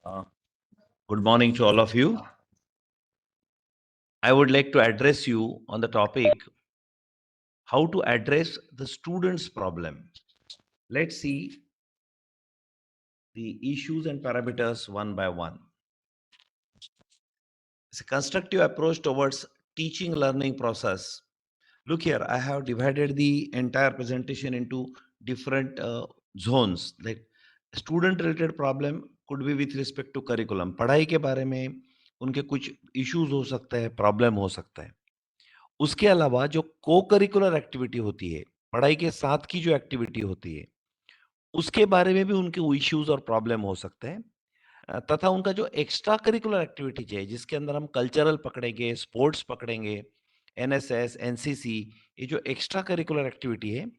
Uh, Good morning to all of you. I would like to address you on the topic how to address the student's problem. Let's see the issues and parameters one by one. It's a constructive approach towards teaching learning process. Look here, I have divided the entire presentation into different zones. Like student related problem could be with respect to curriculum. पढ़ाई के बारे में उनके कुछ issues हो सकते हैं, problem हो सकता है. उसके अलावा जो को करिकुलर एक्टिविटी होती है, पढ़ाई के साथ की जो एक्टिविटी होती है, उसके बारे में भी उनके इश्यूज और प्रॉब्लम हो सकते हैं. तथा उनका जो एक्स्ट्रा करिकुलर एक्टिविटीज है जिसके अंदर हम कल्चरल पकड़ेंगे, स्पोर्ट्स पकड़ेंगे, एनएसएस, एनसीसी, ये जो एक्स्ट्रा करिकुलर एक्टिविटी है,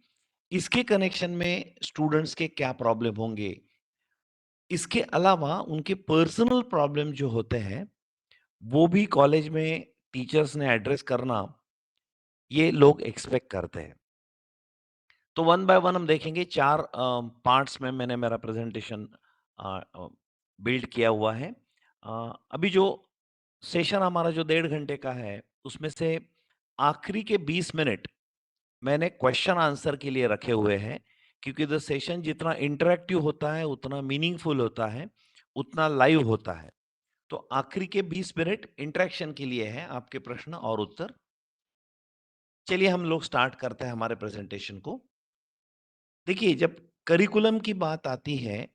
इसके कनेक्शन में स्टूडेंट्स के क्या प्रॉब्लम होंगे. इसके अलावा उनके पर्सनल प्रॉब्लम जो होते हैं वो भी कॉलेज में टीचर्स ने एड्रेस करना ये लोग एक्सपेक्ट करते हैं. तो वन बाय वन हम देखेंगे. चार पार्ट्स में मैंने मेरा प्रेजेंटेशन बिल्ड किया हुआ है. अभी जो सेशन हमारा जो 1.5 घंटे का है उसमें से आखिरी के 20 मिनट मैंने क्वेश्चन आंसर के लिए रखे हुए हैं, क्योंकि द सेशन जितना इंटरेक्टिव होता है उतना मीनिंगफुल होता है, उतना लाइव होता है. तो आखिरी के 20 मिनट इंटरेक्शन के लिए है, आपके प्रश्न और उत्तर. चलिए हम लोग स्टार्ट करते हैं हमारे प्रेजेंटेशन को. देखिए, जब करिकुलम की बात आती है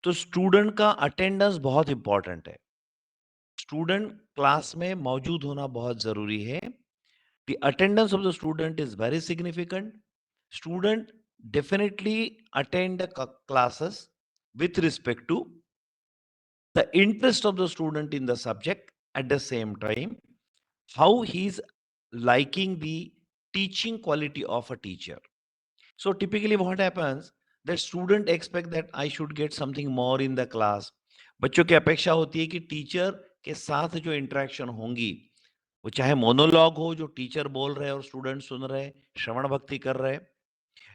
तो स्टूडेंट का अटेंडेंस बहुत इंपॉर्टेंट है. स्टूडेंट क्लास में मौजूद होना बहुत जरूरी है. The attendance of the student is very significant. Student definitely attend the classes with respect to the interest of the student in the subject, at the same time how he is liking the teaching quality of a teacher. So typically what happens, the student expect that I should get something more in the class. बच्चों की अपेक्षा होती है कि teacher के साथ जो interaction होंगी वो चाहे मोनोलॉग हो, जो टीचर बोल रहे हैं और स्टूडेंट सुन रहे हैं, श्रवण भक्ति कर रहे हैं,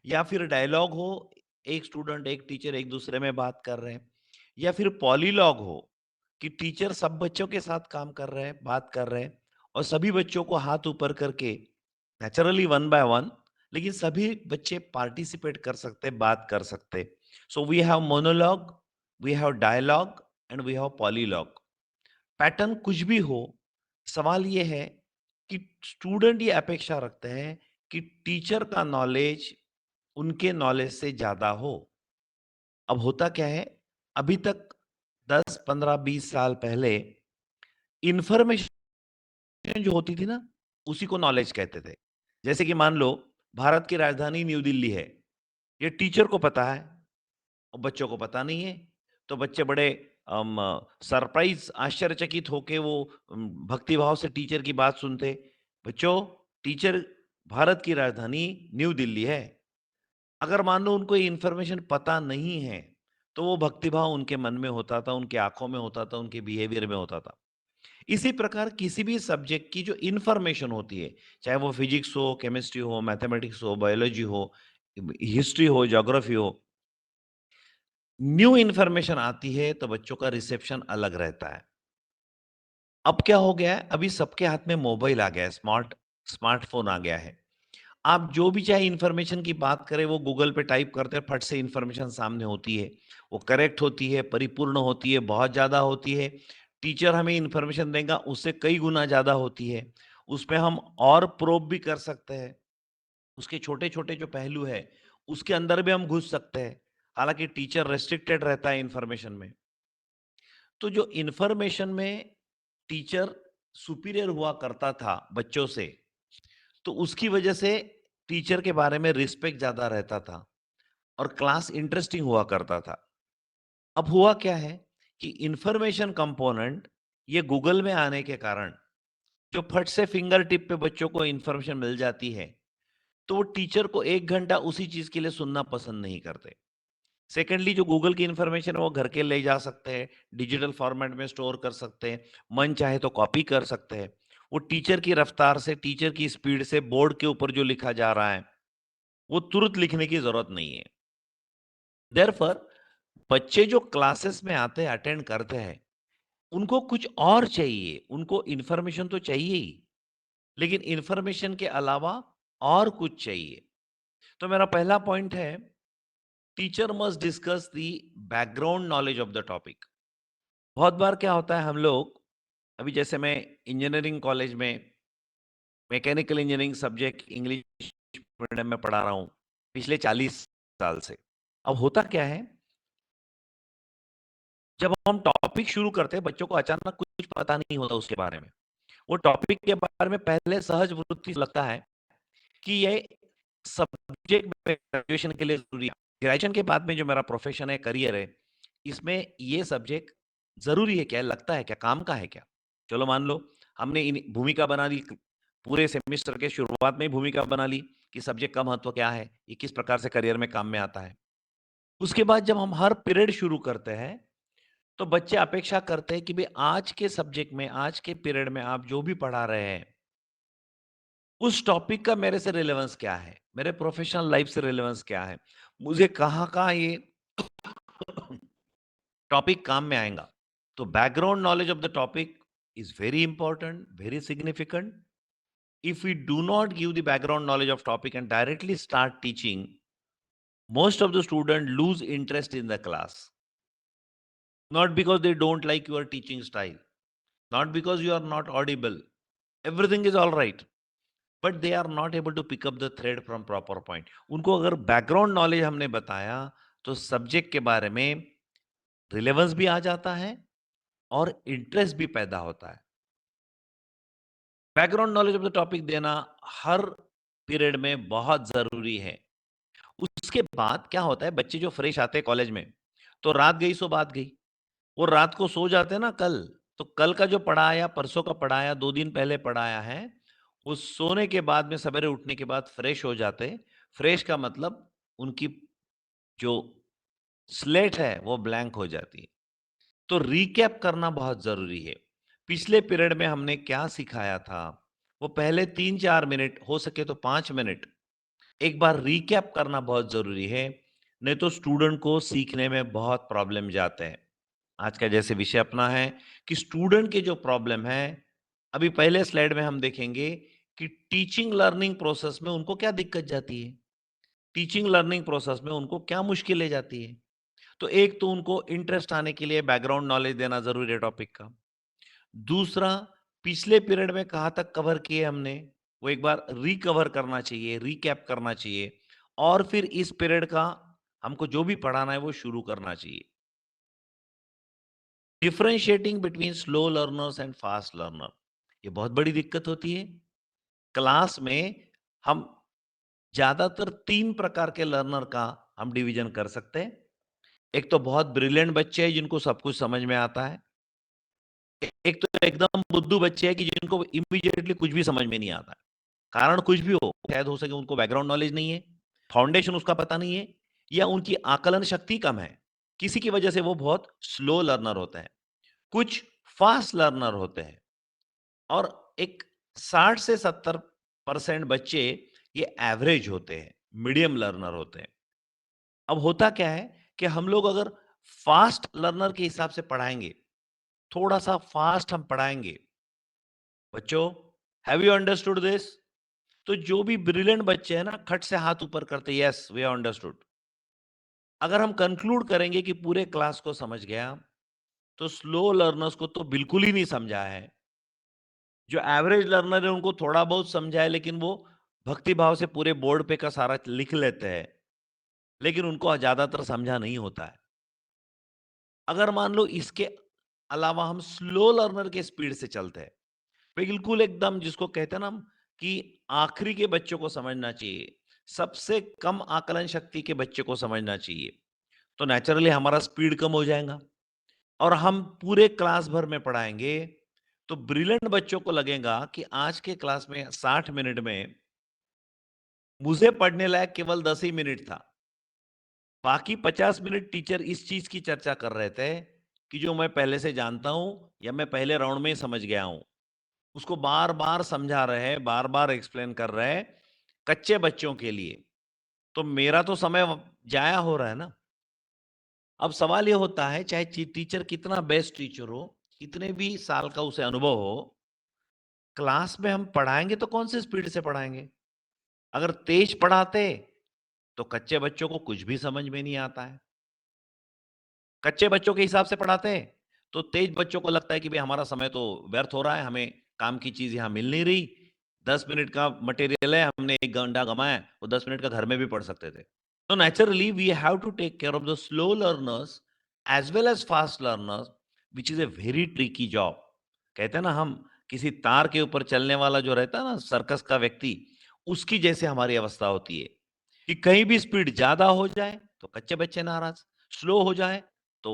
या फिर डायलॉग हो, एक स्टूडेंट एक टीचर एक दूसरे में बात कर रहे हैं, या फिर पॉलीलॉग हो कि टीचर सब बच्चों के साथ काम कर रहे हैं, बात कर रहे हैं, और सभी बच्चों को हाथ ऊपर करके नेचुरली वन बाय वन, लेकिन सभी बच्चे पार्टिसिपेट कर सकते, बात कर सकते. So we have monologue, we have dialogue and we have polylogue. Pattern कुछ भी हो, सवाल ये है कि स्टूडेंट ये अपेक्षा रखते हैं कि टीचर का नॉलेज उनके नॉलेज से ज्यादा हो. अब होता क्या है, अभी तक 10, 15, 20 साल पहले इंफॉर्मेशन जो होती थी ना, उसी को नॉलेज कहते थे. जैसे कि मान लो भारत की राजधानी न्यू दिल्ली है, ये टीचर को पता है और बच्चों को पता नहीं है. तो बच्चे बड़े सरप्राइज, आश्चर्यचकित होके वो भक्तिभाव से टीचर की बात सुनते. बच्चों, टीचर, भारत की राजधानी न्यू दिल्ली है. अगर मान लो उनको ये इंफॉर्मेशन पता नहीं है तो वो भक्तिभाव उनके मन में होता था, उनके आंखों में होता था, उनके बिहेवियर में होता था. इसी प्रकार किसी भी सब्जेक्ट की जो इंफॉर्मेशन होती है, चाहे वो फिजिक्स हो, केमिस्ट्री हो, मैथमेटिक्स हो, बायोलॉजी हो, हिस्ट्री हो, ज्योग्राफी हो, न्यू इंफॉर्मेशन आती है तो बच्चों का रिसेप्शन अलग रहता है. अब क्या हो गया है, अभी सबके हाथ में मोबाइल आ गया है, स्मार्टफोन आ गया है. आप जो भी चाहे इंफॉर्मेशन की बात करें, वो गूगल पे टाइप करते हैं, फट से इंफॉर्मेशन सामने होती है. वो करेक्ट होती है, परिपूर्ण होती है, बहुत ज्यादा होती है. टीचर हमें इंफॉर्मेशन देगा उससे कई गुना ज्यादा होती है. उसमें हम और प्रोब भी कर सकते हैं. उसके छोटे छोटे जो पहलू है उसके अंदर भी हम घुस सकते हैं. हालांकि टीचर रेस्ट्रिक्टेड रहता है इंफॉर्मेशन में. तो जो इंफॉर्मेशन में टीचर सुपीरियर हुआ करता था बच्चों से, तो उसकी वजह से टीचर के बारे में रिस्पेक्ट ज्यादा रहता था और क्लास इंटरेस्टिंग हुआ करता था. अब हुआ क्या है कि इंफॉर्मेशन कंपोनेंट ये गूगल में आने के कारण जो फट से फिंगर टिप पे बच्चों को इंफॉर्मेशन मिल जाती है, तो वो टीचर को 1 घंटा उसी चीज के लिए सुनना पसंद नहीं करते. सेकेंडली, जो गूगल की इंफॉर्मेशन है वो घर के ले जा सकते हैं, डिजिटल फॉर्मेट में स्टोर कर सकते हैं, मन चाहे तो कॉपी कर सकते हैं. वो टीचर की रफ्तार से, टीचर की स्पीड से बोर्ड के ऊपर जो लिखा जा रहा है वो तुरंत लिखने की जरूरत नहीं है. देयरफॉर बच्चे जो क्लासेस में आते हैं, अटेंड करते हैं, उनको कुछ और चाहिए, उनको इन्फॉर्मेशन तो चाहिए ही, लेकिन इन्फॉर्मेशन के अलावा और कुछ चाहिए। तो मेरा पहला पॉइंट है, teacher must discuss the background knowledge of the topic. बहुत बार क्या होता है, हम लोग अभी जैसे मैं इंजीनियरिंग कॉलेज में mechanical engineering subject English medium में पढ़ा रहा हूँ पिछले 40 साल से। अब होता क्या है, जब हम टॉपिक शुरू करते हैं, बच्चों को अचानक कुछ पता नहीं होता उसके बारे में। वो टॉपिक के बारे में पहले सहज वृत्ति से लगता है कि ये सब्जेक्ट में ग्रेजुएशन के लिए ज़रूरी है। ग्रेजुएशन के बाद में जो मेरा प्रोफ़ेशन है, करियर है, इसमें ये सब्जेक्ट ज़रूरी है क्या? लगता है क्या? काम का है क्या? चलो मान लो हमने इन भूमिका बना ली, पूरे सेमेस्टर के शुरुआत में ही भूमिका बना ली कि सब्जेक्ट का महत्व क्या है, ये किस प्रकार से करियर में काम में आता है। उसके बाद जब हम हर पीरियड शुरू करते हैं, तो बच्चे अपेक्षा करते हैं कि भई आज के सब्जेक्ट में, आज के पीरियड में आप जो भी पढ़ा रहे हैं, उस टॉपिक का मेरे से रिलेवेंस क्या है? मेरे प्रोफेशनल लाइफ से रिलेवेंस क्या है? मुझे कहाँ-कहाँ ये टॉपिक काम में आएगा? तो background knowledge of the topic is very important, very significant. If we do not give the background knowledge of topic and directly start teaching, most of the students lose interest in the class. Not because they don't like your teaching style, not because you are not audible. Everything is all right. But they are not able to pick up the thread from proper point. उनको अगर background knowledge हमने बताया, तो subject के बारे में relevance भी आ जाता है और इंटरेस्ट भी पैदा होता है। Background knowledge of the topic देना हर पीरियड में बहुत जरूरी है। उसके बाद क्या होता है, बच्चे जो फ्रेश आते हैं कॉलेज में, तो रात गई सो बात गई। वो रात को सो जाते हैं ना कल, तो कल का जो पढ़ाया, परसों का पढ़ाया, 2 दिन पहले पढ़ाया है, वो सोने के बाद में सवेरे उठने के बाद फ्रेश हो जाते हैं। फ्रेश का मतलब उनकी जो स्लेट है वो ब्लैंक हो जाती है। तो रिकैप करना बहुत ज़रूरी है। पिछले पीरियड में हमने क्या सिखाया था, वो पहले 3-4 मिनट, हो सके तो 5 मिनट एक बार रिकैप करना बहुत ज़रूरी है, नहीं तो स्टूडेंट को सीखने में बहुत प्रॉब्लम जाते हैं। आज का जैसे विषय अपना है कि स्टूडेंट के जो प्रॉब्लम है, अभी पहले स्लाइड में हम देखेंगे कि टीचिंग लर्निंग प्रोसेस में उनको क्या दिक्कत जाती है, टीचिंग लर्निंग प्रोसेस में उनको क्या मुश्किलें जाती है। तो एक तो उनको इंटरेस्ट आने के लिए बैकग्राउंड नॉलेज देना ज़रूरी है टॉपिक का। दूसरा, पिछले पीरियड में कहाँ तक कवर किए हमने, वो एक बार रिकवर करना चाहिए, रिकैप करना चाहिए और फिर इस पीरियड का हमको जो भी पढ़ाना है वो शुरू करना चाहिए। Differentiating between slow learners and fast learner, ये बहुत बड़ी दिक्कत होती है। क्लास में हम ज़्यादातर 3 प्रकार के लर्नर का हम डिवीज़न कर सकते हैं। एक तो बहुत ब्रिलियंट बच्चे हैं जिनको सब कुछ समझ में आता है। एक तो एकदम बुद्धू बच्चे हैं कि जिनको इमीडिएटली कुछ भी समझ में नहीं आता है। कारण कुछ भी हो, शायद हो सके उनको बैकग्राउंड नॉलेज नहीं है, फाउंडेशन उसका पता नहीं है या उनकी आकलन शक्ति कम है। किसी की वजह से वो बहुत स्लो लर्नर होते हैं। कुछ फास्ट लर्नर होते हैं और एक 60 से 70% बच्चे ये एवरेज होते हैं, मीडियम लर्नर होते हैं। अब होता क्या है कि हम लोग अगर फास्ट लर्नर के हिसाब से पढ़ाएँगे, थोड़ा-सा फास्ट हम पढ़ाएँगे, बच्चों हैव यू अंडरस्टूड दिस? तो जो भी ब्रिलियंट बच्चे हैं ना, खट से हाथ ऊपर करते, यस वी हैव अंडरस्टूड। अगर हम कंक्लूड करेंगे कि पूरे क्लास को समझ गया, तो स्लो लर्नर्स को तो बिल्कुल ही नहीं समझा है। जो एवरेज लर्नर है उनको थोड़ा बहुत समझा है, लेकिन वो भक्ति भाव से पूरे बोर्ड पे का सारा लिख लेते हैं, लेकिन उनको ज्यादातर समझा नहीं होता है। अगर मान लो इसके अलावा हम स्लो लर्नर के स्पीड से चलते हैं, बिल्कुल एकदम जिसको कहते हैं ना हम कि आखिरी के बच्चों को समझना चाहिए, सबसे कम आकलन शक्ति के बच्चे को समझना चाहिए, तो नेचुरली हमारा स्पीड कम हो जाएगा और हम पूरे क्लास भर में पढ़ाएंगे, तो ब्रिलियंट बच्चों को लगेगा कि आज के क्लास में 60 मिनट में मुझे पढ़ने लायक केवल 10 ही मिनट था। बाकी 50 मिनट टीचर इस चीज की चर्चा कर रहे थे कि जो मैं पहले से जानता हूं या मैं पहले राउंड में ही समझ गया हूं। उसको बार-बार समझा रहे हैं, बार-बार एक्सप्लेन कर रहे हैं, कच्चे बच्चों के लिए। तो मेरा तो समय व जाया हो रहा है ना। अब सवाल ये होता है, चाहे टीचर कितना बेस्ट टीचर हो, कितने भी साल का उसे अनुभव हो, क्लास में हम पढ़ाएंगे तो कौन सी स्पीड से पढ़ाएंगे? अगर तेज पढ़ाते तो कच्चे बच्चों को कुछ भी समझ में नहीं आता है। कच्चे बच्चों के हिसाब से पढ़ाते हैं, तो तेज बच्चों को लगता है कि भाई हमारा समय तो व्यर्थ हो रहा है, हमें काम की चीज़ यहाँ मिल नहीं रही। 10 मिनट का मटेरियल है, हमने 1 घंटा गँवाया, वो 10 मिनट का घर में भी पढ़ सकते थे। तो naturally we have to take care of the slow learners as well as fast learners, which is a very tricky job. कहते हैं ना, हम किसी तार के ऊपर चलने वाला जो रहता है ना, सर्कस का व्यक्ति, उसकी जैसे हमारी अवस्था होती है कि कहीं भी स्पीड ज़्यादा हो जाए, तो कच्चे बच्चे नाराज़, स्लो हो जाए तो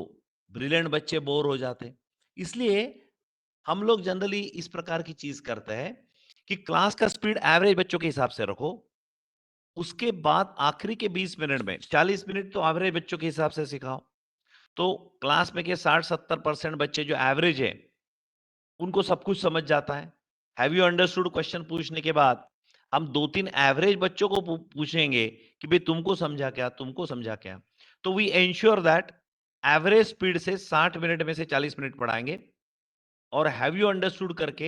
ब्रिलियंट बच्चे बोर हो जाते हैं। इसलिए हम लोग जनरली इस प्रकार की चीज करते हैं कि क्लास का स्पीड एवरेज बच्चों के हिसाब से रखो। उसके बाद आखिरी के 20 मिनट में 40 मिनट तो एवरेज बच्चों के हिसाब से सिखाओ। तो क्लास में के 60-70% बच्चे जो एवरेज है, उनको सब कुछ समझ जाता है। हैव यू अंडरस्टूड क्वेश्चन पूछने के बाद हम 2-3 एवरेज बच्चों को पूछेंगे कि भाई तुमको समझा क्या, तुमको समझा क्या। तो we ensure that average speed से 60 मिनट में से 40 मिनट पढ़ाएंगे, और हैव यू अंडरस्टूड करके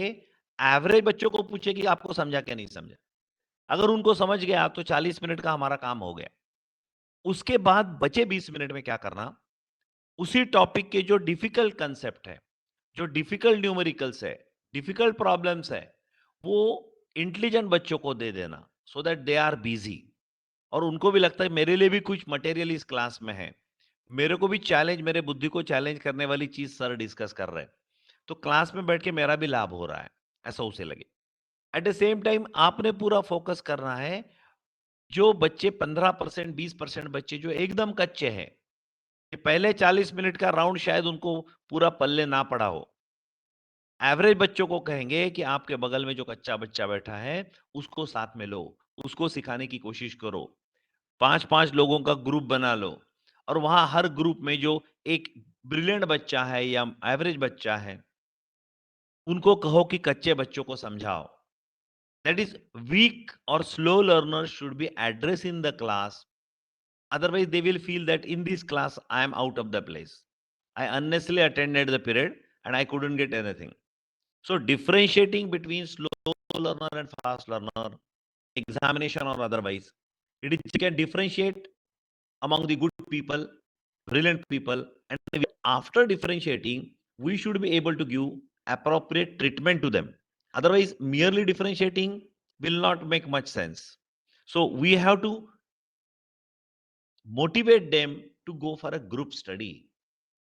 एवरेज बच्चों को पूछे कि आपको समझा क्या, नहीं समझा। अगर उनको समझ गया तो 40 मिनट का हमारा काम हो गया। उसके बाद बचे 20 मिनट में क्या करना, उसी टॉपिक के जो डिफिकल्ट कंसेप्ट है, जो डिफिकल्ट न्यूमेरिकल्स है, डिफिकल्ट प्रॉब्लम्स है, वो इंटेलिजेंट बच्चों को दे देना, so that they are busy, और उनको भी लगता है मेरे लिए भी कुछ मटेरियल इस क्लास में है, मेरे को भी चैलेंज, मेरे बुद्धि को चैलेंज करने वाली चीज सर डिस्कस कर रहे हैं, तो क्लास में बैठ के मेरा भी लाभ हो रहा है, ऐसा उसे लगे। एट द सेम टाइम आपने पूरा फोकस करना है, जो बच्चे 15%, 20% बच्चे जो एकदम कच्चे हैं, कि पहले 40 मिनट का राउंड शायद उनको पूरा पल्ले ना पड़ा हो, एवरेज बच्चों को कहेंगे कि आपके बगल में जो कच्चा बच्चा बैठा है, उसको साथ में लो, उसको सिखाने की कोशिश करो। 5-5 लोगों का ग्रुप बना लो, और वहां हर ग्रुप में जो एक ब्रिलियंट बच्चा है या एवरेज बच्चा है, उनको कहो कि कच्चे बच्चों को समझाओ। That is, weak or slow learners should be addressed in the class. Otherwise, they will feel that in this class, I am out of the place. I unnecessarily attended the period and I couldn't get anything. So, differentiating between slow learner and fast learner, examination or otherwise, it is, you can differentiate among the good people, brilliant people, and after differentiating, we should be able to give appropriate treatment to them. Otherwise, merely differentiating will not make much sense. So we have to motivate them to go for a group study,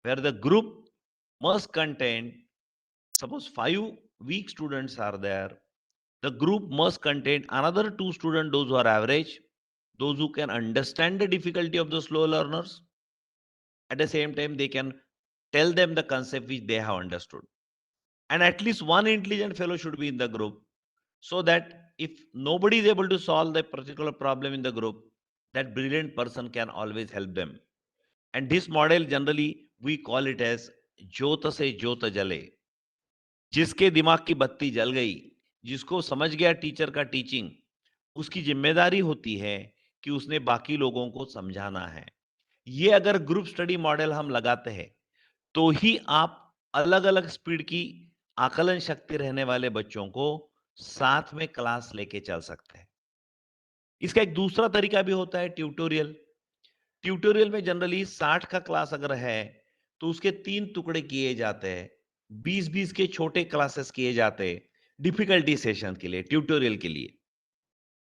where the group must contain, suppose 5 weak students are there, the group must contain another 2 students, those who are average, those who can understand the difficulty of the slow learners. At the same time, they can tell them the concept which they have understood. And at least one intelligent fellow should be in the group, so that if nobody is able to solve the particular problem in the group, that brilliant person can always help them. And this model generally we call it as jyot se jyot jale. जिसके दिमाग की बत्ती जल गई, जिसको समझ गया teacher का टीचिंग, उसकी जिम्मेदारी होती है कि उसने बाकी लोगों को समझाना है। ये अगर ग्रुप स्टडी मॉडल हम लगाते हैं, तो ही आप अलग-अलग स्पीड की आकलन शक्ति रहने वाले बच्चों को साथ में क्लास लेके चल सकते हैं। इसका एक दूसरा तरीका भी होता है, ट्यूटोरियल। ट्यूटोरियल में जनरली 60 का क्लास अगर है, तो उसके 3 टुकड़े किए जाते हैं। 20-20 के छोटे क्लासेस किए जाते हैं, डिफिकल्टी सेशन के लिए, ट्यूटोरियल के लिए।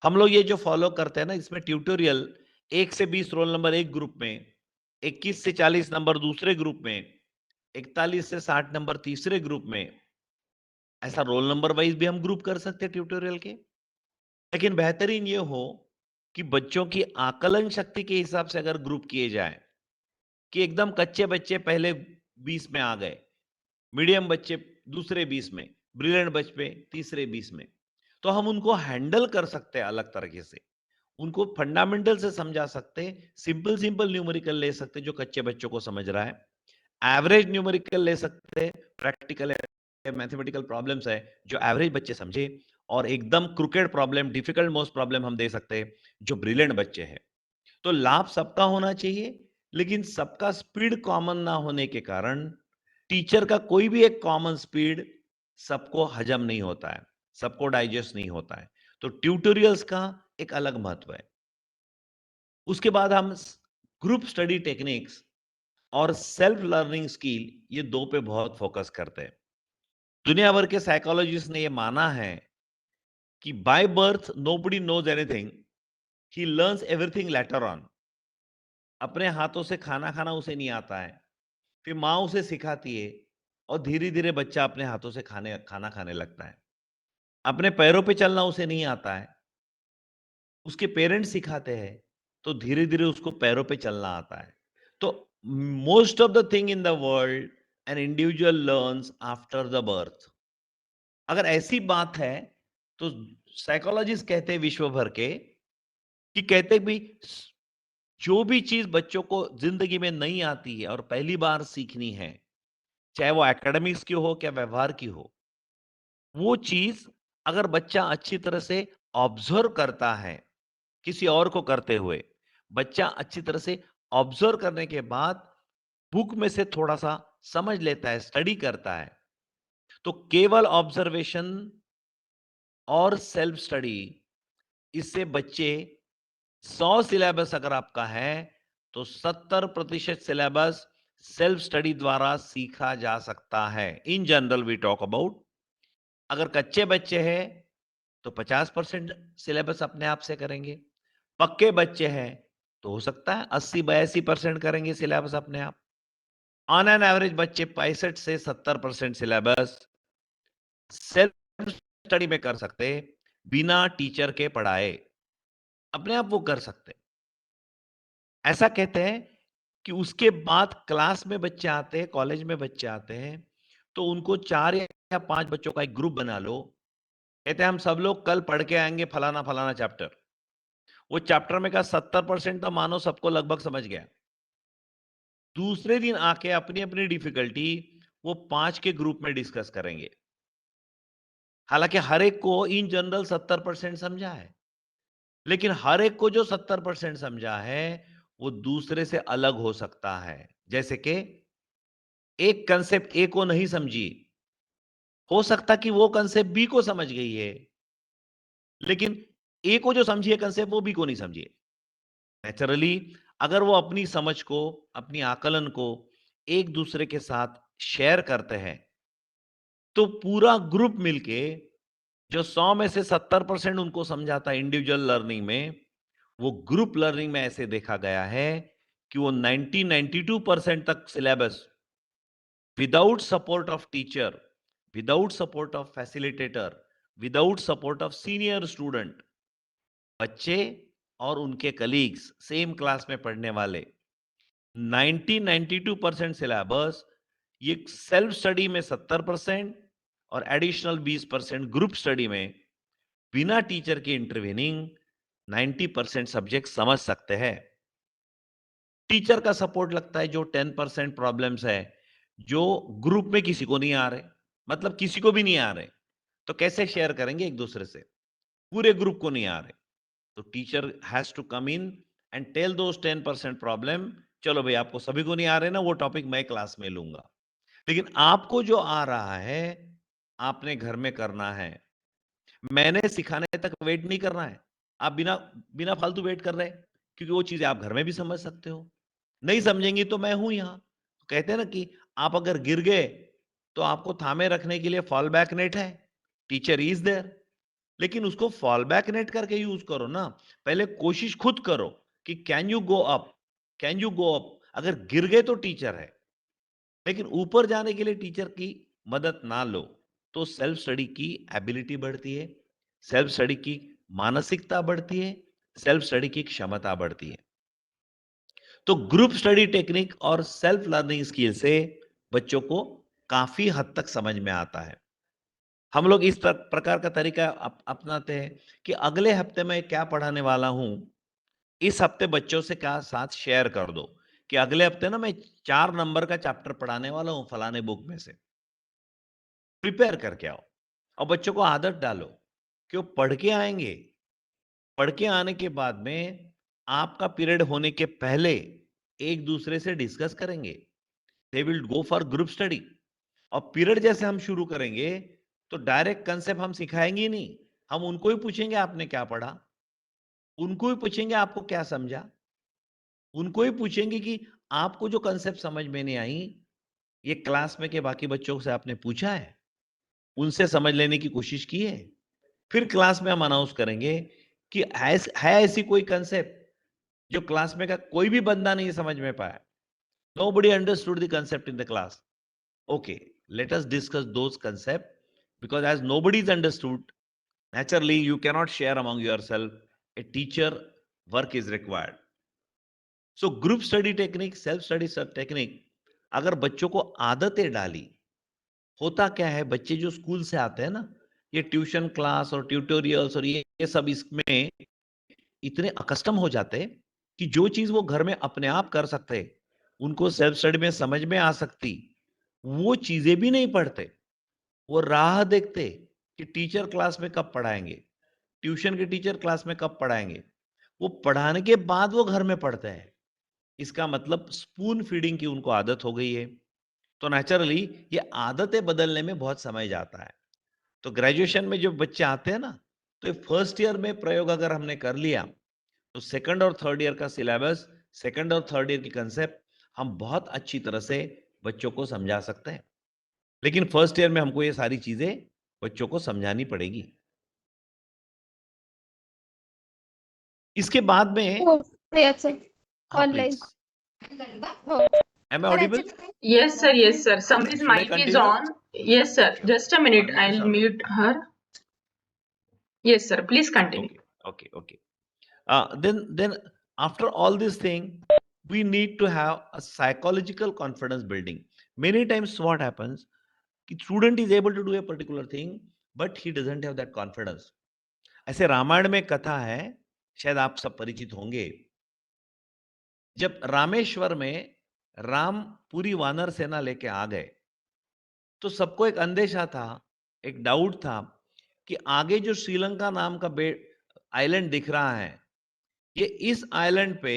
हम लोग ये जो फॉलो करते हैं ना, इसमें ट्यूटोरियल 1 से 20 रोल नंबर एक ग्रुप में, 21 से 40 नंबर दूसरे ग्रुप में, 41 से 60 नंबर तीसरे ग्रुप में, ऐसा रोल नंबर वाइज भी हम ग्रुप कर सकते हैं ट्यूटोरियल के। लेकिन बेहतरीन ये हो कि बच्चों की आकलन शक्ति के हिसाब से अगर ग्रुप किए जाए, कि एकदम कच्चे बच्चे पहले 20 में आ गए, मीडियम बच्चे दूसरे 20 में, ब्रिलियंट बच्चे तीसरे 20 में, तो हम उनको हैंडल कर सकते हैं अलग तरीके से। उनको फंडामेंटल से समझा सकते, सिंपल सिंपल न्यूमेरिकल ले सकते जो कच्चे बच्चों को समझ रहा है, एवरेज न्यूमेरिकल ले सकते, प्रैक्टिकल मैथमेटिकल प्रॉब्लम्स है जो एवरेज बच्चे समझे, और एकदम crooked problem, difficult most problem हम दे सकते हैं जो ब्रिलियंट बच्चे हैं। तो लाभ सबका होना चाहिए, लेकिन सबका स्पीड कॉमन ना होने के कारण टीचर का कोई भी एक कॉमन स्पीड सबको हजम नहीं होता है, सबको डाइजेस्ट नहीं होता है। तो ट्यूटोरियल्स का एक अलग महत्व है। उसके बाद हम ग्रुप स्टडी टेक्निक्स और सेल्फ लर्निंग स्किल, ये दो पे बहुत फोकस करते हैं। दुनिया भर के साइकोलॉजिस्ट ने ये माना है कि by birth nobody knows anything, he learns everything later on. अपने हाथों से खाना खाना उसे नहीं आता है, फिर माँ उसे सिखाती है और धीरे-धीरे बच्चा अपने हाथों से खाना खाने लगता है। अपने पैरों पे चलना उसे नहीं आता है, उसके पेरेंट्स सिखाते हैं, तो धीरे-धीरे उसको पैरों पे चलना आता है। तो most of the thing in the world an individual learns after the birth. अगर ऐसी बात है, तो साइकोलॉजिस्ट कहते हैं विश्व भर के, कि कहते भी जो भी चीज़ बच्चों को ज़िंदगी में नहीं आती है और पहली बार सीखनी है, चाहे वो एकेडमिक्स की हो या व्यवहार की हो, वो चीज़ अगर बच्चा अच्छी तरह से ऑब्ज़र्व करता है, किसी और को करते हुए, बच्चा अच्छी तरह से ऑब्ज़र्व करने के बाद बुक में से थोड़ा-सा समझ लेता है, स्टडी करता है, तो केवल ऑब्ज़र्वेशन और सेल्फ स्टडी, इससे बच्चे 100 सिलेबस अगर आपका है, तो 70% सिलेबस सेल्फ स्टडी द्वारा सीखा जा सकता है। In general we talk about. अगर कच्चे बच्चे हैं, तो 50% सिलेबस अपने आप से करेंगे। पक्के बच्चे हैं, तो हो सकता है 80-82% करेंगे सिलेबस अपने आप। ऑन एन एवरेज बच्चे 65 से 70% सिलेबस सेल्फ स्टडी में कर सकते, बिना टीचर के पढ़ाए। अपने आप वो कर सकते। ऐसा कहते हैं कि उसके बाद क्लास में बच्चे आते हैं, कॉलेज में बच्चे आते हैं, तो उनको 4 या 5 बच्चों का एक ग्रुप बना लो। कहते हैं हम सब लोग कल पढ़ के आएँगे फलाना-फलाना चैप्टर। वो चैप्टर में का 70% तो मानो सबको लगभग समझ गया। दूसरे दिन आके अपनी-अपनी डिफ़िकल्टी वो 5 के ग्रुप में डिस्कस करेंगे। हालाँकि हर एक को इन जनरल 70% समझा है, लेकिन हर एक को जो 70% समझा है, वो दूसरे से अलग हो सकता है। जैसे कि एक कांसेप्ट ए को नहीं समझी, हो सकता कि वो कांसेप्ट बी को समझ गई है, लेकिन ए को जो समझी है कांसेप्ट वो बी को नहीं समझी है। नेचुरली अगर वो अपनी समझ को, अपनी आकलन को एक दूसरे के साथ शेयर करते हैं, तो पूरा ग्रुप मिलके जो 100 में से 70% उनको समझाता है इंडिविजुअल लर्निंग में, वो ग्रुप लर्निंग में ऐसे देखा गया है कि वो 90-92% तक syllabus without support of teacher, without support of facilitator, without support of senior student, बच्चे और उनके कलीग्स सेम क्लास में पढ़ने वाले 90-92% सिलेबस ये सेल्फ स्टडी में 70% और एडिशनल 20% ग्रुप स्टडी में बिना टीचर के इंटरवीनिंग 90% सब्जेक्ट समझ सकते हैं। टीचर का सपोर्ट लगता है जो 10% प्रॉब्लम्स है, जो ग्रुप में किसी को नहीं आ रहे, मतलब किसी को भी नहीं आ रहे, तो कैसे शेयर करेंगे एक दूसरे से? पूरे ग्रुप को नहीं आ रहे, तो teacher has to come in and tell those 10% problem, चलो भई आपको सभी को नहीं आ रहे ना, वो टॉपिक मैं क्लास में लूँगा। लेकिन आपको जो आ रहा है, आपने घर में करना है। मैंने सिखाने तक वेट नहीं करना है। आप बिना बिना फालतू वेट कर रहे हैं, क्योंकि वो चीज़ें आप घर में भी समझ सकते हो। नहीं समझेंगी तो मैं हूँ यहाँ। कहते हैं ना कि आप अगर गिर गए, तो आपको थामे रखने के लिए फॉल बैक नेट है। Teacher is there. लेकिन उसको फॉल बैक नेट करके यूज़ करो ना। पहले कोशिश खुद करो कि can you go up? Can you go up? अगर गिर गए तो टीचर है। लेकिन ऊपर जाने के लिए टीचर की मदद ना लो, तो सेल्फ स्टडी की एबिलिटी बढ़ती है, सेल्फ स्टडी की मानसिकता बढ़ती है, सेल्फ स्टडी की क्षमता बढ़ती है। तो ग्रुप स्टडी टेक्निक और सेल्फ लर्निंग स्किल से बच्चों को काफी हद तक समझ में आता है। हम लोग इस प्रकार का तरीका अपनाते हैं कि अगले हफ्ते मैं क्या पढ़ाने वाला हूं, इस हफ्ते बच्चों से क्या साथ शेयर कर दो कि अगले हफ्ते ना मैं 4 नंबर का चैप्टर पढ़ाने वाला हूं फलाने बुक में से। प्रिपेयर करके आओ और बच्चों को आदत डालो कि वो पढ़ के आएंगे। पढ़ के आने के बाद में आपका पीरियड होने के पहले एक दूसरे से डिस्कस करेंगे, they will go for group study. और पीरियड जैसे हम शुरू करेंगे तो डायरेक्ट कंसेप्ट हम सिखाएंगे ही नहीं, हम उनको ही पूछेंगे आपने क्या पढ़ा, उनको ही पूछेंगे आपको क्या समझा, उनको ही पूछेंगे कि आपको जो कंसेप्ट समझ में नहीं आई, ये क्लास में के बाकी बच्चों से आपने पूछा है, उनसे समझ लेने की कोशिश की है। फिर क्लास में हम अनाउंस करेंगे कि है ऐसी कोई कंसेप्ट जो क्लास में का कोई भी बंदा नहीं समझ में पाया, nobody understood the concept in the class. Okay, let us discuss those concepts, because as nobody is understood, naturally you cannot share among yourself. A teacher work is required. So group study technique, self study technique, अगर बच्चों को आदतें डाली, होता क्या है, बच्चे जो स्कूल से आते हैं ना, ये ट्यूशन क्लास और ट्यूटोरियल्स और ये सब इसमें इतने अकस्टम हो जाते हैं कि जो चीज वो घर में अपने आप कर सकते, उनको सेल्फ स्टडी में समझ में आ सकती, वो चीजें भी नहीं पढ़ते। वो राह देखते कि टीचर क्लास में कब पढ़ाएंगे, ट्यूशन के टीचर क्लास में कब पढ़ाएंगे, वो पढ़ाने के बाद वो घर में पढ़ते हैं। इसका मतलब स्पून फीडिंग की उनको आदत हो गई है। तो नेचुरली ये आदतें बदलने में बहुत समय जाता है। तो ग्रेजुएशन में जो बच्चे आते हैं ना, तो फर्स्ट ईयर में प्रयोग अगर हमने कर लिया, तो सेकंड और थर्ड ईयर का सिलेबस, सेकंड और थर्ड ईयर की कंसेप्ट हम बहुत अच्छी तरह से बच्चों को समझा सकते हैं। लेकिन फर्स्ट ईयर में हमको ये सारी चीजें बच्चों को समझानी पड़ेगी। इसके बाद में हो याचं हाँ ऑनलाईन प्लीज, हो am I audible? Yes, sir. Yes, sir. Somebody's Should I mic is continue? on. Yes, sir. Okay, Just a okay. minute. Mute is I'll on. mute her. Yes, sir. Please continue. Okay. Then after all this thing, we need to have a psychological confidence building. Many times what happens, कि student is able to do a particular thing, but he doesn't have that confidence. ऐसे रामायण में कथा है, शायद आप सब परिचित होंगे। जब रामेश्वर में राम पूरी वानर सेना लेके आ गए, तो सबको एक अंदेशा था, एक डाउट था कि आगे जो श्रीलंका नाम का आइलैंड दिख रहा है, ये इस आइलैंड पे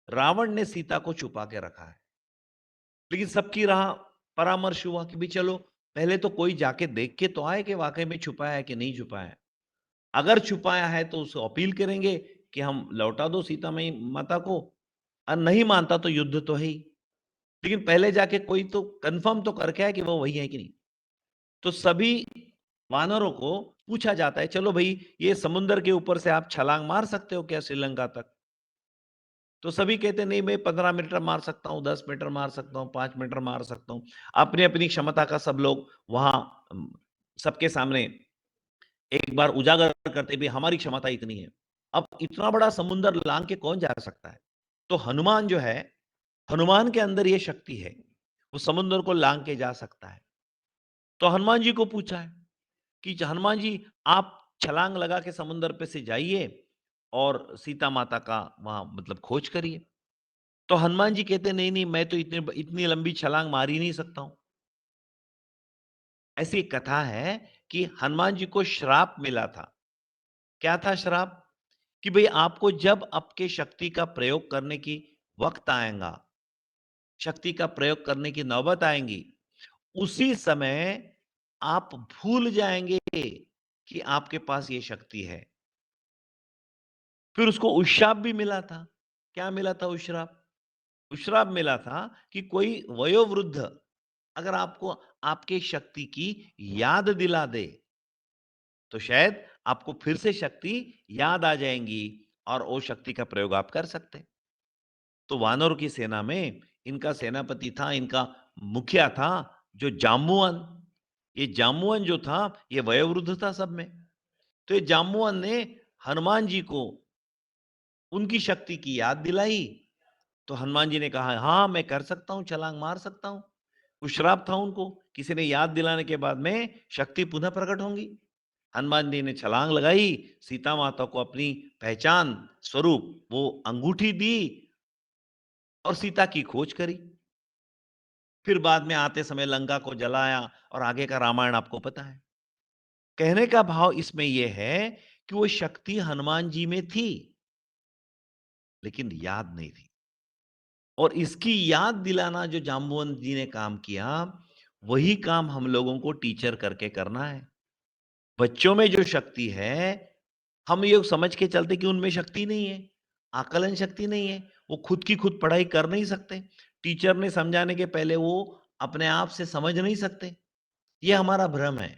रावण ने सीता को छुपा के रखा है। लेकिन सबकी राह परामर्श हुआ कि भी चलो पहले तो कोई जाके देख के तो आए कि वाकई में छुपाया है कि नहीं छुपाया है। अगर छुपाया है तो उसे अपील करेंगे कि हम लौटा दो सीता माता को, और नहीं मानता तो युद्ध तो है ही। लेकिन पहले जाके कोई तो कंफर्म तो करके है कि वो वही है कि नहीं। तो सभी वानरों को पूछा जाता है, चलो भाई ये समुद्र के ऊपर से आप छलांग मार सकते हो क्या श्रीलंका तक? तो सभी कहते नहीं, मैं 15 मीटर मार सकता हूँ, 10 मीटर मार सकता हूँ, 5 मीटर मार सकता हूँ। अपनी अपनी क्षमता का सब लोग वहां सबके सामने एक बार उजागर करते भी हमारी क्षमता इतनी है। अब इतना बड़ा समुद्र लांग के कौन जा सकता है? तो हनुमान जो है, हनुमान के अंदर ये शक्ति है, वो समुद्र को लांग के जा सकता है। तो हनुमान जी को पूछा है कि हनुमान जी आप छलांग लगा के समुद्र पे से जाइए और सीता माता का वहां मतलब खोज करिए। तो हनुमान जी कहते नहीं नहीं, मैं तो इतनी लंबी छलांग मार ही नहीं सकता हूं। ऐसी एक कथा है कि हनुमान जी को श्राप मिला था। क्या था श्राप? कि भाई आपको जब आपके शक्ति का प्रयोग करने की वक्त आएगा, शक्ति का प्रयोग करने की नौबत आएगी, उसी समय आप भूल जाएंगे कि आपके पास ये शक्ति है। फिर उसको उश्राप भी मिला था। क्या मिला था उश्राप? उश्राप मिला था कि कोई वयोवृद्ध अगर आपको आपके शक्ति की याद दिला दे, तो शायद आपको फिर से शक्ति याद आ जाएंगी और वो शक्ति का प्रयोग आप कर सकते। तो वानरों की सेना में इनका सेनापति था, इनका मुखिया था जो जाम्बुवन। ये जाम्बुवन जो था, ये वयोवृद्ध था सब में। तो ये जाम्बुवन ने हनुमान जी को उनकी शक्ति की याद दिलाई। तो हनुमान जी ने कहा हाँ मैं कर सकता हूं, छलांग मार सकता हूं। कुछ श्राप था उनको, किसी ने याद दिलाने के बाद में शक्ति पुनः प्रकट होंगी। हनुमान जी ने छलांग लगाई, सीता माता को अपनी पहचान स्वरूप वो अंगूठी दी और सीता की खोज करी। फिर बाद में आते समय लंका को जलाया और आगे का रामायण आपको पता है। कहने का भाव इसमें यह है कि वो शक्ति हनुमान जी में थी, लेकिन याद नहीं थी। और इसकी याद दिलाना जो जाम्बुवंत जी ने काम किया, वही काम हम लोगों को टीचर करके करना है। बच्चों में जो शक्ति है, हम ये समझ के चलते कि उनमें शक्ति नहीं है, आकलन शक्ति नहीं है, वो खुद की खुद पढ़ाई कर नहीं सकते, टीचर ने समझाने के पहले वो अपने आप से समझ नहीं सकते। ये हमारा भ्रम है।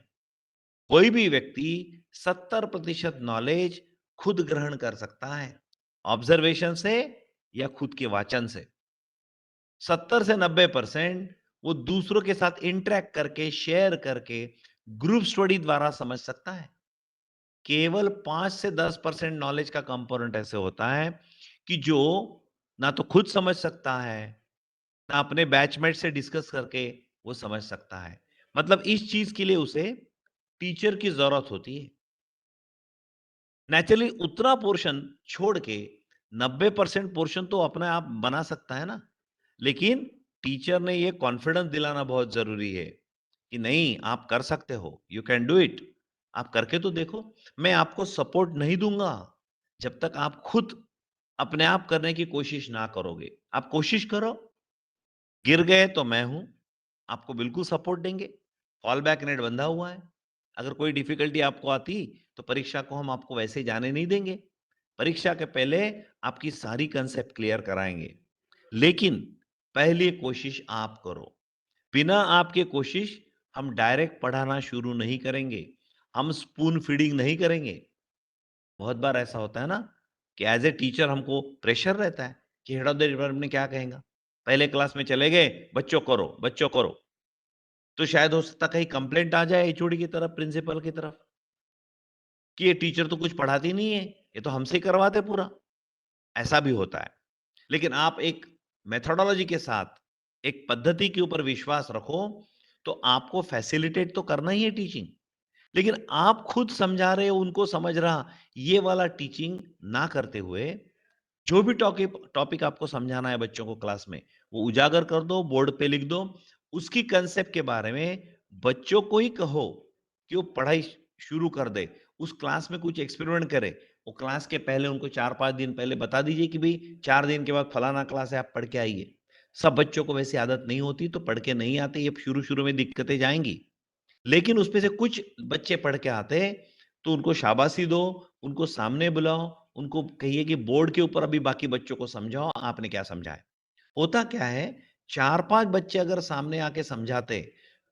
कोई भी व्यक्ति 70% नॉलेज खुद ग्रहण कर सकता है, ऑब्जर्वेशन से या खुद के वाचन से। 70 से 90% वो दूसरों के साथ इंटरेक्ट करके, शेयर करके, ग्रुप स्टडी द्वारा समझ सकता है। केवल 5 से 10% नॉलेज का कंपोनेंट ऐसे होता है कि जो ना तो खुद समझ सकता है, ना अपने बैचमेट से डिस्कस करके वो समझ सकता है। मतलब इस चीज के लिए उसे टीचर की जरूरत होती है। नेचुरली उतना पोर्शन छोड़ के 90% पोर्शन तो अपने आप बना सकता है ना, लेकिन टीचर ने ये कॉन्फिडेंस दिलाना बहुत जरूरी है कि नहीं, आप कर सकते हो, यू कैन डू इट, आप करके तो देखो। मैं आपको सपोर्ट नहीं दूंगा जब तक आप खुद अपने आप करने की कोशिश ना करोगे। आप कोशिश करो, गिर गए तो मैं हूं, आपको बिल्कुल सपोर्ट देंगे। फॉल बैक नेट बंधा हुआ है। अगर कोई डिफिकल्टी आपको आती तो परीक्षा को हम आपको वैसे जाने नहीं देंगे। परीक्षा के पहले आपकी सारी कंसेप्ट क्लियर कराएंगे, लेकिन पहली कोशिश आप करो। बिना आपके कोशिश हम डायरेक्ट पढ़ाना शुरू नहीं करेंगे, हम स्पून फीडिंग नहीं करेंगे। बहुत बार ऐसा होता है ना कि एज ए टीचर हमको प्रेशर रहता है कि हेड ऑफ द डिपार्टमेंट ने क्या कहेगा। पहले क्लास में चले गए, बच्चों करो, बच्चों करो, तो शायद हो सकता कहीं कंप्लेंट आ जाए एचओडी की तरफ, प्रिंसिपल की तरफ, कि ये टीचर तो कुछ पढ़ाती नहीं है, ये तो हमसे ही करवाते पूरा। ऐसा भी होता है। लेकिन आप एक मेथोडोलॉजी के साथ, एक पद्धति के ऊपर विश्वास रखो, तो आपको फैसिलिटेट तो करना ही है टीचिंग, लेकिन आप खुद समझा रहे हो, उनको समझ रहा, ये वाला टीचिंग ना करते हुए जो भी टॉपिक टॉपिक आपको समझाना है बच्चों को क्लास में, वो उजागर कर दो, बोर्ड पे लिख दो। उसकी कंसेप्ट के बारे में बच्चों को ही कहो कि वो पढ़ाई शुरू कर दे, उस क्लास में कुछ एक्सपेरिमेंट करे। वो क्लास के पहले उनको 4-5 दिन पहले बता दीजिए कि भाई 4 दिन के बाद फलाना क्लास है, आप पढ़ के आइए। सब बच्चों को वैसे आदत नहीं होती तो पढ़ के नहीं आते, ये शुरू शुरू में दिक्कतें जाएंगी। लेकिन उसमें से कुछ बच्चे पढ़ के आते तो उनको शाबाशी दो, उनको सामने बुलाओ, उनको कहिए कि बोर्ड के ऊपर अभी बाकी बच्चों को समझाओ, आपने क्या समझा है। होता क्या है, 4-5 बच्चे अगर सामने आके समझाते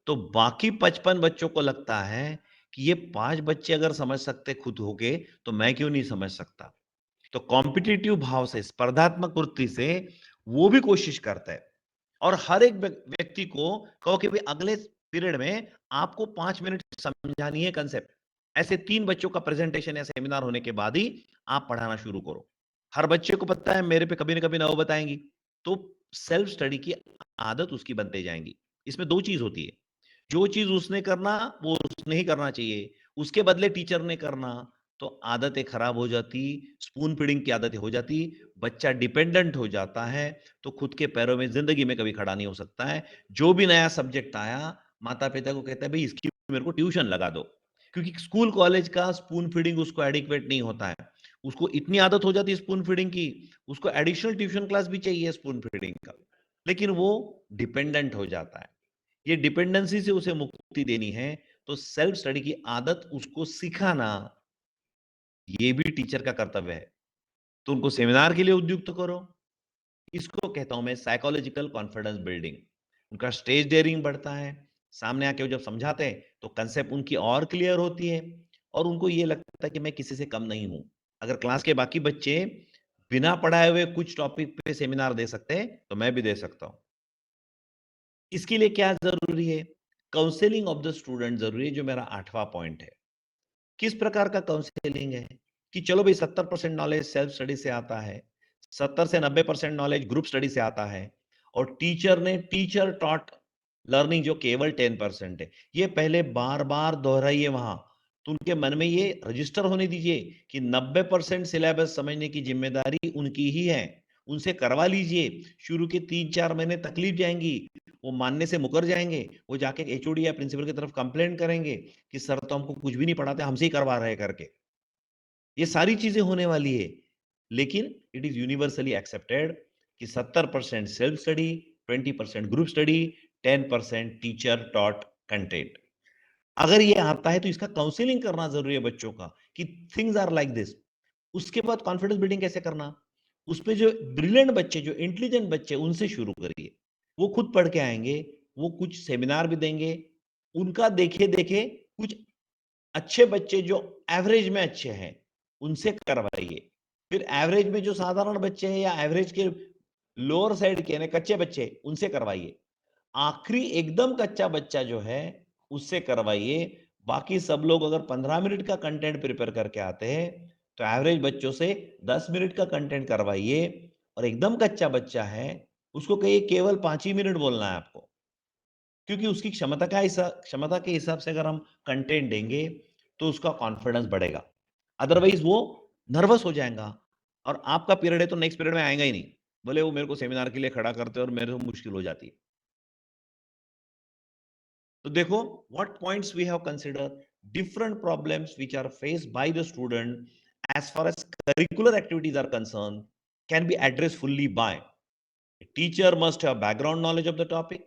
तो बाकी 55 बच्चों को लगता है कि ये 5 बच्चे अगर समझ सकते खुद होके तो मैं क्यों नहीं समझ सकता। तो कॉम्पिटिटिव भाव से, स्पर्धात्मक वृत्ति से वो भी कोशिश करता है। और हर एक व्यक्ति को कहो कि भाई अगले पीरियड में आपको 5 मिनट समझानी है कंसेप्ट। ऐसे 3 बच्चों का प्रेजेंटेशन या सेमिनार होने के बाद ही आप पढ़ाना शुरू करो। हर बच्चे को पता है मेरे पे कभी ना कभी नौबत आएंगी, तो सेल्फ स्टडी की आदत उसकी बनते जाएंगी। इसमें 2 चीज होती है, जो चीज उसने करना वो उसने ही करना चाहिए, उसके बदले टीचर ने करना तो आदतें खराब हो जाती, स्पून फीडिंग की आदतें हो जाती, बच्चा डिपेंडेंट हो जाता है, तो खुद के पैरों में जिंदगी में कभी खड़ा नहीं हो सकता है। जो भी नया सब्जेक्ट आया, माता पिता को कहता है भाई इसकी मेरे को ट्यूशन लगा दो, क्योंकि स्कूल कॉलेज का स्पून फीडिंग उसको एडिक्वेट नहीं होता है। उसको इतनी आदत हो जाती है स्पून फीडिंग की, उसको एडिशनल ट्यूशन क्लास भी चाहिए स्पून फीडिंग का, लेकिन वो डिपेंडेंट हो जाता है। ये डिपेंडेंसी से उसे मुक्ति देनी है, तो सेल्फ स्टडी की आदत उसको सिखाना, ये भी टीचर का कर्तव्य है। तो उनको सेमिनार के लिए उद्युक्त करो। इसको कहता हूं मैं साइकोलॉजिकल कॉन्फिडेंस बिल्डिंग। उनका स्टेज डेयरिंग बढ़ता है, सामने आके वो जब समझाते हैं तो कंसेप्ट उनकी और क्लियर होती है, और उनको ये लगता है कि मैं किसी से कम नहीं हूं। अगर क्लास के बाकी बच्चे बिना पढ़ाए हुए कुछ टॉपिक पे सेमिनार दे सकते हैं तो मैं भी दे सकता हूं। इसके लिए क्या जरूरी है, काउंसलिंग ऑफ द स्टूडेंट जरूरी है, जो मेरा 8वां पॉइंट है। किस प्रकार का काउंसलिंग है कि चलो भाई 70% नॉलेज सेल्फ स्टडी से आता है, 70 से 90% नॉलेज ग्रुप स्टडी से आता है, और टीचर ने टीचर टॉट लर्निंग जो केवल 10% है, ये पहले बार बार दोहराइए वहां, तो उनके मन में ये रजिस्टर होने दीजिए कि 90% सिलेबस समझने की जिम्मेदारी उनकी ही है, उनसे करवा लीजिए। शुरू के 3-4 महीने तकलीफ जाएंगी, वो मानने से मुकर जाएंगे, वो जाके एचओडी या प्रिंसिपल की तरफ कंप्लेंट करेंगे कि सर तो हमको कुछ भी नहीं पढ़ाते, हमसे ही करवा रहे करके। ये सारी चीजें होने वाली है, लेकिन इट इज यूनिवर्सली एक्सेप्टेड कि 70% self study, 20% group study, 10% teacher taught content. अगर ये आता है तो इसका काउंसलिंग करना जरूरी है बच्चों का कि थिंग्स आर लाइक दिस। उसके बाद कॉन्फिडेंस बिल्डिंग कैसे करना, उसपे जो ब्रिलियंट बच्चे, जो इंटेलिजेंट बच्चे, उनसे शुरू करिए। वो खुद पढ़ के आएंगे, वो कुछ सेमिनार भी देंगे, उनका देखे देखे कुछ अच्छे बच्चे जो एवरेज में अच्छे हैं उनसे करवाइए। फिर एवरेज में जो साधारण बच्चे हैं या एवरेज के लोअर साइड के कच्चे बच्चे, उनसे करवाइए। आखिरी एकदम कच्चा बच्चा जो है उससे करवाइए। बाकी सब लोग अगर 15 मिनट का कंटेंट प्रिपेयर करके आते हैं तो एवरेज बच्चों से 10 मिनट का कंटेंट करवाइए। और एकदम कच्चा बच्चा है उसको कहिए केवल 5 ही मिनट बोलना है आपको, क्योंकि उसकी क्षमता के हिसाब से अगर हम कंटेंट देंगे तो उसका कॉन्फिडेंस बढ़ेगा। अदरवाइज वो नर्वस हो जाएगा और आपका पीरियड है तो नेक्स्ट पीरियड में आएगा ही नहीं, बोले वो मेरे को सेमिनार के लिए खड़ा करते हैं और मेरे को मुश्किल हो जाती है। तो देखो, what points we have considered, different problems which are faced by the student as far as curricular activities are concerned can be addressed fully by a teacher must have background knowledge of the topic,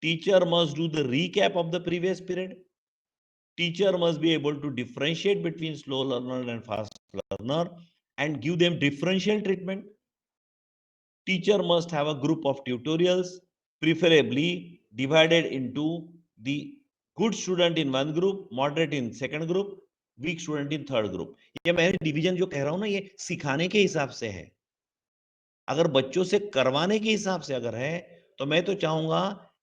teacher must do the recap of the previous period, teacher must be able to differentiate between slow learner and fast learner and give them differential treatment. Teacher must have a group of tutorials, preferably divided into the good student in one group, moderate in second group, weak student in third group. ये मैं division जो कह रहा हूं ना, ये सिखाने के हिसाब से है। अगर बच्चों से करवाने के हिसाब से अगर है तो मैं तो चाहूंगा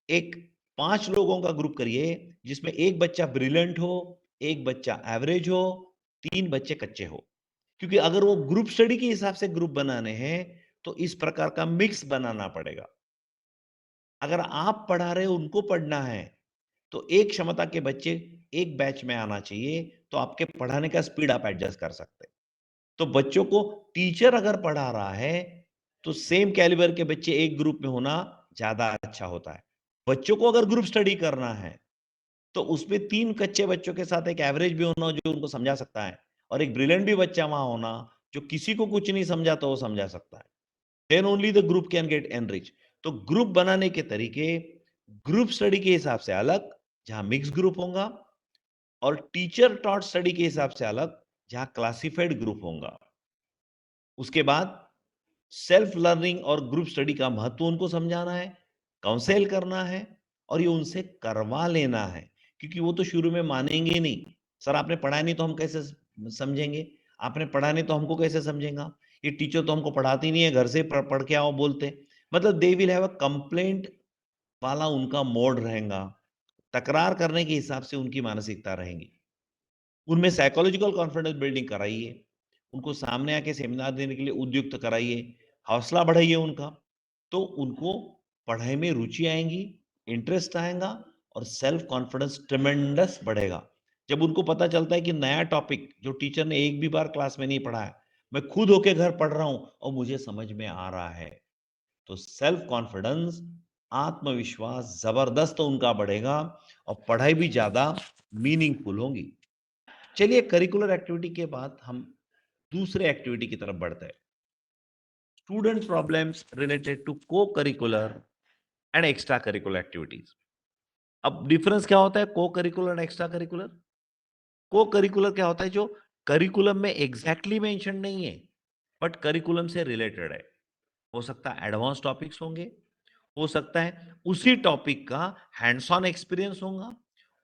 एक 5 लोगों का ग्रुप करिए जिसमें एक बच्चा ब्रिलियंट हो, एक बच्चा एवरेज हो, 3 बच्चे कच्चे हो। क्योंकि अगर वो ग्रुप स्टडी के हिसाब से ग्रुप बनाने हैं तो इस प्रकार का मिक्स बनाना पड़ेगा। अगर आप पढ़ा रहे हो, उनको पढ़ना है, तो एक क्षमता के बच्चे एक बैच में आना चाहिए, तो आपके पढ़ाने का स्पीड आप एडजस्ट कर सकते हैं। तो बच्चों को टीचर अगर पढ़ा रहा है तो सेम कैलिबर के बच्चे एक ग्रुप में होना ज्यादा अच्छा होता है। बच्चों को अगर ग्रुप स्टडी करना है तो उसमें 3 कच्चे बच्चों के साथ एक एवरेज भी होना जो उनको समझा सकता है, और एक ब्रिलियंट भी बच्चा वहां होना जो किसी को कुछ नहीं समझा तो वो समझा सकता है। Then only the group can get enrich. तो ग्रुप बनाने के तरीके ग्रुप स्टडी के हिसाब से अलग जहां मिक्स ग्रुप होगा, और टीचर टॉट स्टडी के हिसाब से अलग जहां क्लासिफाइड ग्रुप होगा। उसके बाद सेल्फ लर्निंग और ग्रुप स्टडी का महत्व उनको समझाना है, काउंसिल करना है, और ये उनसे करवा लेना है। क्योंकि वो तो शुरू में मानेंगे नहीं, सर आपने पढ़ाया नहीं तो हम कैसे समझेंगे, आपने पढ़ा नहीं तो हमको कैसे समझेगा, ये टीचर तो हमको पढ़ाती नहीं है, घर से पढ़ के आओ बोलते। मतलब they will have a complaint वाला उनका मोड रहेगा, तकरार करने के हिसाब से उनकी मानसिकता रहेगी। उनमें साइकोलॉजिकल कॉन्फिडेंस बिल्डिंग कराइए, उनको सामने आके सेमिनार देने के लिए उद्युक्त कराइए, हौसला बढ़ाइए उनका, तो उनको पढ़ाई में रुचि आएगी, इंटरेस्ट आएगा, और सेल्फ कॉन्फिडेंस ट्रेमेंडस बढ़ेगा। जब उनको पता चलता है कि नया टॉपिक जो टीचर ने एक भी बार क्लास में नहीं पढ़ा है, मैं खुद होके घर पढ़ रहा हूं और मुझे समझ में आ रहा है, तो सेल्फ कॉन्फिडेंस, आत्मविश्वास जबरदस्त उनका बढ़ेगा और पढ़ाई भी ज्यादा मीनिंगफुल होगी। चलिए, करिकुलर एक्टिविटी के बाद हम दूसरे एक्टिविटी की तरफ बढ़ते हैं, स्टूडेंट प्रॉब्लम्स रिलेटेड टू को curricular and extra curricular activities. अब डिफरेंस क्या होता है को करिकुलर एंड एक्स्ट्रा करिकुलर? को करिकुलर क्या होता है? जो करिकुलम में एग्जैक्टली मेंशन नहीं है बट करिकुलम से रिलेटेड है। हो सकता है एडवांस टॉपिक्स होंगे, हो सकता है उसी टॉपिक का हैंड्स ऑन एक्सपीरियंस होगा,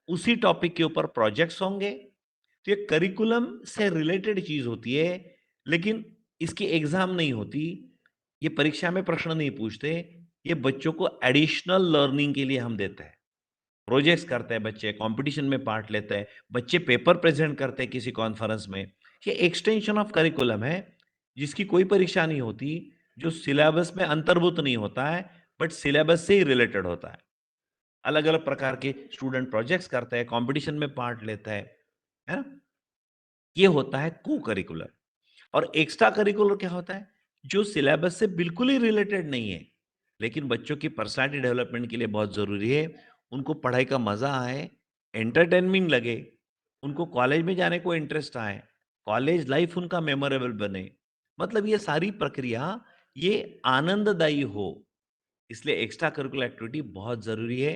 उसी टॉपिक के ऊपर प्रोजेक्ट्स होंगे। तो ये करिकुलम से रिलेटेड चीज होती है, लेकिन इसकी एग्जाम नहीं होती, ये परीक्षा में प्रश्न नहीं पूछते, ये बच्चों को एडिशनल लर्निंग के लिए हम देते हैं। प्रोजेक्ट्स करते हैं बच्चे, कंपटीशन में पार्ट लेते हैं बच्चे, पेपर प्रेजेंट करते हैं किसी कॉन्फ्रेंस में। ये एक्सटेंशन ऑफ करिकुलम है जिसकी कोई परीक्षा नहीं होती, जो सिलेबस में अंतर्भूत नहीं होता है बट सिलेबस से ही रिलेटेड होता है। अलग अलग प्रकार के स्टूडेंट प्रोजेक्ट्स करते हैं, कंपटीशन में पार्ट लेते हैं, है ना? ये होता है को करिकुलर। और एक्स्ट्रा करिकुलर क्या होता है? जो सिलेबस से बिल्कुल ही रिलेटेड नहीं है लेकिन बच्चों की पर्सनालिटी डेवलपमेंट के लिए बहुत जरूरी है, उनको पढ़ाई का मजा आए, एंटरटेनमिंग लगे, उनको कॉलेज में जाने को इंटरेस्ट आए, कॉलेज लाइफ उनका मेमोरेबल बने। मतलब ये सारी प्रक्रिया ये आनंददायी हो, इसलिए एक्स्ट्रा करिकुलर एक्टिविटी बहुत ज़रूरी है,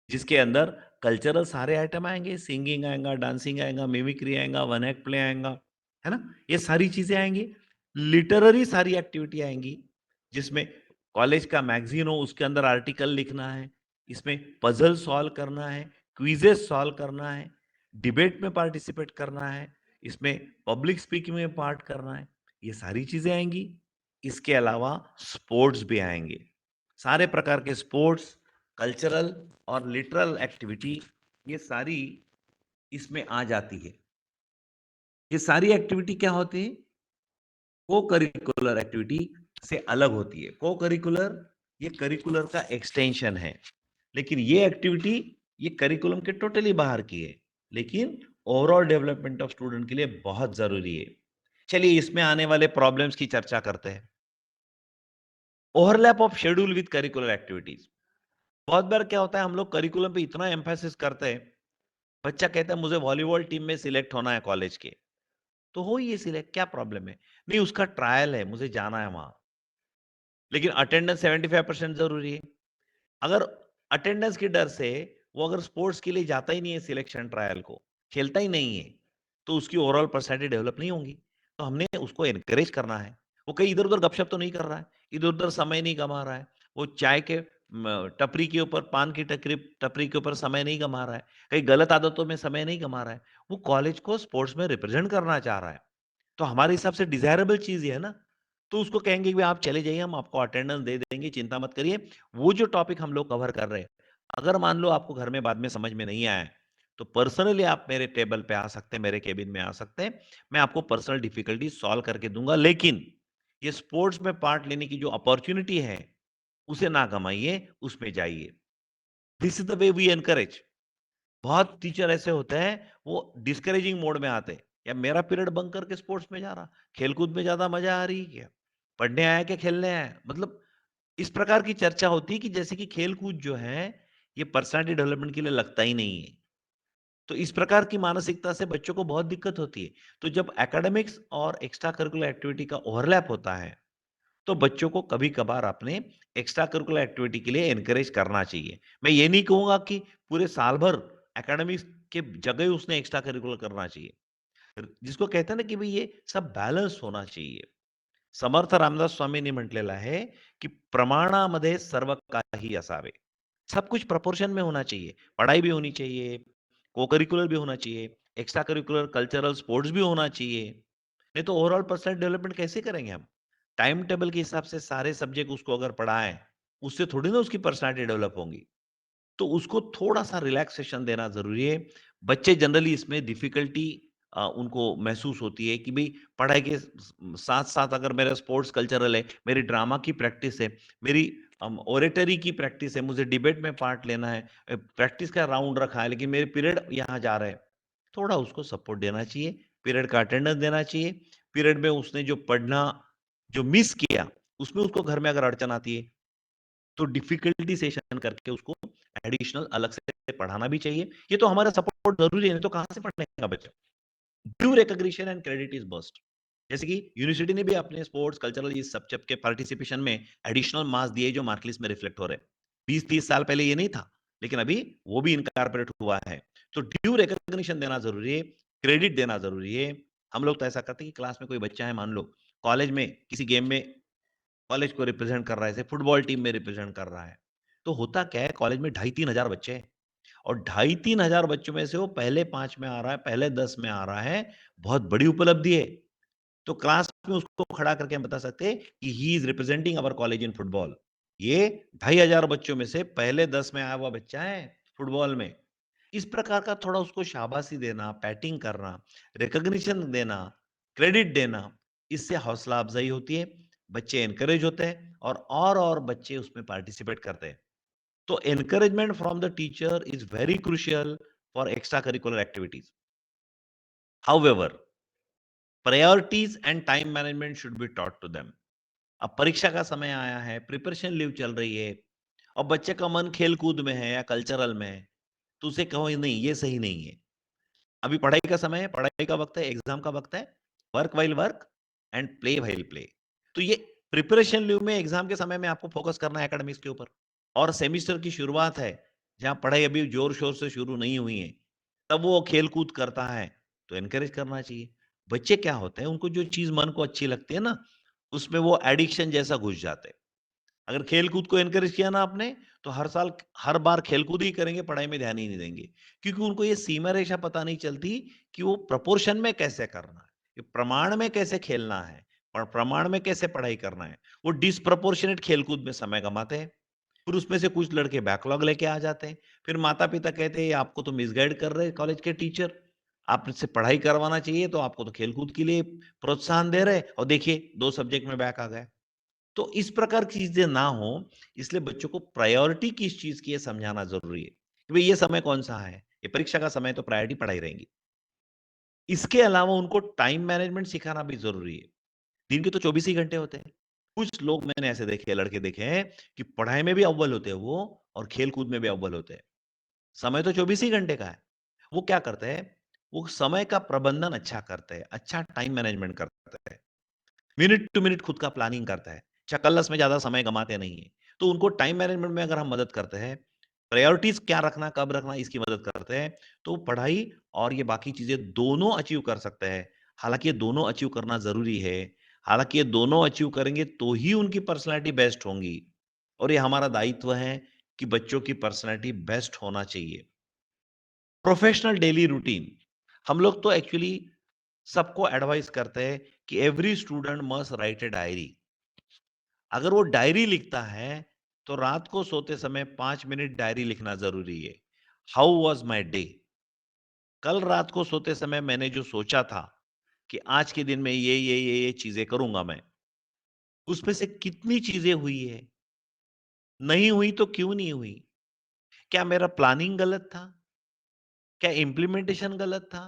जिसके अंदर कल्चरल सारे आइटम आएँगे, सिंगिंग आएगा, डांसिंग आएगा, मिमिक्री आएगा, वन एक्ट प्ले आएगा, है ना? ये सारी चीज़ें आएँगी। लिटरेरी सारी एक्टिविटी आएँगी, जिसमें कॉलेज का मैगज़ीन हो, उसके अंदर आर्टिकल लिखना है, इसमें पज़ल सॉल्व करना है, क्विज़ेस सॉल्व करना है, डिबेट में पार्टिसिपेट करना है, इसमें पब्लिक स्पीकिंग में पार्ट करना है, ये सारी चीज़ें आएँगी। इसके अलावा स्पोर्ट्स भी आएँगे। सारे प्रकार के स्पोर्ट्स, कल्चरल और लिटरल एक्टिविटी, ये सारी इसमें आ जाती है। ये सारी एक्टिविटी क्या होती है? को करिकुलर एक्टिविटी से अलग होती है। को करिकुलर ये करिकुलर का एक्सटेंशन है, लेकिन ये एक्टिविटी ये करिकुलम के टोटली बाहर की है, लेकिन ओवरऑल डेवलपमेंट ऑफ स्टूडेंट के लिए बहुत जरूरी है। चलिए इसमें आने वाले प्रॉब्लम्स की चर्चा करते हैं। Overlap of schedule with curricular activities. बहुत बार क्या होता है, हम लोग करिकुलम पे इतना एम्फेसिस करते हैं, बच्चा कहता है मुझे वॉलीबॉल टीम में सिलेक्ट होना है कॉलेज के, तो हो ये सिलेक्ट, क्या प्रॉब्लम है? नहीं, उसका ट्रायल है, मुझे जाना है वहां, लेकिन अटेंडेंस 75% जरूरी है। अगर अटेंडेंस के डर से वो अगर स्पोर्ट्स के लिए जाता ही नहीं है, सिलेक्शन ट्रायल को खेलता ही नहीं है, तो उसकी ओवरऑल पर्सनैलिटी डेवलप नहीं होगी। तो हमने उसको एनकरेज करना है। वो कहीं इधर उधर गपशप तो नहीं कर रहा है, इधर उधर समय नहीं गमा रहा है, वो चाय के टपरी के ऊपर, पान की टकरी टपरी के ऊपर समय नहीं गमा रहा है, कहीं गलत आदतों में समय नहीं गमा रहा है, वो कॉलेज को स्पोर्ट्स में रिप्रेजेंट करना चाह रहा है। तो हमारे हिसाब से डिजायरेबल चीज ये है ना, तो उसको कहेंगे कि आप चले जाइए, हम आपको अटेंडेंस दे देंगे, चिंता मत करिए। वो जो टॉपिक हम लोग कवर कर रहे हैं, अगर मान लो आपको घर में बाद में समझ में नहीं आया है, तो पर्सनली आप मेरे टेबल पे आ सकते हैं, मेरे केबिन में आ सकते हैं, मैं आपको पर्सनल डिफिकल्टी सॉल्व करके दूंगा। लेकिन ये स्पोर्ट्स में पार्ट लेने की जो अपॉर्चुनिटी है, उसे ना गमाइए, उसमें जाइए। This is the way we encourage. बहुत टीचर ऐसे होते हैं, वो डिस्करेजिंग मोड में आते हैं, या मेरा पीरियड बंक करके स्पोर्ट्स में जा रहा, खेलकूद में ज्यादा मजा आ रही है क्या, पढ़ने आया क्या खेलने आया? मतलब इस प्रकार की चर्चा होती है कि जैसे कि खेलकूद जो है, ये पर्सनालिटी डेवलपमेंट के लिए लगता ही नहीं है। तो इस प्रकार की मानसिकता से बच्चों को बहुत दिक्कत होती है। तो जब एकेडमिक्स और एक्स्ट्रा करिकुलर एक्टिविटी का ओवरलैप होता है, तो बच्चों को कभी-कभार अपने एक्स्ट्रा करिकुलर एक्टिविटी के लिए एनकरेज करना चाहिए। मैं ये नहीं कहूँगा कि पूरे साल भर एकेडमिक्स के जगह उसने एक्स्ट्रा करिकुलर करना चाहिए। जिसको कहते हैं ना कि भई ये सब बॅलन्स होना चाहिए. समर्थ रामदास स्वामींनी म्हटलेलं आहे, की प्रमाणामध्ये सर्व काही असावे. सब कुछ प्रोपोर्शन में होना चाहिए. पढ़ाई भी होनी चाहिए, को-करिकुलर भी होना चाहिए, एक्स्ट्रा करिकुलर, कल्चरल, स्पोर्ट्स भी होना चाहिए. नहीं तो ओवरऑल पर्सनल डेवलपमेंट कैसे करेंगे हम? टाइम टेबल के हिसाब से सारे सब्जेक्ट उसको अगर पढ़ाएँ, उससे थोड़ी ना उसकी पर्सनैलिटी डेवलप होंगी। तो उसको थोड़ा-सा रिलैक्सेशन देना ज़रूरी है। बच्चे जनरली इसमें डिफ़िकल्टी उनको महसूस होती है कि भई पढ़ाई के स साथ-साथ अगर मेरा स्पोर्ट्स कल्चरल है, मेरी ड्रामा की प्रैक्टिस है, मेरी ओरेटरी की प्रैक्टिस है, मुझे डिबेट में पार्ट लेना है, प्रैक्टिस का राउंड रखा है, लेकिन मेरे पीरियड यहाँ जा रहे हैं। थोड़ा उसको सपोर्ट देना चाहिए, पीरियड का अटेंडेंस देना चाहिए, पीरियड में उसने जो पढ़ना, जो मिस किया, उसमें उसको घर में अगर अड़चन आती है, तो डिफिकल्टी सेशन करके उसको एडिशनल अलग से पढ़ाना भी चाहिए। ये तो हमारा सपोर्ट जरूरी है, नहीं तो कहां से पढ़ेगा बच्चा? Due recognition and credit is must. जैसे कि यूनिवर्सिटी ने भी अपने स्पोर्ट्स कल्चरल इस सब के पार्टिसिपेशन में एडिशनल मार्क्स दिए जो मार्क लिस्ट में रिफ्लेक्ट हो रहे हैं। 20-30 साल पहले ये नहीं था, लेकिन अभी वो भी इनकॉर्पोरेट हुआ है। तो ड्यू रिकॉग्निशन देना जरूरी है, क्रेडिट देना जरूरी है। हम लोग तो ऐसा करते हैं कि क्लास में कोई बच्चा है, मान लो कॉलेज में किसी गेम में कॉलेज को रिप्रेजेंट कर रहा है, जैसे फुटबॉल टीम में रिप्रेजेंट कर रहा है, तो होता क्या है, कॉलेज में 2,500-3,000 बच्चे हैं, और 2,500-3,000 बच्चों में से वो पहले 5 में आ रहा है, पहले 10 में आ रहा है, बहुत बड़ी उपलब्धि है। तो क्लास में उसको खड़ा करके हम बता सकते हैं कि he is representing our college in football. ये 2,500 बच्चों में से पहले 10 में आया हुआ बच्चा है फुटबॉल में। इस प्रकार का थोड़ा उसको शाबाशी देना, पैटिंग करना, रिकॉग्निशन देना, क्रेडिट देना, इससे हौसला अफ़ज़ाई होती है, बच्चे एनकरेज होते हैं, और बच्चे उसमें पार्टिसिपेट करते हैं। तो encouragement from the teacher is very crucial for extra curricular activities. However, priorities and time management should be taught to them. अब परीक्षा का समय आया है, प्रिपरेशन लीव चल रही है, और बच्चे का मन खेल-कूद में है या कल्चरल में है, तो उसे कहो नहीं, ये सही नहीं है। अभी पढ़ाई का समय है, पढ़ाई का वक़्त है, एग्ज़ाम का वक़्त है, work while work and play while play. तो ये प्रिपरेशन लीव में एग्जाम के समय में आपको फोकस करना है एकेडमिक्स के ऊपर, और सेमिस्टर की शुरुआत है जहां पढ़ाई अभी जोर शोर से शुरू नहीं हुई है, तब वो खेल कूद करता है तो एनकरेज करना चाहिए। बच्चे क्या होते हैं, उनको जो चीज मन को अच्छी लगती है ना, उसमें वो एडिक्शन जैसा घुस जाते हैं। अगर खेल-कूद को एनकरेज किया ना आपने, तो हर साल हर बार खेल-कूद ही करेंगे, पढ़ाई में ध्यान ही नहीं देंगे। क्योंकि उनको ये सीमा रेखा पता नहीं चलती कि वो प्रोपोर्शन में कैसे करना है, ये प्रमाण में कैसे खेलना है और प्रमाण में कैसे पढ़ाई करना है। वो डिस्प्रोपोर्शनेट खेल-कूद में समय गँवाते हैं। फिर उसमें से कुछ लड़के बैकलॉग लेके आ जाते हैं। फिर माता-पिता कहते हैं, "आपको तो मिसगाइड कर रहे हैं कॉलेज के टीचर। आपसे पढ़ाई करवाना चाहिए, तो आपको तो खेल-कूद के लिए प्रोत्साहन दे रहे हैं और देखिए 2 सब्जेक्ट में बैक आ गए।" तो इस प्रकार की चीजें ना हो, इसलिए बच्चों को प्रायोरिटी किस चीज की है समझाना जरूरी है कि भाई ये समय कौन सा है, ये परीक्षा का समय, तो प्रायोरिटी पढ़ाई रहेंगी। इसके अलावा उनको टाइम मैनेजमेंट सिखाना भी जरूरी है। दिन के तो 24 ही घंटे होते हैं। कुछ लोग मैंने ऐसे देखे, लड़के देखे हैं कि पढ़ाई में भी अव्वल होते हैं वो, और खेल कूद में भी अव्वल होते हैं। समय तो 24 ही घंटे का है। वो क्या करते हैं, वो समय का प्रबंधन अच्छा करते हैं, अच्छा टाइम मैनेजमेंट करते हैं, मिनट टू मिनट खुद का प्लानिंग करता है, चकल्लस में ज़्यादा समय गँवाते नहीं हैं। तो उनको टाइम मैनेजमेंट में अगर हम मदद करते हैं, प्रायोरिटीज़ क्या रखना, कब रखना, इसकी मदद करते हैं, तो पढ़ाई और ये बाकी चीज़ें दोनों अचीव कर सकते हैं। हालाँकि ये दोनों अचीव करना ज़रूरी है। हालाँकि ये दोनों अचीव करेंगे तो ही उनकी पर्सनैलिटी बेस्ट होंगी, और ये हमारा दायित्व है कि बच्चों की पर्सनैलिटी बेस्ट होना चाहिए। प्रोफेशनल डेली रूटीन, हम लोग तो एक्चुअली सबको एडवाइस करते हैं कि every student must write a diary. अगर वो डायरी लिखता है, तो रात को सोते समय 5 मिनट डायरी लिखना ज़रूरी है। How was my day? कल रात को सोते समय मैंने जो सोचा था कि आज के दिन में ये चीज़ें करूँगा मैं, उसमें से कितनी चीज़ें हुई है? नहीं हुई तो क्यों नहीं हुई? क्या मेरा प्लानिंग गलत था? क्या इम्प्लीमेंटेशन गलत था?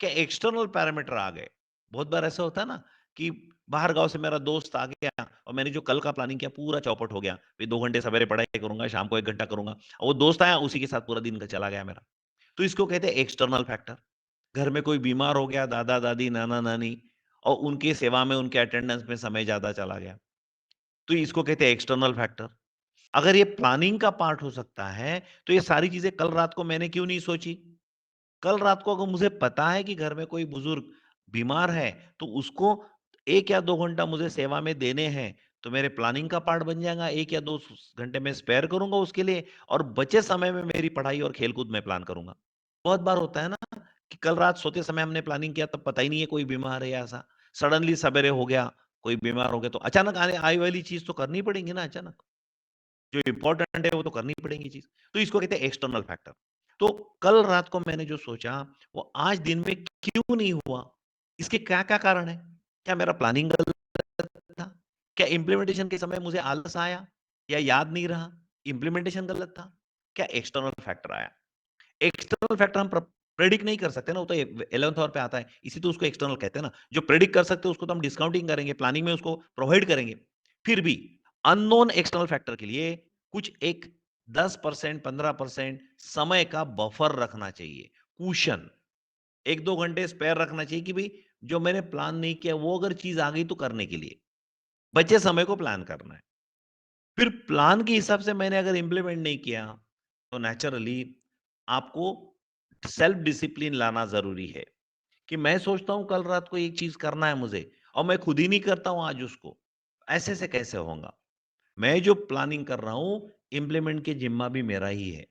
क्या एक्सटर्नल पैरामीटर आ गए? बहुत बार ऐसा होता है ना कि बाहर गाँव से मेरा दोस्त आ गया और मैंने जो कल का प्लानिंग किया पूरा चौपट हो गया। फिर 2 घंटे सवेरे पढ़ाई करूँगा, शाम को 1 घंटा करूँगा, और वो दोस्त आया उसी के साथ पूरा दिन का चला गया मेरा। तो इसको कहते हैं एक्सटर्नल फैक्टर। घर में कोई बीमार हो गया, दादा-दादी, नाना-नानी, और उनकी सेवा में, उनके अटेंडेंस में समय ज़्यादा चला गया। तो इसको कहते हैं एक्सटर्नल फैक्टर। अगर ये प्लानिंग का पार्ट हो सकता है, तो ये सारी चीज़ें कल रात को मैंने क्यों नहीं सोची? कल रात को अगर मुझे पता है कि घर में कोई बुजुर्ग बीमार है, तो उसको 1 या 2 घंटा मुझे सेवा में देने हैं, तो मेरे प्लानिंग का पार्ट बन जाएगा। 1 या 2 घंटे मैं स्पेयर करूँगा उसके लिए, और बचे समय में मेरी पढ़ाई और खेल-कूद मैं प्लान करूँगा। बहुत बार होता है ना कि कल रात सोते समय हमने प्लानिंग किया, तब पता ही नहीं है कोई बीमार है या ऐसा। सडनली सवेरे हो गया, कोई बीमार हो गया, तो अचानक आने आई वाली चीज़ तो करनी पड़ेगी ना अचानक। जो इम्पोर्टेंट है वो तो करनी पड़ेगी चीज़। तो इसको कहते हैं एक्सटर्नल फैक्टर। तो कल रात को मैंने जो सोचा, वो आज दिन में क्यों नहीं हुआ? इसके क्या-क्या कारण हैं? क्या मेरा प्लानिंग गलत था? क्या इम्प्लीमेंटेशन के समय मुझे आलस आया या याद नहीं रहा? इम्प्लीमेंटेशन गलत था? क्या एक्सटर्नल फैक्टर आया? एक्सटर्नल फैक्टर हम प्रेडिक्ट नहीं कर सकते ना, वो तो 11th आवर पे आता है, इसी तो उसको एक्सटर्नल कहते हैं ना। जो प्रेडिक्ट कर सकते हैं उसको तो हम डिस्काउंटिंग करेंगे, प्लानिंग में उसको प्रोवाइड करेंगे। फिर भी अननोन एक्सटर्नल फैक्टर के लिए कुछ एक 10% 15% समय का बफर रखना चाहिए, कुशन। 1-2 घंटे स्पेयर रखना चाहिए कि भई जो मैंने प्लान नहीं किया वो अगर चीज़ आ गई तो करने के लिए, बचे समय को प्लान करना है। फिर प्लान के हिसाब से मैंने अगर इम्प्लीमेंट नहीं किया, तो नेचुरली आपको सेल्फ डिसिप्लिन लाना ज़रूरी है, कि मैं सोचता हूँ कल रात को एक चीज़ करना है मुझे, और मैं खुद ही नहीं करता हूँ आज उसको, ऐसे से कैसे होगा? मैं जो प्लानिंग कर रहा हूँ, इम्प्लीमेंट की ज़िम्मा भी मेरा ही है।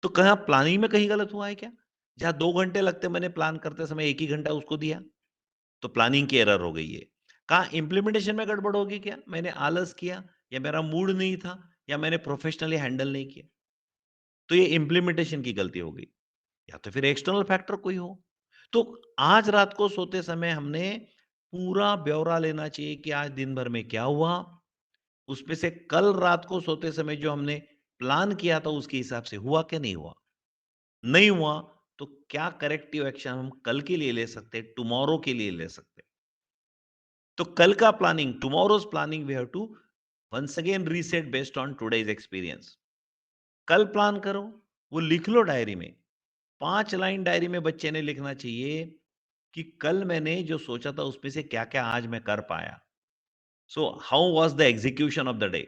तो कहाँ प्लानिंग में कहीं गलत हुआ है क्या? जहाँ 2 घंटे लगते मैंने प्लान करते समय 1 ही घंटा उसको दिया, तो प्लानिंग की एरर हो गई है। कहाँ इम्प्लीमेंटेशन में गड़बड़ होगी क्या? मैंने आलस किया, या मेरा मूड नहीं था, या मैंने प्रोफेशनली हैंडल नहीं किया, तो ये इम्प्लीमेंटेशन की गलती हो गई, या तो फिर एक्सटर्नल फैक्टर कोई हो। तो आज रात को सोते समय हमने पूरा ब्यौरा लेना चाहिए कि आज दिन भर में क्या हुआ, उसमें से कल रात को सोते समय जो हमने प्लान किया था उसके हिसाब से हुआ कि नहीं हुआ? नहीं हुआ, तो क्या करेक्टिव एक्शन हम कल के लिए ले सकते हैं, टुमारो के लिए ले सकते हैं। तो कल का planning, tomorrow's planning we have to once again reset based on today's experience. कल प्लान करो, वो लिख लो डायरी में। 5 लाइन डायरी में बच्चे ने लिखना चाहिए कि कल मैंने जो सोचा था उसमें से क्या-क्या आज मैं कर पाया। So how was the execution of the day,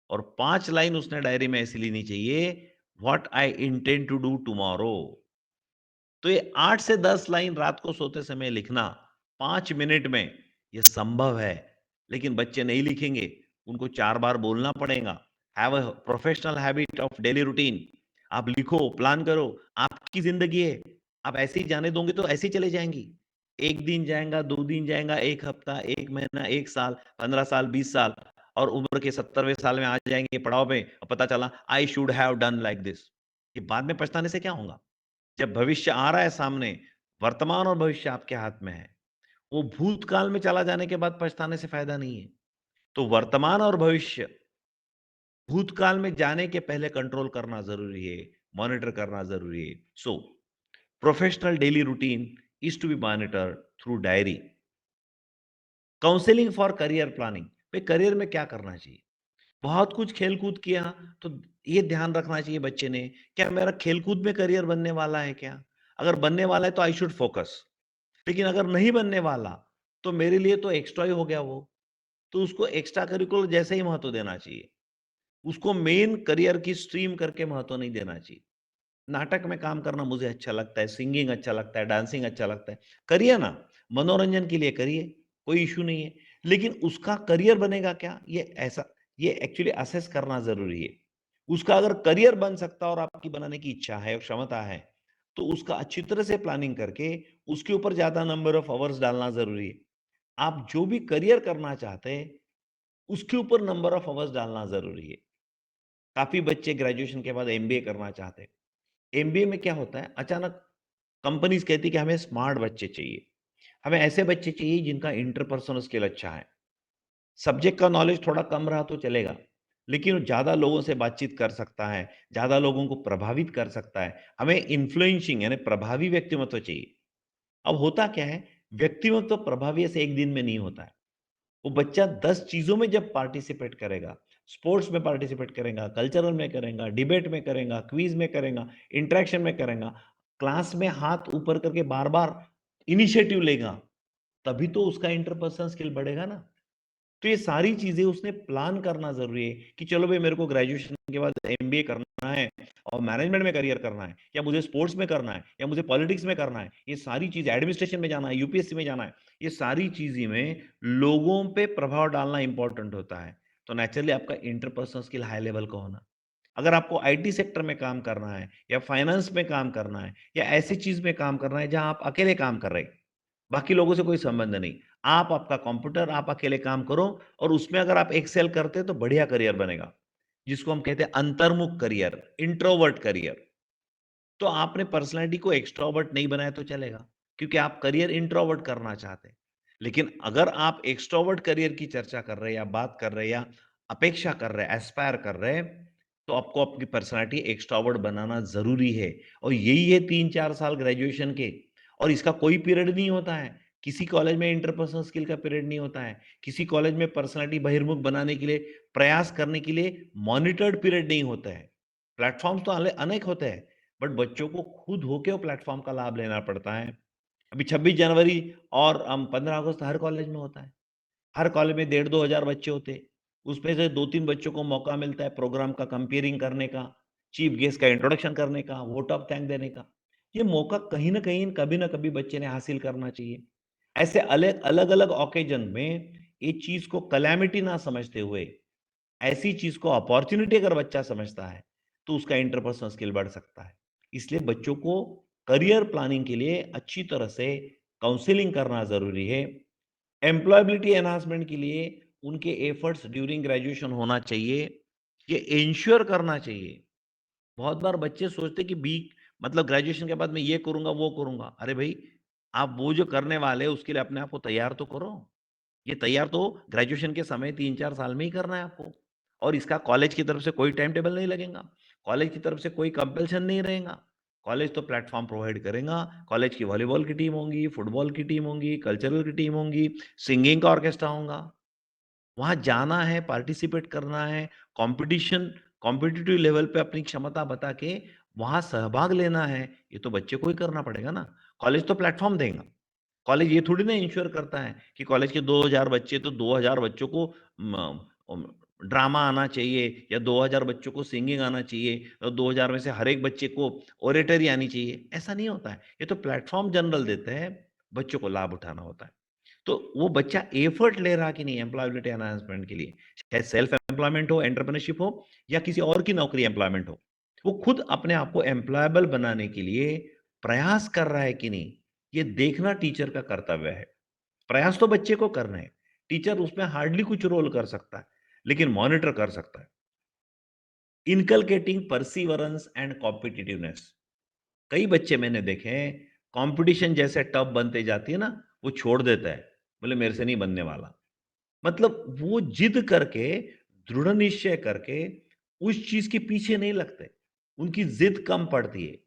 और 5 लाइन उसने डायरी में ऐसी लिखनी चाहिए, what I intend to do tomorrow. तो ये 8 से 10 लाइन रात को सोते समय लिखना 5 मिनट में, ये संभव है। लेकिन बच्चे नहीं लिखेंगे, उनको 4 बार बोलना पड़ेगा। Have a professional habit of daily routine. आप लिखो, प्लान करो, आपकी जिंदगी है, आप ऐसे ही जाने दोगे तो ऐसे ही चले जाएंगी। 1 दिन जाएगा, 2 दिन जाएगा, 1 हफ्ता, 1 महीना, 1 साल, 15 साल, 20 साल, और उम्र के 70वें साल में आ जाएंगे पड़ाव में और पता चला I should have done like this. ये बाद में पछताने से क्या होगा? जब भविष्य आ रहा है सामने, वर्तमान और भविष्य आपके हाथ में है। वो भूतकाल में चला जाने के बाद पछताने से फायदा नहीं है। तो वर्तमान और भविष्य, भूतकाल में जाने के पहले कंट्रोल करना जरूरी है, मॉनिटर करना जरूरी है। So professional daily routine is to be monitored through diary. Counselling for career planning, भाई करियर में क्या करना चाहिए? बहुत कुछ खेलकूद किया, तो ये ध्यान रखना चाहिए बच्चे ने, क्या मेरा खेलकूद में करियर बनने वाला है क्या? अगर बनने वाला है तो आई शुड फोकस। लेकिन अगर नहीं बनने वाला, तो मेरे लिए तो एक्स्ट्रा ही हो गया वो। तो उसको एक्स्ट्रा करिकुलर जैसे ही महत्व देना चाहिए, उसको मेन करियर की स्ट्रीम करके महत्व नहीं देना चाहिए। नाटक में काम करना मुझे अच्छा लगता है, सिंगिंग अच्छा लगता है, डांसिंग अच्छा लगता है, करिए ना, मनोरंजन के लिए करिए, कोई इश्यू नहीं है। लेकिन उसका करियर बनेगा क्या, ये एक्चुअली असेस करना जरूरी है। उसका अगर करियर बन सकता और आपकी बनाने की इच्छा है और क्षमता है, तो उसका अच्छी तरह से प्लानिंग करके उसके ऊपर ज्यादा नंबर ऑफ आवर्स डालना जरूरी है। आप जो भी करियर करना चाहते हैं, उसके ऊपर नंबर ऑफ आवर्स डालना जरूरी है। काफी बच्चे ग्रेजुएशन के बाद एमबीए करना चाहते हैं। एमबीए में क्या होता है, अचानक कंपनीज कहती है कि हमें स्मार्ट बच्चे चाहिए, हमें ऐसे बच्चे चाहिए जिनका इंटरपर्सनल स्किल अच्छा है, सब्जेक्ट का नॉलेज थोड़ा कम रहा तो चलेगा, लेकिन वो ज्यादा लोगों से बातचीत कर सकता है, ज्यादा लोगों को प्रभावित कर सकता है। हमें इन्फ्लुएंसिंग यानी प्रभावी व्यक्तिमत्व चाहिए। अब होता क्या है, व्यक्तिमत्व प्रभावी से एक दिन में नहीं होता है। वो बच्चा 10 चीजों में जब पार्टिसिपेट करेगा, स्पोर्ट्स में पार्टिसिपेट करेगा, कल्चरल में करेगा, डिबेट में करेगा, क्विज में करेगा, इंटरेक्शन में करेगा, क्लास में हाथ ऊपर करके बार बार इनिशिएटिव लेगा, तभी तो उसका इंटरपर्सनल स्किल बढ़ेगा ना। तो ये सारी चीजें उसने प्लान करना जरूरी है कि चलो भाई मेरे को ग्रेजुएशन के बाद एमबीए करना है और मैनेजमेंट में करियर करना है, या मुझे स्पोर्ट्स में करना है, या मुझे पॉलिटिक्स में करना है, ये सारी चीजें एडमिनिस्ट्रेशन में जाना है, यूपीएससी में जाना है, ये सारी चीजें में लोगों पे प्रभाव डालना इंपॉर्टेंट होता है। तो नेचुरली आपका इंटरपर्सनल स्किल हाई लेवल का होना। अगर आपको आईटी सेक्टर में काम करना है, या फाइनेंस में काम करना है, या ऐसी चीज में काम करना है जहां आप अकेले काम कर रहे हैं, बाकी लोगों से कोई संबंध नहीं, आप आपका कंप्यूटर, आप अकेले काम करो, और उसमें अगर आप एक्सेल करते तो बढ़िया करियर बनेगा, जिसको हम कहते हैं अंतर्मुख करियर, इंट्रोवर्ट करियर। तो आपने पर्सनालिटी को एक्सट्रोवर्ट नहीं बनाया तो चलेगा, क्योंकि आप करियर इंट्रोवर्ट करना चाहते हैं। लेकिन अगर आप एक्सट्रोवर्ट करियर की चर्चा कर रहे हैं, या बात कर रहे हैं, या अपेक्षा कर रहे हैं, एस्पायर कर रहे हैं, तो आपको अपनी पर्सनालिटी एक्सट्रोवर्ट बनाना जरूरी है। और यही है 3-4 साल ग्रेजुएशन के। और इसका कोई पीरियड नहीं होता है, किसी कॉलेज में इंटरपर्सनल स्किल का पीरियड नहीं होता है, किसी कॉलेज में पर्सनालिटी बहिर्मुख बनाने के लिए, प्रयास करने के लिए मॉनिटर्ड पीरियड नहीं होता है। प्लेटफॉर्म्स तो अनेक होते हैं, बट बच्चों को खुद होके वो प्लेटफॉर्म का लाभ लेना पड़ता है। अभी 26 जनवरी और 15 अगस्त हर कॉलेज में होता है। हर कॉलेज में 1,500-2,000 बच्चे होते हैं। उसमें से 2-3 बच्चों को मौका मिलता है प्रोग्राम का कंपेयरिंग करने का, चीफ गेस्ट का इंट्रोडक्शन करने का, वोट ऑफ थैंक देने का। ये मौका कहीं न कहीं, कभी न कभी बच्चे ने हासिल करना चाहिए। ऐसे अलग-अलग ऑकेजन में ये चीज़ को कैलेमिटी ना समझते हुए, ऐसी चीज को अपॉर्चुनिटी अगर बच्चा समझता है, तो उसका इंटरपर्सनल स्किल बढ़ सकता है। इसलिए बच्चों को करियर प्लानिंग के लिए अच्छी तरह से काउंसलिंग करना जरूरी है। एम्प्लॉयबिलिटी एनहांसमेंट के लिए उनके एफर्ट्स ड्यूरिंग ग्रेजुएशन होना चाहिए, ये इंश्योर करना चाहिए। बहुत बार बच्चे सोचते कि बी मतलब ग्रेजुएशन के बाद मैं ये करूंगा वो करूंगा। अरे भाई, आप वो जो करने वाले हैं उसके लिए अपने आप को तैयार तो करो। ये तैयार तो ग्रेजुएशन के समय 3-4 साल में ही करना है आपको। और इसका कॉलेज की तरफ से कोई टाइम टेबल नहीं लगेगा, कॉलेज की तरफ से कोई कंपल्शन नहीं रहेगा। कॉलेज तो प्लेटफॉर्म प्रोवाइड करेगा। कॉलेज की वॉलीबॉल की टीम होंगी, फुटबॉल की टीम होंगी, कल्चरल की टीम होंगी, सिंगिंग का ऑर्केस्ट्रा होगा। वहाँ जाना है, पार्टिसिपेट करना है, कंपटीशन कॉम्पिटिटिव लेवल पे अपनी क्षमता बता के वहाँ सहभाग लेना है, ये तो बच्चे को ही करना पड़ेगा ना। कॉलेज तो प्लेटफॉर्म देगा, कॉलेज ये थोड़ी ना इंश्योर करता है कि कॉलेज के 2000 बच्चे तो 2000 बच्चों को ड्रामा आना चाहिए या 2000 बच्चों को सिंगिंग आना चाहिए और 2000 में से हर एक बच्चे को ओरेटरी आनी चाहिए। ऐसा नहीं होता है। ये तो प्लेटफॉर्म जनरल देते हैं, बच्चों को लाभ उठाना होता है। तो वो बच्चा एफर्ट ले रहा कि नहीं एम्प्लॉयबिलिटी एनहांसमेंट के लिए, चाहे सेल्फ एम्प्लॉयमेंट हो, एंटरप्रेन्योरशिप हो या किसी और की नौकरी एम्प्लॉयमेंट हो, वो खुद अपने आप को एम्प्लॉयबल बनाने के लिए प्रयास कर रहा है कि नहीं, ये देखना टीचर का कर्तव्य है। प्रयास तो बच्चे को करना है, टीचर उसमें हार्डली कुछ रोल कर सकता है, लेकिन मॉनिटर कर सकता है। Inculcating perseverance and competitiveness. कई बच्चे मैंने देखे हैं, कंपटीशन जैसे टफ बनते जाती है ना, वो छोड़ देता है, बोले मेरे से नहीं बनने वाला। मतलब वो जिद करके, दृढ़ निश्चय करके उस चीज के पीछे नहीं लगते, उनकी जिद कम पड़ती है।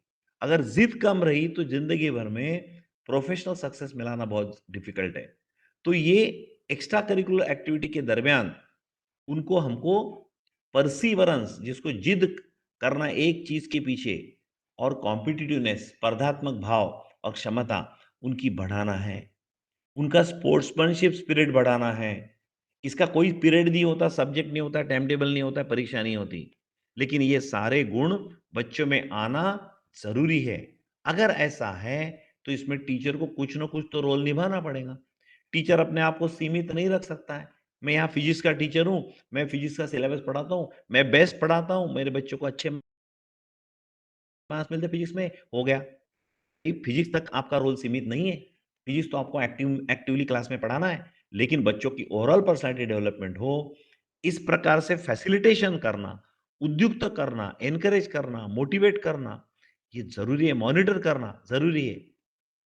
अगर जिद कम रही तो जिंदगी भर में प्रोफेशनल सक्सेस मिलाना बहुत डिफिकल्ट है। तो ये एक्स्ट्रा करिकुलर एक्टिविटी के दरमियान उनको हमको परसीवरेंस, जिसको जिद करना एक चीज के पीछे, और कॉम्पिटिटिवनेस, स्पर्धात्मक भाव और क्षमता उनकी बढ़ाना है। उनका स्पोर्ट्समैनशिप स्पिरिट बढ़ाना है। इसका कोई पीरियड नहीं होता, सब्जेक्ट नहीं होता, टाइम टेबल नहीं होता, परीक्षा नहीं होती, लेकिन ये सारे गुण बच्चों में आना जरूरी है। अगर ऐसा है तो इसमें टीचर को कुछ ना कुछ तो रोल निभाना पड़ेगा। टीचर अपने आप को सीमित नहीं रख सकता है। मैं यहाँ फिजिक्स का टीचर हूँ, मैं फिजिक्स का सिलेबस पढ़ाता हूँ, मैं बेस्ट पढ़ाता हूँ, मेरे बच्चों को अच्छे मार्क्स मिलते फिजिक्स में, हो गया। फिजिक्स तक आपका रोल सीमित नहीं है। फिजिक्स तो आपको एक्टिवली क्लास में पढ़ाना है, लेकिन बच्चों की ओवरऑल पर्सनालिटी डेवलपमेंट हो, इस प्रकार से फैसिलिटेशन करना, उद्युक्त करना, एनकरेज करना, मोटिवेट करना, ये जरूरी है। मॉनिटर करना जरूरी है।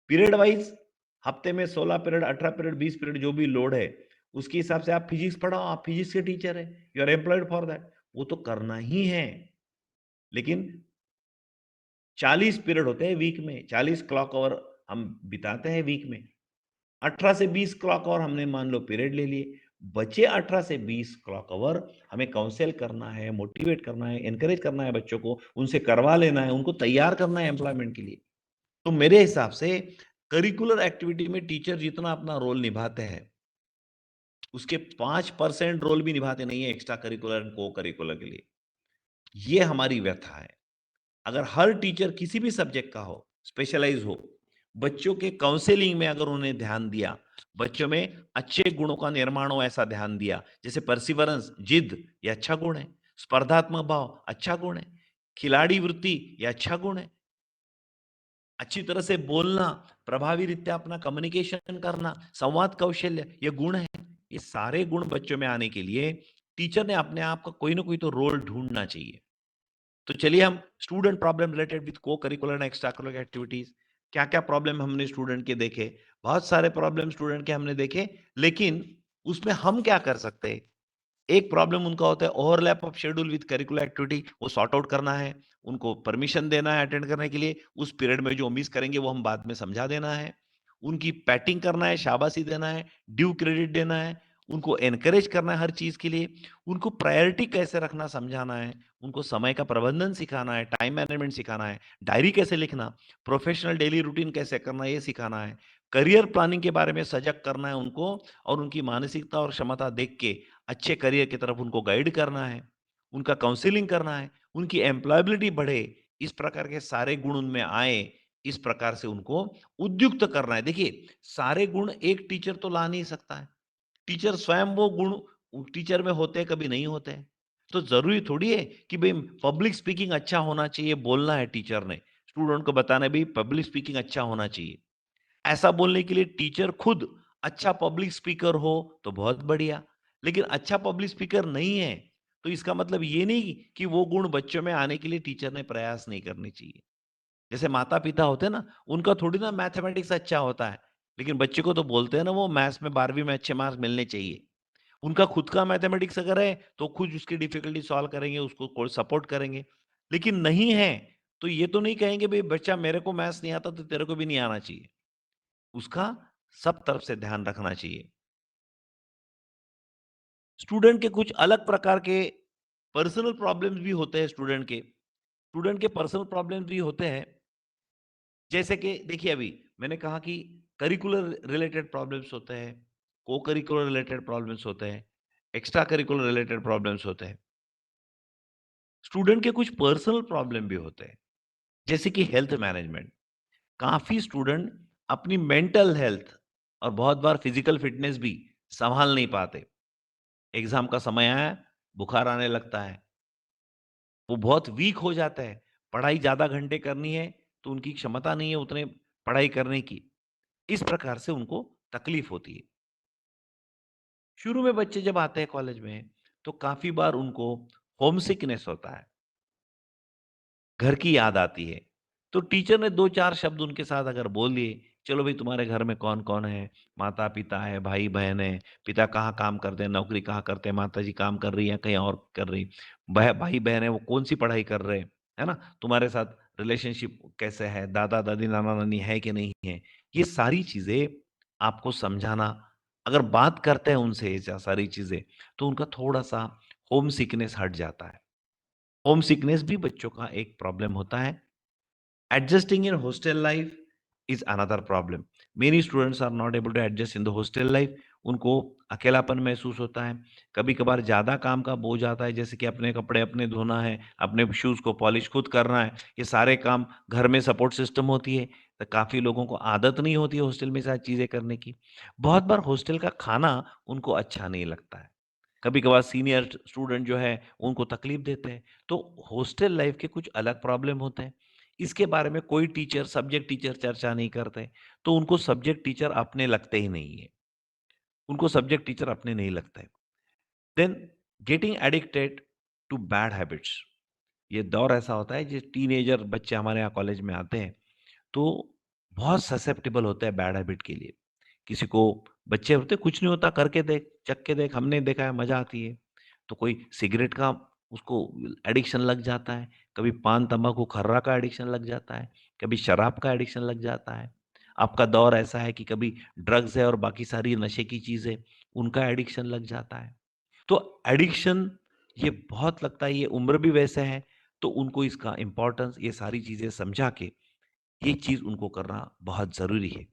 पीरियड वाइज हफ्ते में 16 पीरियड, 18 पीरियड, 20 पीरियड जो भी लोड है, उसके हिसाब से आप फिजिक्स पढ़ाओ। आप फिजिक्स के टीचर है, you are employed for that, वो तो करना ही है। लेकिन 40 पीरियड होते हैं वीक में, 40 क्लॉक आवर हम बिताते हैं वीक में। 18 से 20 क्लॉक आवर हमने मान लो पीरियड ले लिए, बचे 18 से 20 क्लॉक आवर हमें काउंसिल करना है, मोटिवेट करना है, एनकरेज करना है बच्चों को, उनसे करवा लेना है, उनको तैयार करना है एम्प्लॉयमेंट के लिए। तो मेरे हिसाब से करिकुलर एक्टिविटी में टीचर जितना अपना रोल निभाते हैं, उसके 5% रोल भी निभाते नहीं है एक्स्ट्रा करिकुलर एंड को करिकुलर के लिए। ये हमारी व्यथा है। अगर हर टीचर किसी भी सब्जेक्ट का हो, स्पेशलाइज हो, बच्चों के काउंसलिंग में अगर उन्हें ध्यान दिया, बच्चों में अच्छे गुणों का निर्माण हो ऐसा ध्यान दिया, जैसे परसिवरेंस, जिद, ये अच्छा गुण है। स्पर्धात्मक भाव अच्छा गुण है। खिलाड़ी वृत्ति, ये अच्छा गुण है। अच्छी तरह से बोलना, प्रभावी रीत्या अपना कम्युनिकेशन करना, संवाद कौशल्य, ये गुण है। ये सारे गुण बच्चों में आने के लिए टीचर ने अपने आप का कोई ना कोई तो रोल ढूंढना चाहिए। तो चलिए हम स्टूडेंट प्रॉब्लम रिलेटेड विद को curricular and extra curricular activities, क्या क्या प्रॉब्लम हमने स्टूडेंट के देखे। बहुत सारे प्रॉब्लम स्टूडेंट के हमने देखे, लेकिन उसमें हम क्या कर सकते हैं। एक प्रॉब्लम उनका होता है overlap of schedule with curricular activity, वो सॉर्ट आउट करना है, उनको परमिशन देना है अटेंड करने के लिए। उस पीरियड में जो मिस करेंगे वो हम बाद में समझा देना है। उनकी पैटिंग करना है, शाबाशी देना है, ड्यू क्रेडिट देना है, उनको एनकरेज करना है हर चीज के लिए। उनको प्रायोरिटी कैसे रखना समझाना है, उनको समय का प्रबंधन सिखाना है, टाइम मैनेजमेंट सिखाना है, डायरी कैसे लिखना, प्रोफेशनल डेली रूटीन कैसे करना, ये सिखाना है। करियर प्लानिंग के बारे में सजग करना है उनको, और उनकी मानसिकता और क्षमता देख के अच्छे करियर की तरफ उनको गाइड करना है। उनका काउंसलिंग करना है, उनकी एम्प्लॉयबिलिटी बढ़े, इस प्रकार के सारे गुण उनमें आए, इस प्रकार से उनको उद्युक्त करना है। देखिए, सारे गुण एक टीचर तो ला नहीं सकता है। टीचर स्वयं वो गुण टीचर में होते हैं, कभी नहीं होते हैं। तो जरूरी थोड़ी है कि भाई पब्लिक स्पीकिंग अच्छा होना चाहिए, बोलना है टीचर ने, स्टूडेंट को बताना है भाई पब्लिक स्पीकिंग अच्छा होना चाहिए। ऐसा बोलने के लिए टीचर खुद अच्छा पब्लिक स्पीकर हो तो बहुत बढ़िया, लेकिन अच्छा पब्लिक स्पीकर नहीं है तो इसका मतलब ये नहीं कि वो गुण बच्चों में आने के लिए टीचर ने प्रयास नहीं करने चाहिए। जैसे माता पिता होते हैं ना, उनका थोड़ी ना मैथमेटिक्स अच्छा होता है, लेकिन बच्चे को तो बोलते हैं ना वो मैथ्स में 12वीं में अच्छे मार्क्स मिलने चाहिए। उनका खुद का मैथमेटिक्स अगर है तो खुद उसकी डिफिकल्टी सॉल्व करेंगे, उसको सपोर्ट करेंगे। लेकिन नहीं है तो ये तो नहीं कहेंगे भाई बच्चा मेरे को मैथ्स नहीं आता तो तेरे को भी नहीं आना चाहिए। उसका सब तरफ से ध्यान रखना चाहिए। स्टूडेंट के कुछ अलग प्रकार के पर्सनल प्रॉब्लम्स भी होते हैं। स्टूडेंट के पर्सनल प्रॉब्लम्स भी होते हैं। जैसे कि देखिए, अभी मैंने कहा कि करिकुलर रिलेटेड प्रॉब्लम्स होते हैं, को करिकुलर रिलेटेड प्रॉब्लम्स होते हैं, एक्स्ट्रा करिकुलर रिलेटेड प्रॉब्लम्स होते हैं। स्टूडेंट के कुछ पर्सनल प्रॉब्लम भी होते हैं, जैसे कि हेल्थ मैनेजमेंट। काफ़ी स्टूडेंट अपनी मेंटल हेल्थ और बहुत बार फिजिकल फिटनेस भी संभाल नहीं पाते। एग्ज़ाम का समय आया, बुखार आने लगता है, वो बहुत वीक हो जाता है। पढ़ाई ज़्यादा घंटे करनी है, तो उनकी क्षमता नहीं है उतने पढ़ाई करने की। इस प्रकार से उनको तकलीफ होती है। शुरू में बच्चे जब आते हैं कॉलेज में, तो काफ़ी बार उनको होम सिकनेस होता है, घर की याद आती है। तो टीचर ने 2-4 शब्द उनके साथ अगर बोल दिए, "चलो भई तुम्हारे घर में कौन-कौन है? माता-पिता है, भाई-बहन है, पिता कहाँ काम करते हैं, नौकरी कहाँ करते हैं, माताजी काम कर रही हैं, कहीं और कर रही, भाई-बहन है वो कौन-सी पढ़ाई कर रहे हैं, है ना? तुम्हारे साथ रिलेशनशिप कैसे है, दादा-दादी, नाना-नानी है कि नहीं है?" ये सारी चीज़ें आपको समझाना, अगर बात करते हैं उनसे ये सारी चीज़ें, तो उनका थोड़ा-सा होम सिकनेस हट जाता है। होम सिकनेस भी बच्चों का एक प्रॉब्लम होता है। Adjusting in hostel life is another problem. Many students are not able to adjust in the hostel life. उनको अकेलापन महसूस होता है। कभी-कभार ज़्यादा काम का बोझ आता है, जैसे कि अपने कपड़े अपने धोना है, अपने शूज़ को पॉलिश खुद करना है। ये सारे काम घर में सपोर्ट सिस्टम होती है, तो काफ़ी लोगों को आदत नहीं होती है हॉस्टल में सारी चीज़ें करने की। बहुत बार हॉस्टल का खाना उनको अच्छा नहीं लगता है। कभी-कभार सीनियर स्टूडेंट जो है, उनको तकलीफ देते हैं। तो हॉस्टल लाइफ़ के कुछ अलग प्रॉब्लम होते हैं। इसके बारे में कोई टीचर, सब्जेक्ट टीचर चर्चा नहीं करते, तो उनको सब्जेक्ट टीचर अपने लगते ही नहीं है। उनको सब्जेक्ट टीचर अपने नहीं लगते। Then getting addicted to bad habits. ये दौर ऐसा होता है, जो टीनेजर बच्चे हमारे यहाँ कॉलेज में आते हैं, तो बहुत ससेप्टेबल होते हैं बैड हैबिट के लिए। किसी को बच्चे होते हैं, कुछ नहीं होता, करके देख, चख के देख, हमने देखा है, मज़ा आती है। तो कोई सिगरेट का उसको एडिक्शन लग जाता है, कभी पान तम्बाकू खर्रा का एडिक्शन लग जाता है, कभी शराब का एडिक्शन लग जाता है। आपका दौर ऐसा है कि कभी ड्रग्स है और बाकी सारी नशे की चीज़ें, उनका एडिक्शन लग जाता है। तो एडिक्शन ये बहुत लगता है, ये उम्र भी वैसे है, तो उनको इसका इम्पोर्टेंस ये सारी चीज़ें समझा के ये चीज़ उनको करना बहुत ज़रूरी है।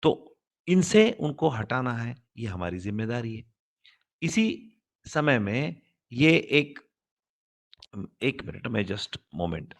तो इनसे उनको हटाना है, ये हमारी ज़िम्मेदारी है। इसी समय में ये एक 1 मिनट में जस्ट मोमेंट।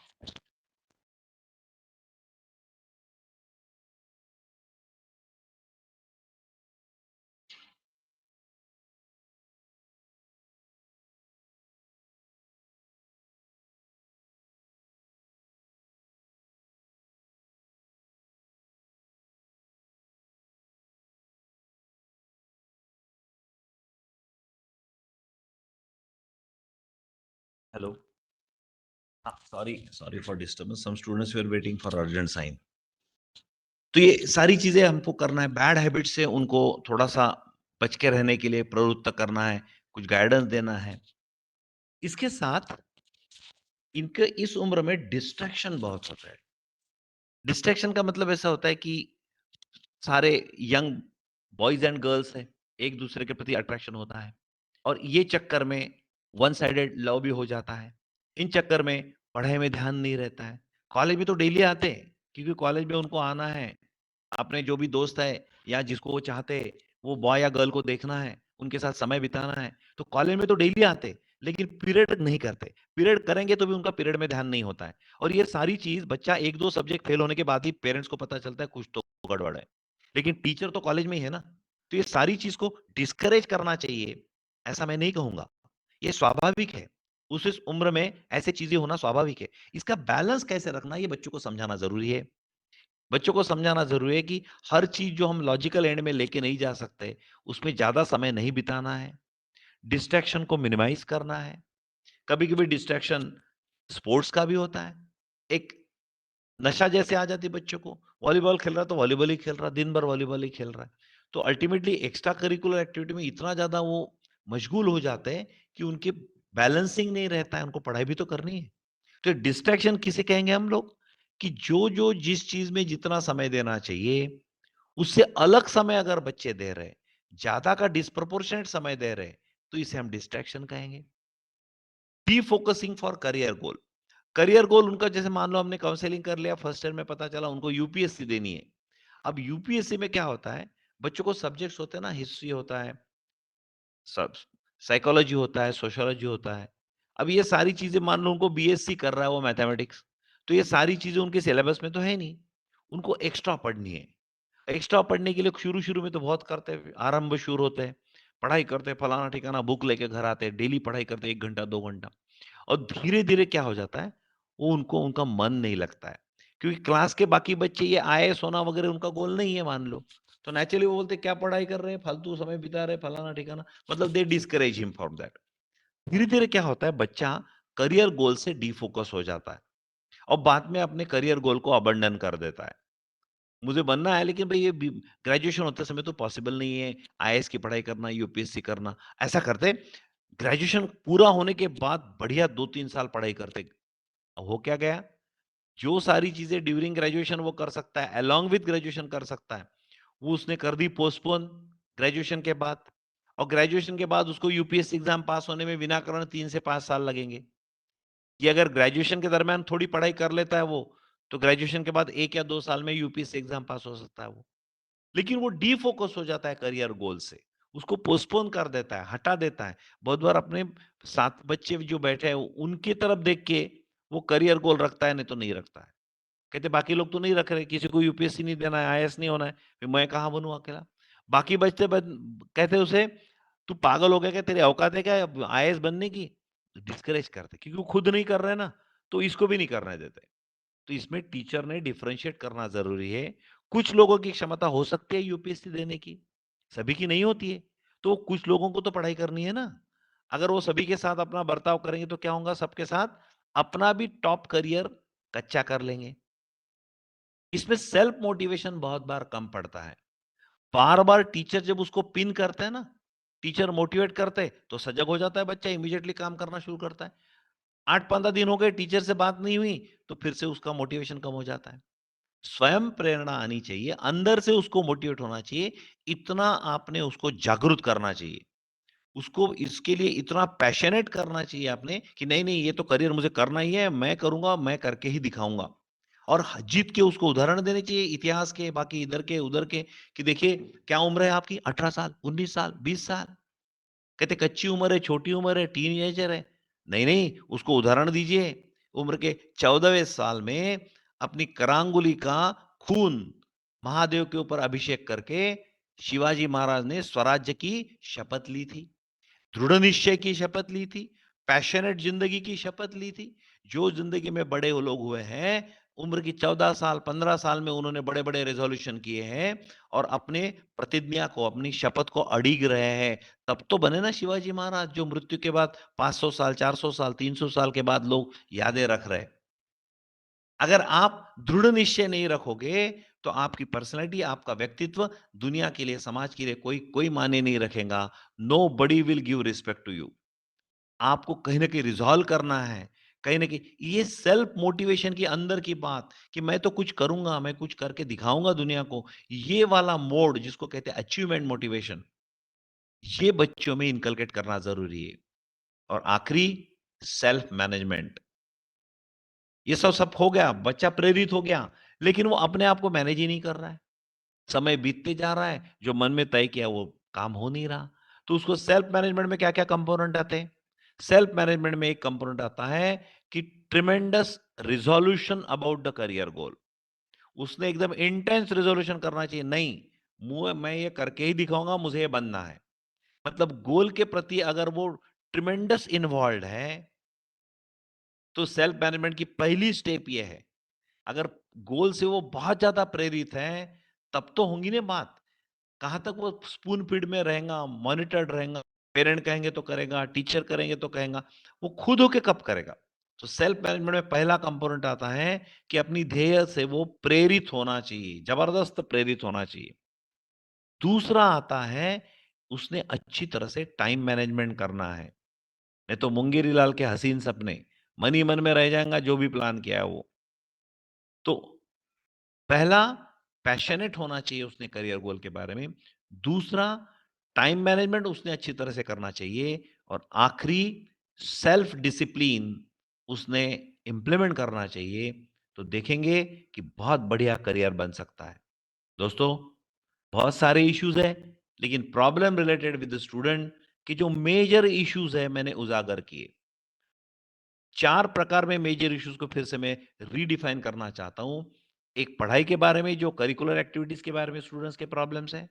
हेलो। हाँ, sorry sorry for disturbance, some students were waiting for urgent sign. तो ये सारी चीज़ें हमको करना है, बैड हैबिट से उनको थोड़ा-सा बच के रहने के लिए प्रवृत्त करना है, कुछ गाइडेंस देना है। इसके साथ इनके इस उम्र में डिस्ट्रैक्शन बहुत होता है। डिस्ट्रैक्शन का मतलब ऐसा होता है कि सारे यंग बॉयज़ एंड गर्ल्स हैं, एक-दूसरे के प्रति अट्रैक्शन होता है और ये चक्कर में वन साइडेड लव भी हो जाता है। इन चक्कर में पढ़ाई में ध्यान नहीं रहता है। कॉलेज में तो डेली आते हैं, क्योंकि कॉलेज में उनको आना है, अपने जो भी दोस्त है या जिसको वो चाहते हैं, वो बॉय या गर्ल को देखना है, उनके साथ समय बिताना है, तो कॉलेज में तो डेली आते, लेकिन पीरियड नहीं करते। पीरियड करेंगे तो भी उनका पीरियड में ध्यान नहीं होता है और ये सारी चीज़ बच्चा 1-2 सब्जेक्ट फेल होने के बाद ही पेरेंट्स को पता चलता है कुछ तो गड़बड़ है। लेकिन टीचर तो कॉलेज में ही है ना, तो ये सारी चीज़ को डिस्करेज करना चाहिए, ऐसा मैं नहीं कहूँगा। ये स्वाभाविक है, उस इस उम्र में ऐसी चीज़ें होना स्वाभाविक है। इसका बैलेंस कैसे रखना है, ये बच्चों को समझाना ज़रूरी है। बच्चों को समझाना ज़रूरी है कि हर चीज़ जो हम लॉजिकल एंड में लेके नहीं जा सकते, उसमें ज़्यादा समय नहीं बिताना है, डिस्ट्रैक्शन को मिनिमाइज़ करना है। कभी-कभी डिस्ट्रैक्शन स्पोर्ट्स का भी होता है। एक नशा जैसे आ जाती है बच्चों को, वॉलीबॉल खेल रहा है तो वॉलीबॉल ही खेल रहा है, दिन भर वॉलीबॉल ही खेल रहा है। तो अल्टीमेटली एक्स्ट्रा करिकुलर एक्टिविटी में इतना ज़्यादा वो मशगूल हो जाते हैं कि उनके बैलेंसिंग नहीं रहता है, उनको पढ़ाई भी तो करनी है। तो डिस्ट्रैक्शन किसे कहेंगे हम लोग? कि जो जिस चीज़ में जितना समय देना चाहिए, उससे अलग समय अगर बच्चे दे रहे हैं, ज़्यादा का डिस्प्रोपोर्शनेट समय दे रहे हैं, तो इसे हम डिस्ट्रैक्शन कहेंगे। Defocusing for career goal. Career goal उनका, जैसे मान लो हमने काउंसलिंग कर लिया, फर्स्ट ईयर में पता चला उनको यूपीएससी देनी है। अब यूपीएससी में क्या होता है, बच्चों को सब्जेक्ट्स होते हैं ना, हिस्ट्री होता है, सब साइकोलॉजी होता है, सोशियोलॉजी होता है। अब ये सारी चीजें मान लो उनको बीएससी कर रहा है वो मैथमेटिक्स, तो ये सारी चीजें उनके सिलेबस में तो है नहीं, उनको एक्स्ट्रा पढ़नी है। एक्स्ट्रा पढ़ने के लिए शुरू-शुरू में तो बहुत करते हैं, आरंभ शुरू होते हैं, पढ़ाई करते हैं, फलाना-ठिकाना बुक लेके घर आते हैं, डेली पढ़ाई करते हैं 1 घंटा, 2 घंटा और धीरे-धीरे क्या हो जाता है, वो उनको उनका मन नहीं लगता है। क्योंकि क्लास के बाकी बच्चे ये आईएएस होना वगैरह उनका गोल नहीं है मान लो, तो नेचुरली वो बोलते हैं क्या पढ़ाई कर रहे हैं, फालतू समय बिता रहे हैं, फलाना-ठिकाना मतलब दे डिस्करेज हिम फ्रॉम दैट। धीरे-धीरे क्या होता है, बच्चा करियर गोल से डिफोकस हो जाता है और बाद में अपने करियर गोल को अबंडन कर देता है। मुझे बनना है लेकिन भई ये बी ग्रेजुएशन होते समय तो पॉसिबल नहीं है, आईएएस की पढ़ाई करना, यूपीएससी करना, ऐसा करते ग्रेजुएशन पूरा होने के बाद बढ़िया 2-3 साल पढ़ाई करते। हो क्या गया? जो सारी चीज़ें ड्यूरिंग ग्रेजुएशन वो कर सकता है, अलोंग विथ ग्रेजुएशन कर सकता है, वो उसने कर दी पोस्टपोन ग्रेजुएशन के बाद और ग्रेजुएशन के बाद उसको यूपीएससी एग्ज़ाम पास होने में बिना कारण 3 से 5 साल लगेंगे। कि अगर ग्रेजुएशन के दरमियान थोड़ी पढ़ाई कर लेता है वो, तो ग्रेजुएशन के बाद 1 या 2 साल में यूपीएससी एग्ज़ाम पास हो सकता है वो। लेकिन वो डिफोकस हो जाता है करियर गोल से, उसको पोस्टपोन कर देता है, हटा देता है। बहुत बार अपने साथ बच्चे जो बैठे हैं, उनकी तरफ देख के वो करियर गोल रखता है, नहीं तो नहीं रखता है। कहते बाकी लोग तो नहीं रख रहे, किसी को यूपीएससी नहीं देना है, आईएएस नहीं होना है, फिर मैं कहाँ बनूँ अकेला? बाकी बच्चे कहते उसे, "तू पागल हो गया क्या? तेरी औकात है क्या आईएएस बनने की?" डिस्करेज करते, क्योंकि वो खुद नहीं कर रहे हैं ना, तो इसको भी नहीं करने देते। तो इसमें टीचर ने डिफरेंशिएट करना ज़रूरी है। कुछ लोगों की क्षमता हो सकती है यूपीएससी देने की, सभी की नहीं होती है। तो कुछ लोगों को तो पढ़ाई करनी है ना। अगर वो सभी के साथ अपना बर्ताव करेंगे तो क्या होगा, सबके साथ अपना भी टॉप करियर कच्चा कर लेंगे। इसमें सेल्फ मोटिवेशन बहुत बार कम पड़ता है। बार-बार टीचर जब उसको पिन करते हैं ना, टीचर मोटिवेट करते हैं, तो सजग हो जाता है बच्चा, इमीडिएटली काम करना शुरू करता है। 8-15 दिन हो गए टीचर से बात नहीं हुई, तो फिर से उसका मोटिवेशन कम हो जाता है। स्वयं प्रेरणा आनी चाहिए, अंदर से उसको मोटिवेट होना चाहिए, इतना आपने उसको जागरूक करना चाहिए। उसको इसके लिए इतना पैशनेट करना चाहिए आपने कि नहीं-नहीं ये तो करियर मुझे करना ही है, मैं करूँगा, मैं करके ही दिखाऊँगा। और जीत के उसको उदाहरण देने चाहिए इतिहास के, बाकी इधर के, उधर के कि देखिए क्या उम्र है आपकी? 18 साल, 19 साल, 20 साल। कहते कच्ची उम्र है, छोटी उम्र है, टीनेजर है। नहीं-नहीं, उसको उदाहरण दीजिए। उम्र के 14वें साल में अपनी करांगुली का खून महादेव के ऊपर अभिषेक करके शिवाजी महाराज ने स्वराज्य की शपथ ली थी। दृढ़ निश्चय की शपथ ली थी, पैशनेट ज़िंदगी की शपथ ली थी। जो ज़िंदगी में बड़े वो लोग हुए हैं, उम्र की 14 साल, 15 साल में उन्होंने बड़े-बड़े रिज़ॉल्यूशन किए हैं और अपने प्रतिज्ञा को, अपनी शपथ को अड़िग रहे हैं। तब तो बने ना शिवाजी महाराज, जो मृत्यु के बाद 500 साल, 400 साल, 300 साल के बाद लोग यादें रख रहे हैं। अगर आप दृढ़ निश्चय नहीं रखोगे, तो आपकी पर्सनैलिटी, आपका व्यक्तित्व दुनिया के लिए, समाज के लिए कोई कोई मायने नहीं रखेगा। Nobody will give respect to you. आपको कहीं न कहीं रिज़ॉल्व करना है। कहीं न कहीं ये सेल्फ मोटिवेशन की अंदर की बात कि मैं तो कुछ करूँगा, मैं कुछ करके दिखाऊँगा दुनिया को। ये वाला मोड जिसको कहते हैं अचीवमेंट मोटिवेशन, ये बच्चों में इनकलकेट करना ज़रूरी है। और आखिरी सेल्फ मैनेजमेंट। ये सब हो गया, बच्चा प्रेरित हो गया, लेकिन वो अपने आप को मैनेज ही नहीं कर रहा है। समय बीतते जा रहा है, जो मन में तय किया वो काम हो नहीं रहा। तो उसको सेल्फ मैनेजमेंट में क्या-क्या कंपोनेंट आते हैं? सेल्फ मैनेजमेंट में एक कंपोनेंट आता है कि ट्रेमेंडस resolution about the career goal. उसने एकदम इंटेंस रिज़ॉल्यूशन करना चाहिए, नहीं, मैं ये करके ही दिखाऊँगा, मुझे ये बनना है। मतलब गोल के प्रति अगर वो ट्रेमेंडस इन्वॉल्व्ड है, तो सेल्फ मैनेजमेंट की पहली स्टेप ये है। अगर गोल से वो बहुत ज़्यादा प्रेरित हैं, तब तो होंगी ना बात। कहाँ तक वो स्पून फीड में रहेगा, मॉनिटर्ड रहेगा, पेरेंट कहेंगे तो करेगा, टीचर करेंगे तो कहेगा, वो खुद होके कब करेगा? तो सेल्फ मैनेजमेंट में पहला कंपोनेंट आता है कि अपनी ध्येय से वो प्रेरित होना चाहिए, जबरदस्त प्रेरित होना चाहिए। दूसरा आता है, उसने अच्छी तरह से टाइम मैनेजमेंट करना है। नहीं तो मुंगेरी लाल के हसीन सपने, मन ही मन में रह जाएगा जो भी प्लान किया है वो। तो पहला पैशनेट होना चाहिए उसने करियर गोल के बारे में। दूसरा टाइम मैनेजमेंट उसने अच्छी तरह से करना चाहिए और आखिरी सेल्फ डिसिप्लिन उसने इम्प्लीमेंट करना चाहिए। तो देखेंगे कि बहुत बढ़िया करियर बन सकता है। दोस्तों, बहुत सारे इश्यूज है, लेकिन problem related with the student के जो मेजर इश्यूज है मैंने उजागर किए। 4 प्रकार में मेजर इश्यूज को फिर से मैं रीडिफाइन करना चाहता हूं। एक पढ़ाई के बारे में, जो करिकुलर एक्टिविटीज के बारे में स्टूडेंट्स के प्रॉब्लम्स हैं।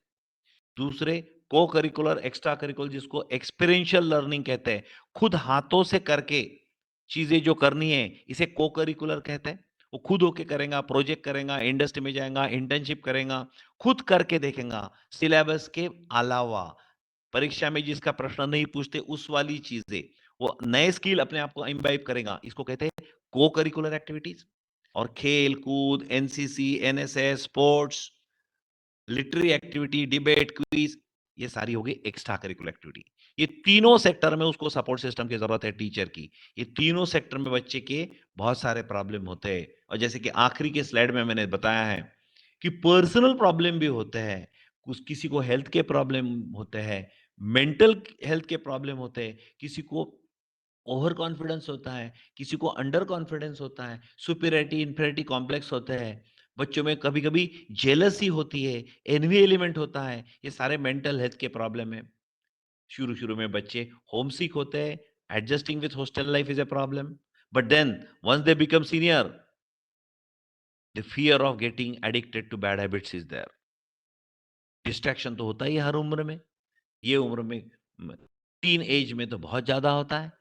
दूसरे, को करिकुलर एक्स्ट्रा करिकुलर, जिसको एक्सपीरियंशियल लर्निंग कहते हैं, खुद हाथों से करके चीजें जो करनी है, इसे को करिकुलर कहते हैं। वो खुद होके करेगा, प्रोजेक्ट करेगा, इंडस्ट्री में जाएगा, इंटर्नशिप करेगा, खुद करके देखेगा, सिलेबस के अलावा परीक्षा में जिसका प्रश्न नहीं पूछते उस वाली चीजें, वो नए स्किल अपने आप को इम्बाइब करेगा, इसको कहते हैं को करिकुलर एक्टिविटीज। और खेल कूद, NCC, NSS, sports, literary activity, debate, quiz, ये सारी होगी एक्स्ट्रा करिकुलर एक्टिविटी। ये तीनों सेक्टर में उसको सपोर्ट सिस्टम की जरूरत है, टीचर की। ये तीनों सेक्टर में बच्चे के बहुत सारे प्रॉब्लम होते हैं, और जैसे कि आखिरी के स्लाइड में मैंने बताया है कि पर्सनल प्रॉब्लम भी होते हैं, कुछ किसी को हेल्थ के प्रॉब्लम होते हैं, मेंटल हेल्थ के प्रॉब्लम होते हैं, किसी को ओवर कॉन्फिडेंस होता है, किसी को अंडर कॉन्फिडेंस होता है, सुपीरियरिटी इंफीरियरिटी कॉम्प्लेक्स होते हैं, बच्चों में कभी कभी जेलसी होती है, एनवी एलिमेंट होता है। ये सारे मेंटल हेल्थ के प्रॉब्लम है। शुरू शुरू में बच्चे होम सिक होते हैं, adjusting with hostel life is a problem, but then once they become senior, the fear of getting addicted to bad habits is there. Distraction तो होता ही है हर उम्र में। ये उम्र में, टीन एज में तो बहुत ज्यादा होता है,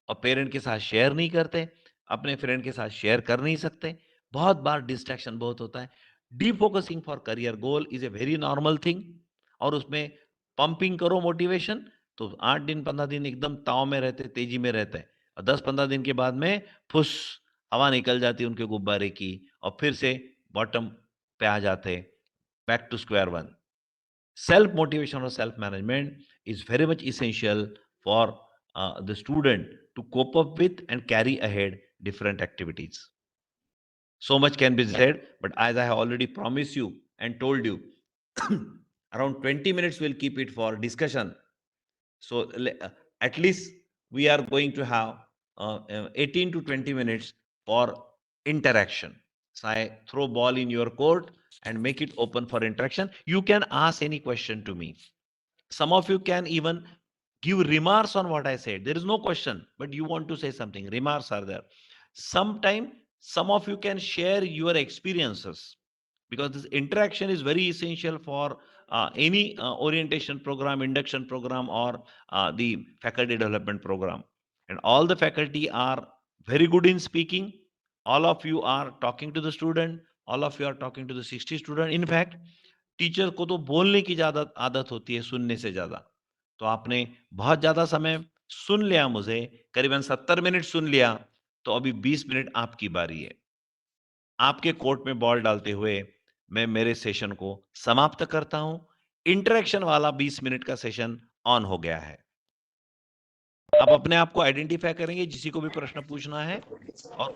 और पेरेंट के साथ शेयर नहीं करते, अपने फ्रेंड के साथ शेयर कर नहीं सकते, बहुत बार डिस्ट्रैक्शन बहुत होता है। Defocusing for career goal is a very normal thing, और उसमें पंपिंग करो मोटिवेशन, तो 8 दिन 15 दिन एकदम ताव में रहते, तेजी में रहते हैं, और 10-15 दिन के बाद में फुस, हवा निकल जाती है उनके गुब्बारे की, और फिर से बॉटम पे आ जाते, back to square one. Self motivation or self management is very much essential for the student to cope up with and carry ahead different activities. So much can be said, but as I have already promised you and told you, around 20 minutes we'll keep it for discussion. So at least we are going to have 18 to 20 minutes for interaction. So I throw ball in your court and make it open for interaction. You can ask any question to me. Some of you can even give remarks on what I said. There is no question, but you want to say something. Remarks are there. Sometime some of you can share your experiences, because this interaction is very essential for any orientation program, induction program, or the faculty development program. And all the faculty are very good in speaking. All of you are talking to the student. All of you are talking to the 60 student. In fact, teacher को तो बोलने की ज्यादा आदत होती है सुनने से ज्यादा। तो आपने बहुत ज्यादा समय सुन लिया मुझे, करीबन 70 मिनट सुन लिया, तो अभी 20 मिनट आपकी बारी है। आपके कोर्ट में बॉल डालते हुए मैं मेरे सेशन को समाप्त करता हूं। इंटरेक्शन वाला 20 मिनट का सेशन ऑन हो गया है। आप अपने आप को आइडेंटिफाई करेंगे जिसी को भी प्रश्न पूछना है, और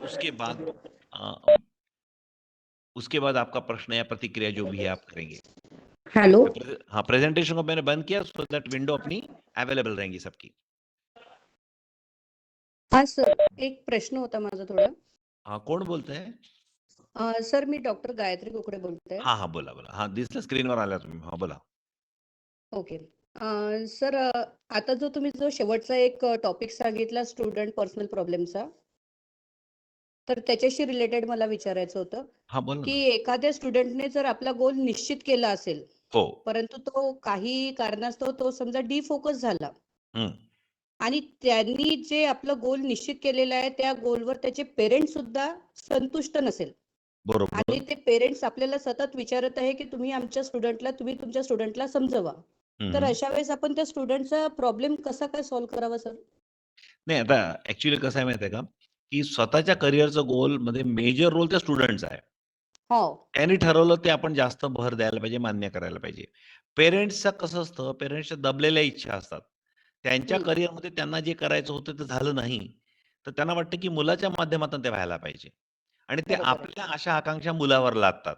उसके बाद आपका प्रश्न या प्रतिक्रिया जो भी है आप करेंगे। हेलो। हाँ, प्रेजेंटेशन को मैंने बंद किया सो दैट विंडो अपनी अवेलेबल रहेंगी सबकी। हाँ सर, एक प्रश्न होता माझा थोडा। हाँ, कोण बोलते हैं? सर मी डॉक्टर गायत्री कुकडे बोलते आहे। हाँ, बोला बोला। हाँ, दिसलं स्क्रीनवर आला तुम्ही। हाँ, बोला. ओके। सर, आता जो शेवटचा एक टॉपिक सांगितला स्टुडंट पर्सनल प्रॉब्लेमचा, तर त्याच्याशी रिलेटेड मला विचारायचं होतं हाँ, बोला की ना. एखाद्या स्टुडंटने जर आपला गोल निश्चित केला असेल, हो. परंतु तो काही कारणास्तव तो समजा डिफोकस झाला, हं. आणि त्यांनी जे आपलं गोल निश्चित केलेलं आहे त्या गोलवर त्याचे पेरेंट्स सुद्धा संतुष्ट नसेल, बरोबर. आणि ते पेरेंट्स आपल्याला सतत विचारत आहे की तुम्ही तुमच्या स्टुडंटला समजवा, तर हं. अशा वेळेस आपण त्या स्टुडंटचा प्रॉब्लेम कसा काय सॉल्व्ह करावा सर? नाही, आता ऍक्च्युअली कसं आहे माहिती आहे का, की स्वतःच्या करिअरचं गोल मध्ये मेजर रोल त्या स्टुडंटचा आहे. हो. त्यांनी ठरवलं ते आपण जास्त भर द्यायला पाहिजे, मान्य करायला पाहिजे. पेरेंट्सचं कसं असतं, पेरेंट्सच्या दबलेल्या इच्छा असतात. त्यांच्या हं. करिअरमध्ये त्यांना जे करायचं होतं ते झालं नाही, तर त्यांना वाटतं की मुलाच्या माध्यमातून ते व्हायला पाहिजे, आणि ते बरोबर आहे. आपल्या आशा आकांक्षा मुलावर लादतात.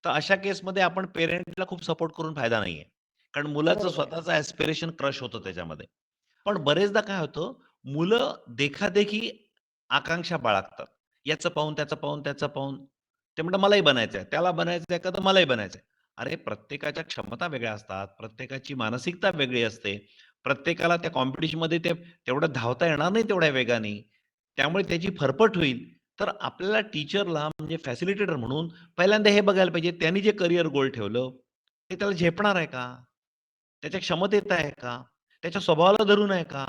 तर अशा केसमध्ये आपण पेरेंटला खूप सपोर्ट करून फायदा नाहीये, कारण मुलाचं बरोबर आहे. स्वतःचं ऍस्पिरेशन क्रश होतं त्याच्यामध्ये. पण बरेचदा काय होतं, मुलं देखादेखी आकांक्षा बाळगतात. याचं पाहून, त्याचं पाहून, त्याचं पाहून ते म्हणतात मलाही बनायचंय, त्याला बनायचंय का तर मलाही बनायचंय. अरे प्रत्येकाच्या क्षमता वेगळ्या असतात, प्रत्येकाची मानसिकता वेगळी असते. प्रत्येकाला त्या कॉम्पिटिशनमध्ये तेवढं धावता येणार नाही तेवढ्या वेगाने. त्यामुळे त्याची फरफट होईल. तर आपल्याला टीचरला म्हणजे फॅसिलिटेटर म्हणून पहिल्यांदा हे बघायला पाहिजे त्यांनी जे करियर गोल ठेवलं, ते त्याला झेपणार आहे का? त्याच्या क्षमतेत आहे का? त्याच्या स्वभावाला धरून आहे का?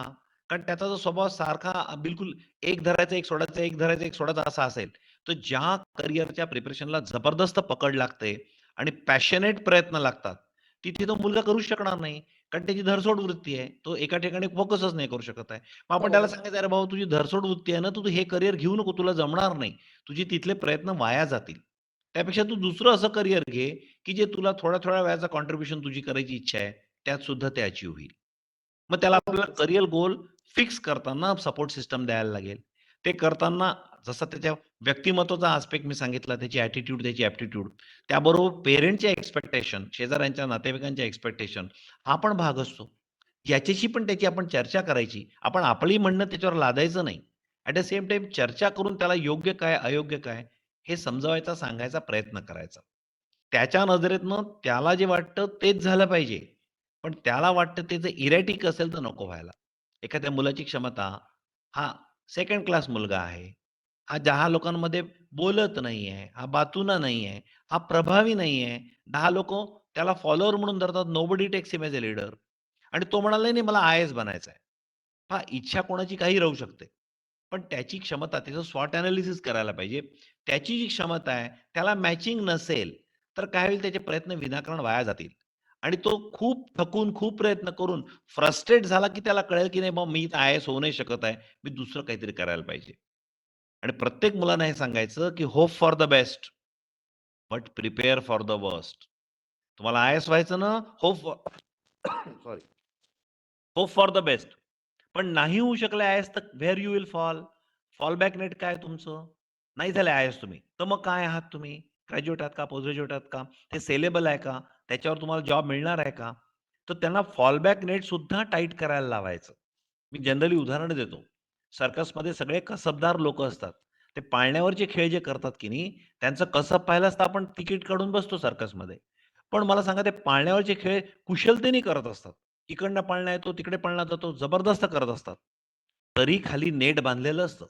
कारण त्याचा जो स्वभाव सारखा बिलकुल एक धरायचा, एक सोडायचा, एक धरायचा, एक सोडायचा असा असेल, तर ज्या करियरच्या प्रिपरेशनला जबरदस्त पकड लागते आणि पॅशनेट प्रयत्न लागतात, तिथे तो मुलगा करूच शकणार नाही. कारण त्याची धरसोड वृत्ती आहे. तो एका ठिकाणी फोकसच नाही करू शकत आहे. मग आपण त्याला बरोबर. सांगायचं, "अरे भाऊ, तुझी धरसोड वृत्ती आहे ना, तू हे करियर घेऊ नको. तुला जमणार नाही. तुझे तिथले प्रयत्न वाया जातील. त्यापेक्षा तू दुसरं असं करियर घे, की जे तुला थोड्या-थोड्या वेळाचं कॉन्ट्रिब्युशन तुझी करायची इच्छा आहे, त्यात सुद्धा ते अचीव्ह होईल." मग त्याला आपल्याला ओके. करियर गोल फिक्स करताना सपोर्ट सिस्टम द्यायला लागेल. ते करताना जसा त्याच्या व्यक्तिमत्त्वाचा आस्पेक्ट मी सांगितला, त्याची ॲटिट्यूड, त्याची ॲप्टिट्यूड, त्याबरोबर पेरेंटचे एक्स्पेक्टेशन, शेजाऱ्यांच्या, नातेवाईकांच्या एक्स्पेक्टेशन हा पण भाग असतो. याच्याशी पण त्याची आपण चर्चा करायची. आपण आपली म्हणणं त्याच्यावर लादायचं नाही. ॲट द सेम टाईम चर्चा करून त्याला योग्य काय, अयोग्य काय हे समजावायचा, सांगायचा प्रयत्न करायचा. त्याच्या नजरेतनं त्याला जे वाटतं तेच झालं पाहिजे. पण त्याला वाटतं ते जर इरॅटिक असेल तर नको व्हायला. एखाद्या मुलाची क्षमता, हा सेकंड क्लास मुलगा आहे. हा 10 लोकांमध्ये बोलत नाहीये, हा बातूना नाहीये, हा प्रभावी नाहीये. 10 लोकं त्याला फॉलोवर म्हणून धरतात. Nobody takes him as a leader. आणि तो म्हणाला, "नाही, नाही मला आय-ए-एस बनायचं आहे." पहा इच्छा कोणाची काही राहू शकते. पण त्याची क्षमता, त्याचं स्वॉट एनालिसिस करायला पाहिजे. त्याची जी क्षमता आहे, त्याला मॅचिंग नसेल, तर काय होईल त्याचे प्रयत्न विनाकारण वाया जातील. आणि तो खूप थकून, खूप प्रयत्न करून फ्रस्ट्रेट झाला, की त्याला कळेल, की नाही बाबा मी इथं आय-ए-एस होऊ नाही शकत आहे. मी दुसरं काहीतरी करायला पाहिजे. आणि प्रत्येक मुलांना हे सांगायचं, की hope for the best, but prepare for the worst. तुम्हाला आय-ए-एस व्हायचं ना, hope for sorry hope for the best. पण नाही होऊ शकले आय-ए-एस तर where you will fall? Fall back net काय तुमचं? नाही झाले आय-ए-एस तुम्ही. तर मग काय आहात तुम्ही? ग्रॅज्युएट आहात का? पोस्ट ग्रॅज्युएट आहात का? ते सेलेबल आहे का? त्याच्यावर तुम्हाला जॉब मिळणार आहे का? तर त्यांना फॉल बॅक नेट सुद्धा टाईट करायला लावायचं. मी जनरली उदाहरण देतो. सर्कसमध्ये सगळे कसबदार लोकं असतात. ते पाळण्यावरचे खेळ जे करतात की नाही, त्यांचं कसब पाहायलाच तर आपण तिकीट काढून बसतो सर्कसमध्ये. पण मला सांगा ते पाळण्यावरचे खेळ कुशलतेने करत असतात. इकडनं पाळणा येतो, तिकडे पळला जातो, जबरदस्त करत असतात. तरी खाली नेट बांधलेलं असतं.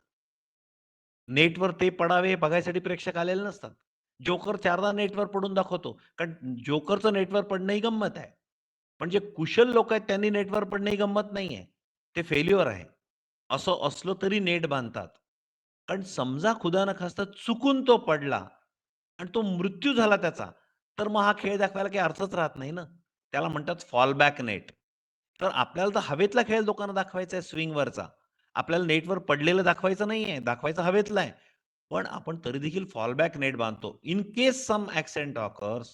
नेटवर ते पडावे हे बघायसाठी प्रेक्षक आलेले नसतात. जोकर 4दा नेटवर पडून दाखवतो. कारण जोकरचं नेटवर पडणं ही गंमत आहे. पण जे कुशल लोक आहेत त्यांनी नेटवर पडणं ही गंमत नाहीये. ते फेल्युअर आहे. असं असलं तरी नेट बांधतात. कारण समजा खुदा न खास्ता चुकून तो पडला आणि तो मृत्यू झाला त्याचा, तर मग हा खेळ दाखवायला काही अर्थच राहत नाही ना. त्याला म्हणतात फॉल बॅक नेट. तर आपल्याला तर हवेतला खेळ लोकांना दाखवायचा आहे स्विंगवरचा. आपल्याला नेटवर पडलेलं दाखवायचं नाहीये, दाखवायचं हवेतला आहे. पण आपण तरी देखील फॉल बॅक नेट बांधतो. In case some accident occurs,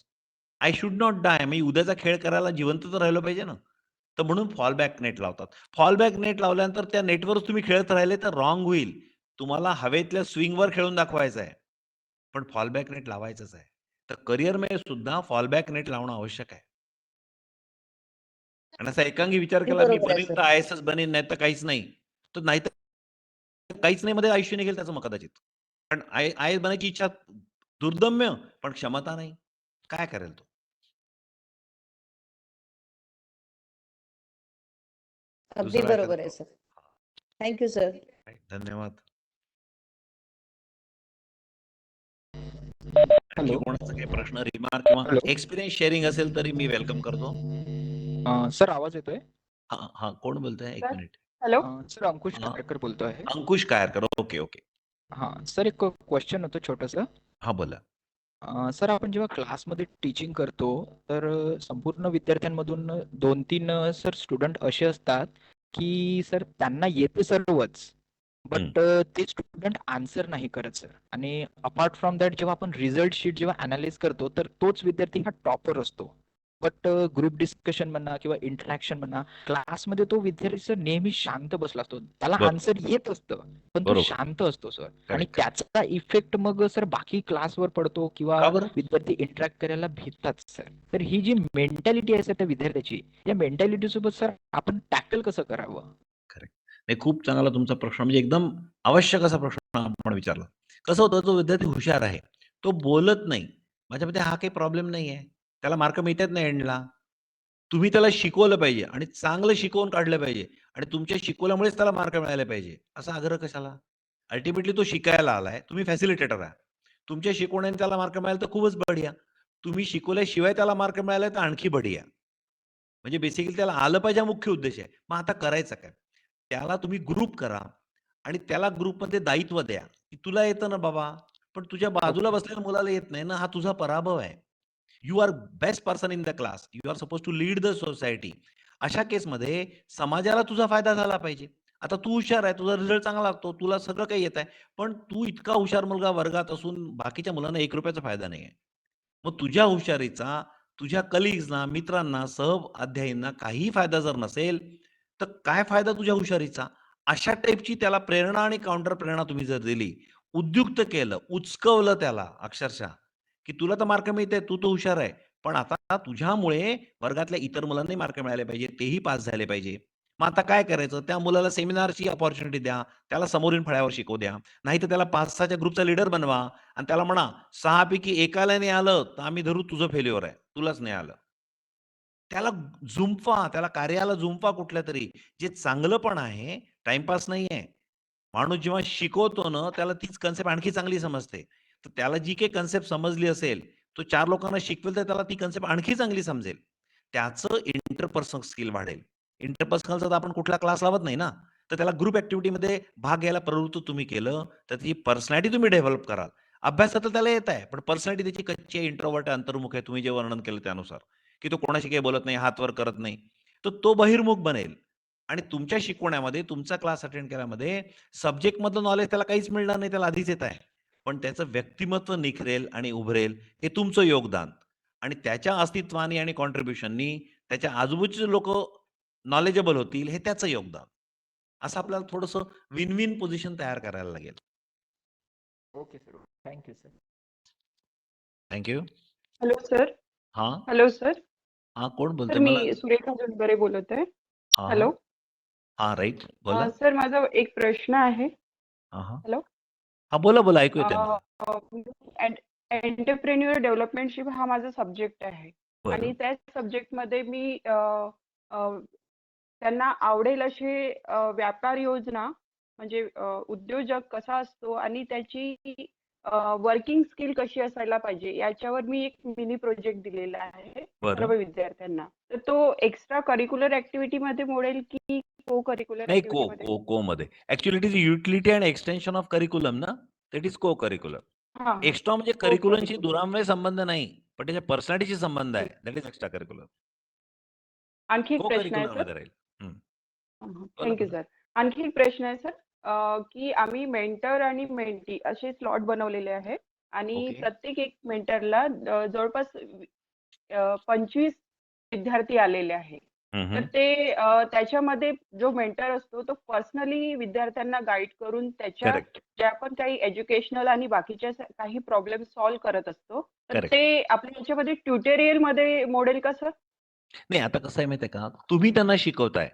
I should not die. मी उद्याचा खेळ करायला जिवंत तर राहिलो पाहिजे ना. तर म्हणून फॉल बॅक नेट लावतात. फॉल बॅक नेट लावल्यानंतर त्या नेटवरच तुम्ही खेळत राहिले तर रॉंग होईल. तुम्हाला हवेतल्या स्विंगवर खेळून दाखवायचं आहे. पण फॉल बॅक नेट लावायचंच आहे. तर करिअरमध्ये सुद्धा फॉल बॅक नेट लावणं आवश्यक आहे. आणि असा एकांगी विचार अगदी केला मी बरोबर आहे बनेन सर. तर आय-ए-एसच बनेन, नाहीतर काहीच नाही. तर नाहीतर काहीच नाही मध्ये आयुष्य निघेल त्याचं मग कदाचित. पण आय-ए-एस बनायची इच्छा दुर्दम्य, पण क्षमता नाही. काय करेल तो? अगदी दुसरा एखादा बरोबर आहे सर. Thank you sir. धन्यवाद. आणखी हॅलो. कोणाचा काही प्रश्न, रिमार्क किंवा हॅलो. एक्सपिरियन्स शेअरिंग असेल तरी मी वेलकम करतो. सर आवाज येतोय? हां, हां. कोण बोलतोय? 1 sir minute. Hello. Sir Ankush हां. कारेकर बोलतोय. Ankush Kayarkar. Okay, okay. Sir एक क्वेश्चन होतं छोटंसं. हां, बोला. सर आपण जेव्हा क्लासमध्ये टीचिंग करतो, तर संपूर्ण विद्यार्थ्यांमधून 2-3 सर स्टुडंट असे असतात, की सर त्यांना येतं सर्वच, हं. बट ते स्टुडंट आन्सर नाही करत सर. आणि अपार्ट फ्रॉम दॅट जेव्हा आपण रिझल्ट शीट जेव्हा अनालाइज करतो, तर तोच विद्यार्थी हा टॉपर असतो. बट ग्रुप डिस्कशन म्हणा किंवा इंटरॅक्शन म्हणा, क्लासमध्ये तो विद्यार्थी सर नेहमी शांत बसला असतो. त्याला बरोबर. आन्सर येत असतं, पण तो बरोबर. शांत असतो सर. आणि करेक्ट. त्याचा इफेक्ट मग सर बाकी क्लासवर पडतो किंवा का बरं? विद्यार्थी इंटरॅक्ट करायला भेटतात सर. तर ही जी मेंटॅलिटी आहे सर त्या विद्यार्थ्याची, या मेंटॅलिटी सोबत सर आपण टॅकल कसं करावं? करेक्ट. नाही खूप चांगला तुमचा प्रश्न म्हणजे एकदम आवश्यक असा प्रश्न आपण विचारला. कसं होतं जो विद्यार्थी हुशार आहे, तो बोलत नाही. माझ्या मते हा काही प्रॉब्लेम नाहीये. त्याला मार्क मिळतात ना एंडला. तुम्ही त्याला शिकवलं पाहिजे आणि चांगलं शिकवून काढलं पाहिजे आणि तुमच्या शिकवल्यामुळेच त्याला मार्क मिळाले पाहिजे. असा आग्रह कशाला? अल्टिमेटली तो शिकायला आलाय. तुम्ही फॅसिलिटेटर आहे. तुमच्या शिकवण्याने त्याला मार्क मिळाले तर खूपच बढिया. तुम्ही शिकवल्याशिवाय त्याला मार्क मिळाले तर आणखी बढिया. म्हणजे बेसिकली त्याला आलं पाहिजे हा मुख्य उद्देश आहे. मग आता करायचं काय? त्याला तुम्ही ग्रुप करा आणि त्याला ग्रुपमध्ये दायित्व द्या, की तुला येतं ना बाबा, पण तुझ्या बाजूला बसलेल्या मुलाला येत नाही ना, हा तुझा पराभव आहे. You are best person in the class. You are suppose to lead the society. अशा केसमध्ये समाजाला तुझा फायदा झाला पाहिजे. आता तू हुशार आहे, तुझा रिझल्ट चांगला लागतो, तुला सगळं काही येत आहे, पण तू इतका हुशार मुलगा वर्गात असून बाकीच्या मुलांना ₹1 फायदा नाही आहे. मग तुझ्या हुशारीचा तुझ्या कलिग्सना, मित्रांना, सहअध्यायींना काहीही फायदा जर नसेल, तर काय फायदा तुझ्या हुशारीचा? अशा टाईपची त्याला प्रेरणा आणि काउंटर प्रेरणा तुम्ही जर दिली, उद्युक्त केलं, उचकवलं त्याला अक्षरशः, की तुला तर मार्क मिळतायत, तू तर हुशार आहे. पण आता तुझ्यामुळे वर्गातल्या इतर मुलांनाही मार्क मिळाले पाहिजे, तेही पास झाले पाहिजे. मग आता काय करायचं? त्या मुलाला सेमिनारची अपॉर्च्युनिटी द्या, त्याला समोरील फळ्यावर शिकवू द्या. नाहीतर त्याला 5-6च्या ग्रुपचा लीडर बनवा आणि त्याला म्हणा, 6 पैकी एकाला नाही आलं, तर आम्ही धरू तुझं फेल्युअर आहे. तुलाच नाही आलं. त्याला जुंपवा, त्याला कार्याला जुंपवा कुठल्यातरी. जे चांगलं पण आहे, टाईमपास नाहीये. माणूस जेव्हा शिकवतो ना, त्याला तीच कन्सेप्ट आणखी चांगली समजते. तर त्याला जी काही कन्सेप्ट समजली असेल, तो 4 लोकांना शिकवेल तर त्याला ती कन्सेप्ट आणखी चांगली समजेल. त्याचं इंटरपर्सनल स्किल वाढेल. इंटरपर्सनलचा तर आपण कुठला क्लास लावत नाही ना. तर त्याला ग्रुप ॲक्टिव्हिटीमध्ये भाग घ्यायला प्रवृत्त तुम्ही केलं, तर ती पर्सनॅलिटी तुम्ही डेव्हलप कराल. अभ्यासात तर त्याला येत आहे, पण पर्सनॅलिटी त्याची कच्ची आहे, इंट्रोव्हर्ट आहे, अंतर्मुख आहे. तुम्ही जे वर्णन केलं त्यानुसार, की तो कोणाशी काही बोलत नाही, हात वर करत नाही. तर तो बहिर्मुख बनेल आणि तुमच्या शिकवण्यामध्ये, तुमचा क्लास अटेंड केल्यामध्ये सब्जेक्टमधलं नॉलेज त्याला काहीच मिळणार नाही, त्याला आधीच येत आहे. पण त्याचं व्यक्तिमत्व निखरेल आणि उभरेल, हे तुमचं योगदान आणि त्याच्या अस्तित्वाने आणि कॉन्ट्रिब्युशननी त्याच्या आजूबाजूचे लोकं नॉलेजेबल होतील, हे त्याचं योगदान. असं आपल्याला थोडंसं विन-विन पोझिशन तयार करायला लागेल. Okay sir. Thank you sir. Thank you. Hello sir. हां, हॅलो सर. हां, कोण सर बोलतंय? मला मी सुरेखा जोंधरे बोलत आहे. हां, हॅलो. हां, राइट. बोला. सर माझा एक प्रश्न आहे. हां, हां. हॅलो. हां, बोला, बोला. ऐकू येतंय मला. एंटरप्रेन्युअर डेव्हलपमेंटशिप हा माझा सब्जेक्ट आहे आणि बरं. त्या सब्जेक्टमध्ये मी त्यांना आवडेल असे व्यापार योजना म्हणजे उद्योजक कसा असतो आणि त्याची वर्किंग स्किल कशी असायला पाहिजे याच्यावर मी एक मिनी प्रोजेक्ट दिलेला आहे सर्व बरं. विद्यार्थ्यांना. तर तो एक्स्ट्रा करिक्युलर ऍक्टिव्हिटी मध्ये मोडेल की को करिक्युलर नाही, ऍक्टिव्हिटी मध्ये? कोमध्ये. Actually it is utility and extension of curriculum ना, दॅट इज को-करिक्युलर. हा हा एक्स्ट्रा म्हणजे को करिक्युलमशी करिक्युलर. दुरान्वयी संबंध नाही, पण त्याच्या पर्सनॅलिटीशी संबंध आहे. That is extra curricular. आणखी एक प्रश्न आहे सर. को-करिक्युलरमध्ये राहील. हं. बोला, थँक्यू बोला. सर. आणखी एक प्रश्न आहे सर. की आम्ही मेंटर आणि मेंटी असे स्लॉट बनवलेले आहे आणि ओके. प्रत्येक एक मेंटरला जवळपास 25 विद्यार्थी आलेले आहे. हं, तर हं. ते त्याच्यामध्ये जो मेंटर असतो तो पर्सनली विद्यार्थ्यांना गाईड करून त्याच्या करेक्ट, ज्या पण काही एज्युकेशनल आणि बाकीच्या काही प्रॉब्लेम सॉल्व्ह करत असतो. तर करेक्ट. ते आपल्या याच्यामध्ये ट्युटोरियल मध्ये मोडेल का सर? नाही, आता कसं आहे माहिती आहे का, तुम्ही त्यांना शिकवताय.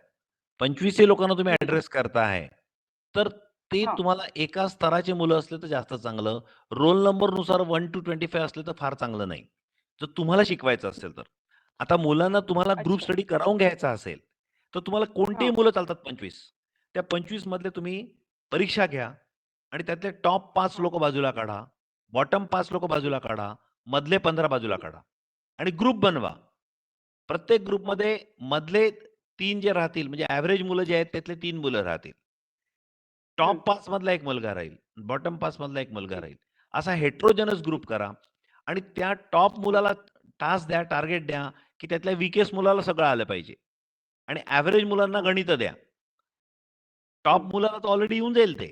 2500 लोकांना तुम्ही ॲड्रेस करताय. तर ते हां. तुम्हाला एका स्तराची मुलं असले तर जास्त चांगलं. रोल नंबरनुसार 1 to 25 असले तर फार चांगलं नाही. जर तुम्हाला शिकवायचं असेल तर. आता मुलांना तुम्हाला ग्रुप अच्छा. स्टडी करावून घ्यायचा असेल, तर तुम्हाला कोणतीही हां. मुलं चालतात 25. त्या 25 मधले तुम्ही परीक्षा घ्या आणि त्यातले टॉप 5 हां. लोकं बाजूला काढा, बॉटम 5 लोकं बाजूला काढा, मधले 15 बाजूला काढा आणि ग्रुप बनवा. प्रत्येक ग्रुपमध्ये मधले 3 जे राहतील म्हणजे एव्हरेज मुलं जे आहेत त्यातले 3 मुलं राहतील. हं. टॉप 5 मधला एक मुलगा राहील, बॉटम 5 मधला एक मुलगा हं. राहील. असा हेटेरोजेनस ग्रुप करा आणि त्या टॉप हां. मुलाला टास्क द्या, टार्गेट द्या, की त्यातल्या वीकेस्ट मुलाला सगळं आलं पाहिजे आणि एव्हरेज मुलांना हां. गणितं द्या. टॉप हं. मुलाला तर ऑलरेडी येऊन जाईल ते.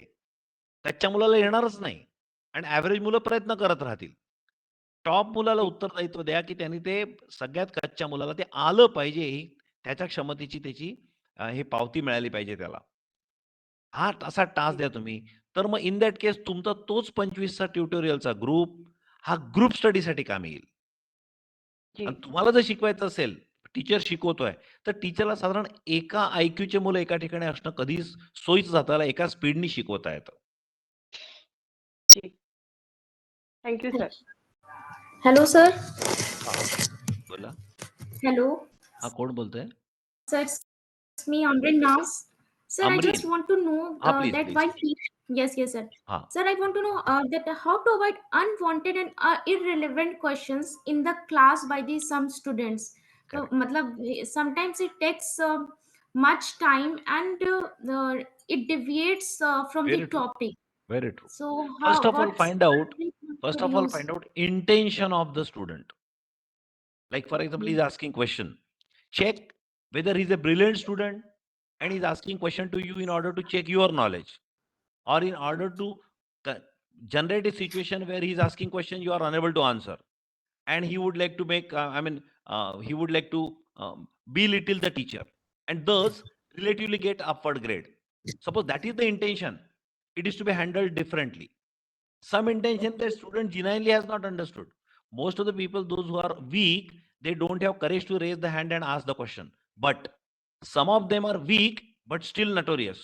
कच्च्या मुलाला हं. येणारच नाही आणि एव्हरेज मुलं प्रयत्न करत राहतील. टॉप मुलाला हं. उत्तरदायित्व द्या, की त्यांनी ते सगळ्यात कच्च्या मुलाला ते आलं पाहिजे, ही त्याच्या क्षमतेची त्याची हे पावती मिळाली पाहिजे त्याला. हा असा टास्क हं. द्या तुम्ही. तर मग इन दॅट केस तुमचा तोच 25 चा ट्युटोरियलचा ग्रुप हा ग्रुप स्टडीसाठी कामी येईल. जी. आणि तुम्हाला जर शिकवायचं असेल, टीचर शिकवतोय, तर टीचरला साधारण एका आयक्यूचे मुलं एका ठिकाणी असणं कधीच सोयीचं जातं. त्याला एका स्पीडनी शिकवता येतं. जी. Thank you sir. Hello sir. हां. बोला. Hello, हा कोण बोलतोय? sir. It's me, Amrin Nas. Sir, I just Amreen. want to know Please, that please. why. Yes, yes, sir. Ha. Sir, I want to know that how to avoid unwanted and irrelevant questions in the class by the some students. So, Correct. matlab, sometimes it takes much time and it deviates from the Very true. topic. Very true. So, First of all, what find out. strategy First should of all, use? find out intention of the student. Like for example, he's asking question. Check whether he's a brilliant student and he's asking question to you in order to check your knowledge, or in order to generate a situation where he's asking question you are unable to answer, and he would like to make he would like to belittle the teacher and thus relatively get upward grade. Suppose that is the intention, it is to be handled differently. Some intention the student genuinely has not understood. Most of the people, those who are weak, they don't have courage to raise the hand and ask the question. But some of them are weak but still notorious,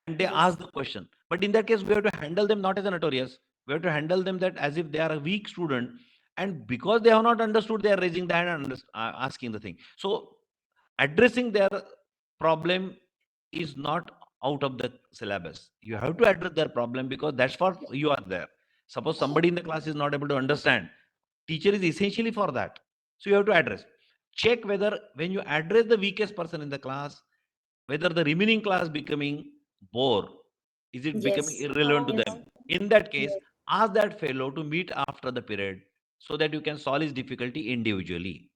and they ask the question. But in that case, we have to handle them not as a notorious. We have to handle them that as if they are a weak student, and because they have not understood, they are raising the hand and asking the thing. So addressing their problem is not out of the syllabus. You have to address their problem because that's what you are there. Suppose somebody in the class is not able to understand, teacher is essentially for that. So you have to address. Check whether when you address the weakest person in the class, whether the remaining class becoming bore, is it becoming Yes. irrelevant to Yes. them? In that case, ask that fellow to meet after the period so that you can solve his difficulty individually.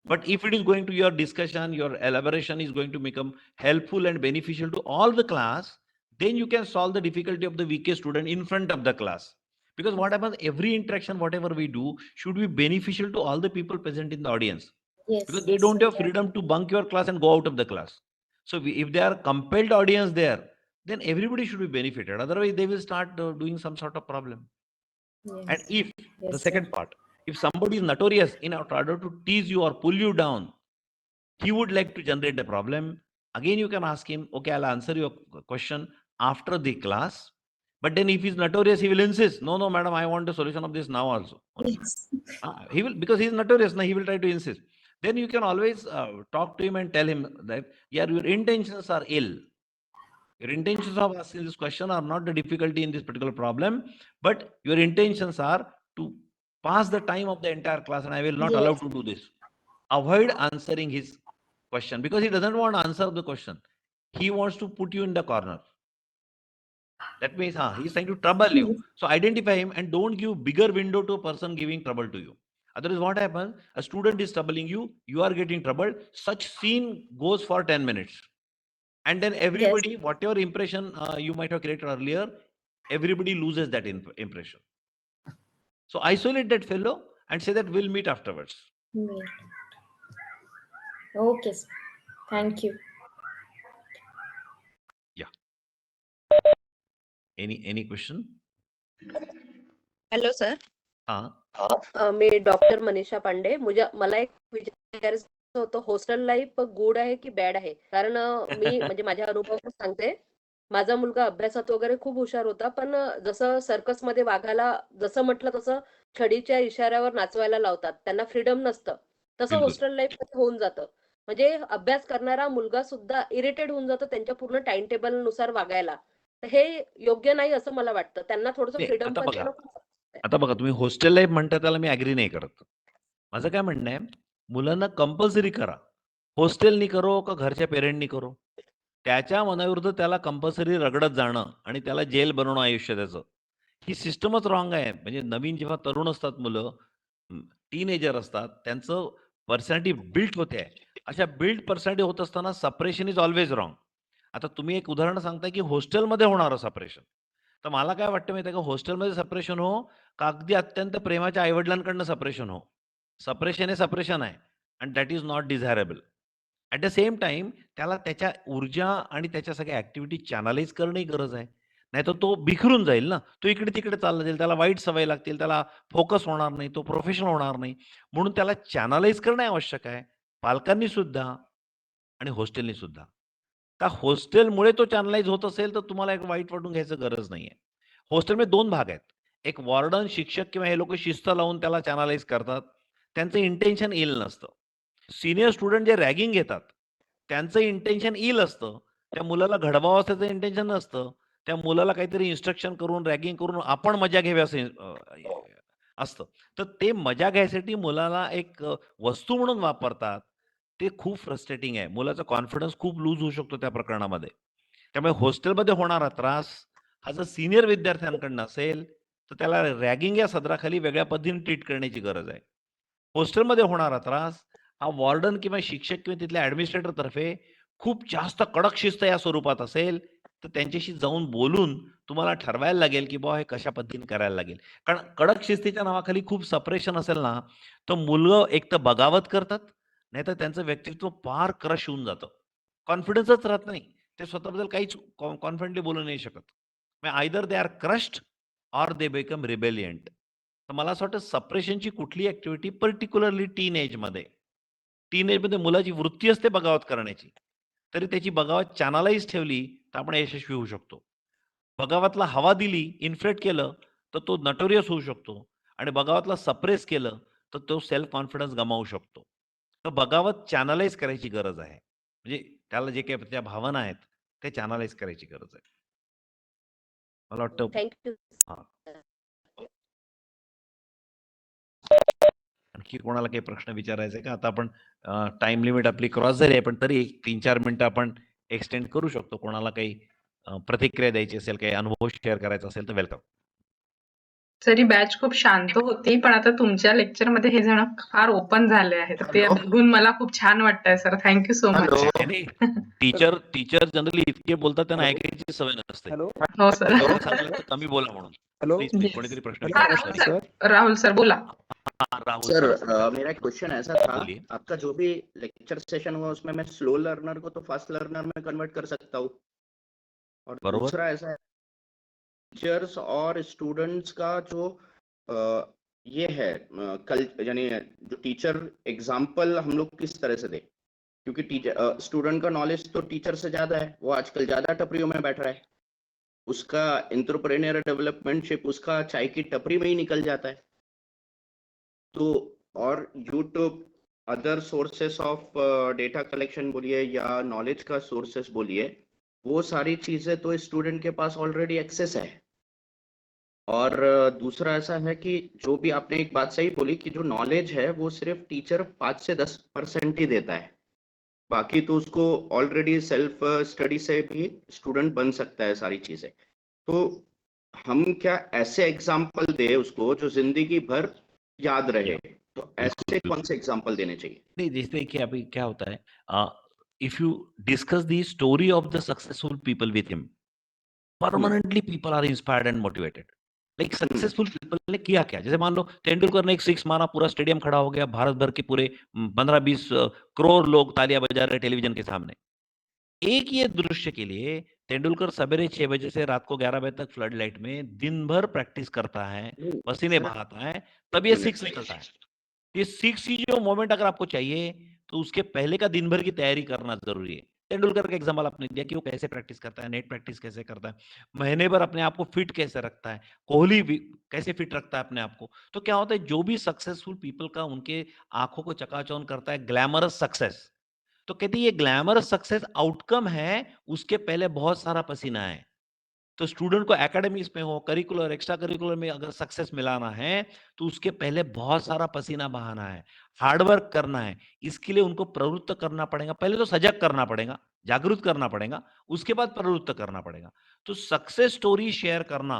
But if it is going to your discussion, your elaboration is going to become helpful and beneficial to all the class, then you can solve the difficulty of the weakest student in front of the class. Because what happens, every interaction, whatever we do, should be beneficial to all the people present in the audience. Yes. Because they don't have freedom to bunk your class and go out of the class. So if they are compelled audience there, then everybody should be benefited. Otherwise, they will start doing some sort of problem. And if the second part, if somebody is notorious in order to tease you or pull you down, he would like to generate the problem. Again, you can ask him, okay, I'll answer your question after the class. But then if he's notorious, he will insist, no, madam, I want the solution of this now also. Yes. He will, because he's notorious, now he will try to insist. Then you can always talk to him and tell him that, yeah, your intentions are ill. Your intentions of asking this question are not the difficulty in this particular problem, but your intentions are to pass the time of the entire class, and I will not allow to do this. Avoid answering his question because he doesn't want to answer the question. He wants to put you in the corner. That means he's trying to trouble you. So identify him and don't give bigger window to a person giving trouble to you. Otherwise, what happens? A student is troubling you, you are getting troubled. Such scene goes for 10 minutes. And then everybody, whatever impression you might have created earlier, everybody loses that impression. So isolate that fellow and say that we'll meet afterwards. Okay, sir. Thank you. Any question? Hello sir मी मी doctor Manisha Pandey. मला एक विचारायचं होतं, hostel life good आहे की bad आहे? कारण मी म्हणजे माझ्या अनुभव सांगते. माझा मुलगा अभ्यासात वगैरे खूप हुशार होता, पण जसं सर्कस मध्ये वाघाला जसं म्हटलं तसं छडीच्या इशाऱ्यावर नाचवायला लावतात, त्यांना फ्रीडम नसतं, तसं बिलकुल. हॉस्टेल लाईफ मध्ये होऊन जातं. म्हणजे अभ्यास करणारा मुलगा सुद्धा इरिटेट होऊन जातो त्यांच्या पूर्ण टाइम टेबल नुसार वागायला. तर हे योग्य नाही असं मला वाटतं. त्यांना थोडंसं नाही, फ्रीडम आता पण बघा. देणं खूप आवश्यक आहे. आता बघा, तुम्ही हॉस्टेल लाईफ म्हणता त्याला मी ऍग्री नाही करत. माझं काय म्हणणं आहे, मुलांना कंपल्सरी करा. हॉस्टेलनी करो का घरच्या पेरेंटनी करो, त्याच्या मनाविरुद्ध त्याला कंपल्सरी रगडत जाणं आणि त्याला जेल बनवणं आयुष्य त्याचं, ही सिस्टमच रॉंग आहे. म्हणजे नवीन जेव्हा तरुण असतात मुलं, टीनेजर असतात, त्यांचं पर्सनॅलिटी बिल्ड होते. अशा बिल्ड पर्सनॅलिटी होत असताना सपरेशन इज ऑलवेज रॉंग. आता तुम्ही एक उदाहरण सांगताय की हॉस्टेलमध्ये होणारं सपरेशन. तर मला काय वाटतं माहिती आहे का, हॉस्टेलमध्ये सपरेशन हो का अगदी अत्यंत प्रेमाच्या आईवडिलांकडनं सपरेशन हो, सपरेशन हे सपरेशन आहे आणि that is not desirable. At the same time त्याला त्याच्या ऊर्जा आणि त्याच्या सगळ्या ऍक्टिव्हिटी चॅनलाइज करणं ही गरज आहे. नाहीतर तो बिखरून जाईल ना, तो इकडे तिकडे चालला जाईल, त्याला वाईट सवय लागतील, त्याला फोकस होणार नाही, तो प्रोफेशनल होणार नाही. म्हणून त्याला चॅनलाइज करणं आवश्यक आहे, पालकांनी सुद्धा आणि हॉस्टेलनी सुद्धा. का हॉस्टेलमुळे तो चॅनलाइज होत असेल तर तुम्हाला एक वाईट वाटून घ्यायचं गरज नाहीये. हॉस्टेलमध्ये 2 भाग आहेत. एक वॉर्डन, शिक्षक किंवा हे लोक शिस्त लावून त्याला चॅनलाइज करतात. त्यांचं इंटेन्शन येईल नसतं. सिनियर स्टुडंट जे रॅगिंग घेतात त्यांचं इंटेन्शन येईल असतं, त्या मुलाला घडवावं त्याचं इंटेन्शन नसतं. त्या मुलाला काहीतरी इन्स्ट्रक्शन करून रॅगिंग करून आपण मजा घ्यावी असं असतं. तर ते मजा घ्यायसाठी मुलाला एक वस्तू म्हणून वापरतात. ते खूप फ्रस्ट्रेटिंग आहे. मुलाचा कॉन्फिडन्स खूप लूज होऊ शकतो त्या प्रकरणामध्ये. त्यामुळे हॉस्टेलमध्ये होणारा त्रास हा जर सिनियर विद्यार्थ्यांकडून असेल तर त्याला रॅगिंग या सदराखाली वेगळ्या पद्धतीने ट्रीट करण्याची गरज आहे. हॉस्टेलमध्ये होणारा त्रास हा वॉर्डन किंवा शिक्षक किंवा तिथल्या ॲडमिनिस्ट्रेटर तर्फे खूप जास्त कडक शिस्त या स्वरूपात असेल तर त्यांच्याशी जाऊन बोलून तुम्हाला ठरवायला लागेल की बुवा हे कशा पद्धतीने करायला लागेल. कारण कडक शिस्तीच्या नावाखाली खूप सप्रेशन असेल ना तर मुलं एक तर बगावत करतात, नाहीतर त्यांचं व्यक्तित्व फार क्रश होऊन जातं. कॉन्फिडन्सच राहत नाही. ते स्वतःबद्दल काहीच कॉन्फिडेंटली बोलू नाही शकत. Either they are crushed or they become rebellient. तर मला असं वाटतं सप्रेशनची कुठली ऍक्टिव्हिटी पर्टिक्युलरली टीन एजमध्ये मुलाची वृत्ती असते बगावत करण्याची, तरी त्याची बगावत चॅनलाइज ठेवली तर आपण यशस्वी होऊ शकतो. बगावतला हवा दिली, इन्फ्लेट केलं तर तो नटोरियस होऊ शकतो आणि बगावतला सप्रेस केलं तर तो सेल्फ कॉन्फिडन्स गमावू शकतो. तर बगावत चॅनलाइज करायची गरज आहे. म्हणजे त्याला जे काही त्या भावना आहेत ते चॅनलाइज करायची गरज आहे. मला वाटतं थँक्यू. हां. आणखी कोणाला काही प्रश्न विचारायचे का? आता आपण टाइम लिमिट आपली क्रॉस झाली आहे, पण तरी 3-4 मिनिटं आपण एक्सटेंड करू शकतो. कोणाला काही प्रतिक्रिया द्यायची असेल, काही अनुभव शेअर करायचा असेल तर वेलकम. तरी बॅच खूप शांत होती, पण आता तुमच्या लेक्चरमध्ये हे जण फार ओपन झाले आहेत. तर ते बघून मला खूप छान वाटतंय सर. Thank you so much. नाही, टीचर जनरली इतके बोलतात त्यांना ऐकायची सवय नसते. हो सर. त्यांना सांगितलं तर कमी बोला म्हणून. प्लीज कोणीतरी प्रश्न विचारा. राहुल सर बोला. राहुल सर मेरा एक क्वेश्चन ऐसा था, बोलिए. आपका जो भी लेक्चर सेशन हुआ उसमें मैं स्लो लर्नर को तो फास्ट लर्नर में कन्वर्ट कर सकता हूँ, और बरोबर. दूसरा ऐसा है टीचर्स और स्टूडेंट्स का जो ये है कल यानी जो टीचर एग्जाम्पल हम लोग किस तरह से दें, क्योंकि टीचर स्टूडेंट का नॉलेज तो टीचर से ज्यादा है, वो आजकल ज्यादा टपरियों में बैठ रहा है, उसका एंटरप्रेन्योर डेवलपमेंटशिप उसका चाय की टपरी में ही निकल जाता है. तो और YouTube other sources of data collection बोलिए या नॉलेज का सोर्सेस बोलिए, वो सारी चीजें तो स्टूडेंट के पास ऑलरेडी एक्सेस है. और दूसरा ऐसा है कि जो भी आपने एक बात सही बोली कि जो नॉलेज है वो सिर्फ टीचर 5 से 10% ही देता है, बाकी तो उसको ऑलरेडी सेल्फ स्टडी से भी स्टूडेंट बन सकता है सारी चीजें. तो हम क्या ऐसे एग्जाम्पल दे उसको जो जिंदगी भर याद रहे, तो ऐसे कौन से एग्जाम्पल देने चाहिए? नहीं, जैसे कि अभी क्या होता है, if you discuss the story of the successful people with him, permanently people are inspired and motivated. Like successful people ने किया क्या? जैसे मान लो तेंदुलकर ने एक 6 मारा, पूरा स्टेडियम खड़ा हो गया, भारत भर के पूरे 15-20 करोड़ लोग तालियां बजा रहे टेलीविजन के सामने. एक ये दृश्य के लिए तेंदुलकर सवेरे 6 बजे से रात को 11 बजे तक फ्लड लाइट में दिन भर प्रैक्टिस करता है, पसीने बहाता है, तब ये 6 निकलता है. ये 6 ही जो मोमेंट अगर आपको चाहिए तो उसके पहले का दिन भर की तैयारी करना जरूरी है. तेंदुलकर का एग्जाम्पल आपने दिया कि वो कैसे प्रैक्टिस करता है, नेट प्रैक्टिस कैसे करता है, महीने भर अपने आप को फिट कैसे रखता है, कोहली भी कैसे फिट रखता है अपने आप को. तो क्या होता है, जो भी सक्सेसफुल पीपल का उनके आंखों को चकाचौंध करता है ग्लैमरस सक्सेस. तो कहते हैं ये ग्लैमरस सक्सेस आउटकम है, उसके पहले बहुत सारा पसीना है. तो स्टूडेंट को एकेडमिक्स में हो, करिकुलर एक्स्ट्रा करिकुलर में अगर सक्सेस मिलाना है तो उसके पहले बहुत सारा पसीना बहाना है, हार्डवर्क करना है. इसके लिए उनको प्रवृत्त करना पड़ेगा. पहले तो सजग करना पड़ेगा, जागरूक करना पड़ेगा, उसके बाद प्रवृत्त करना पड़ेगा. तो सक्सेस स्टोरी शेयर करना,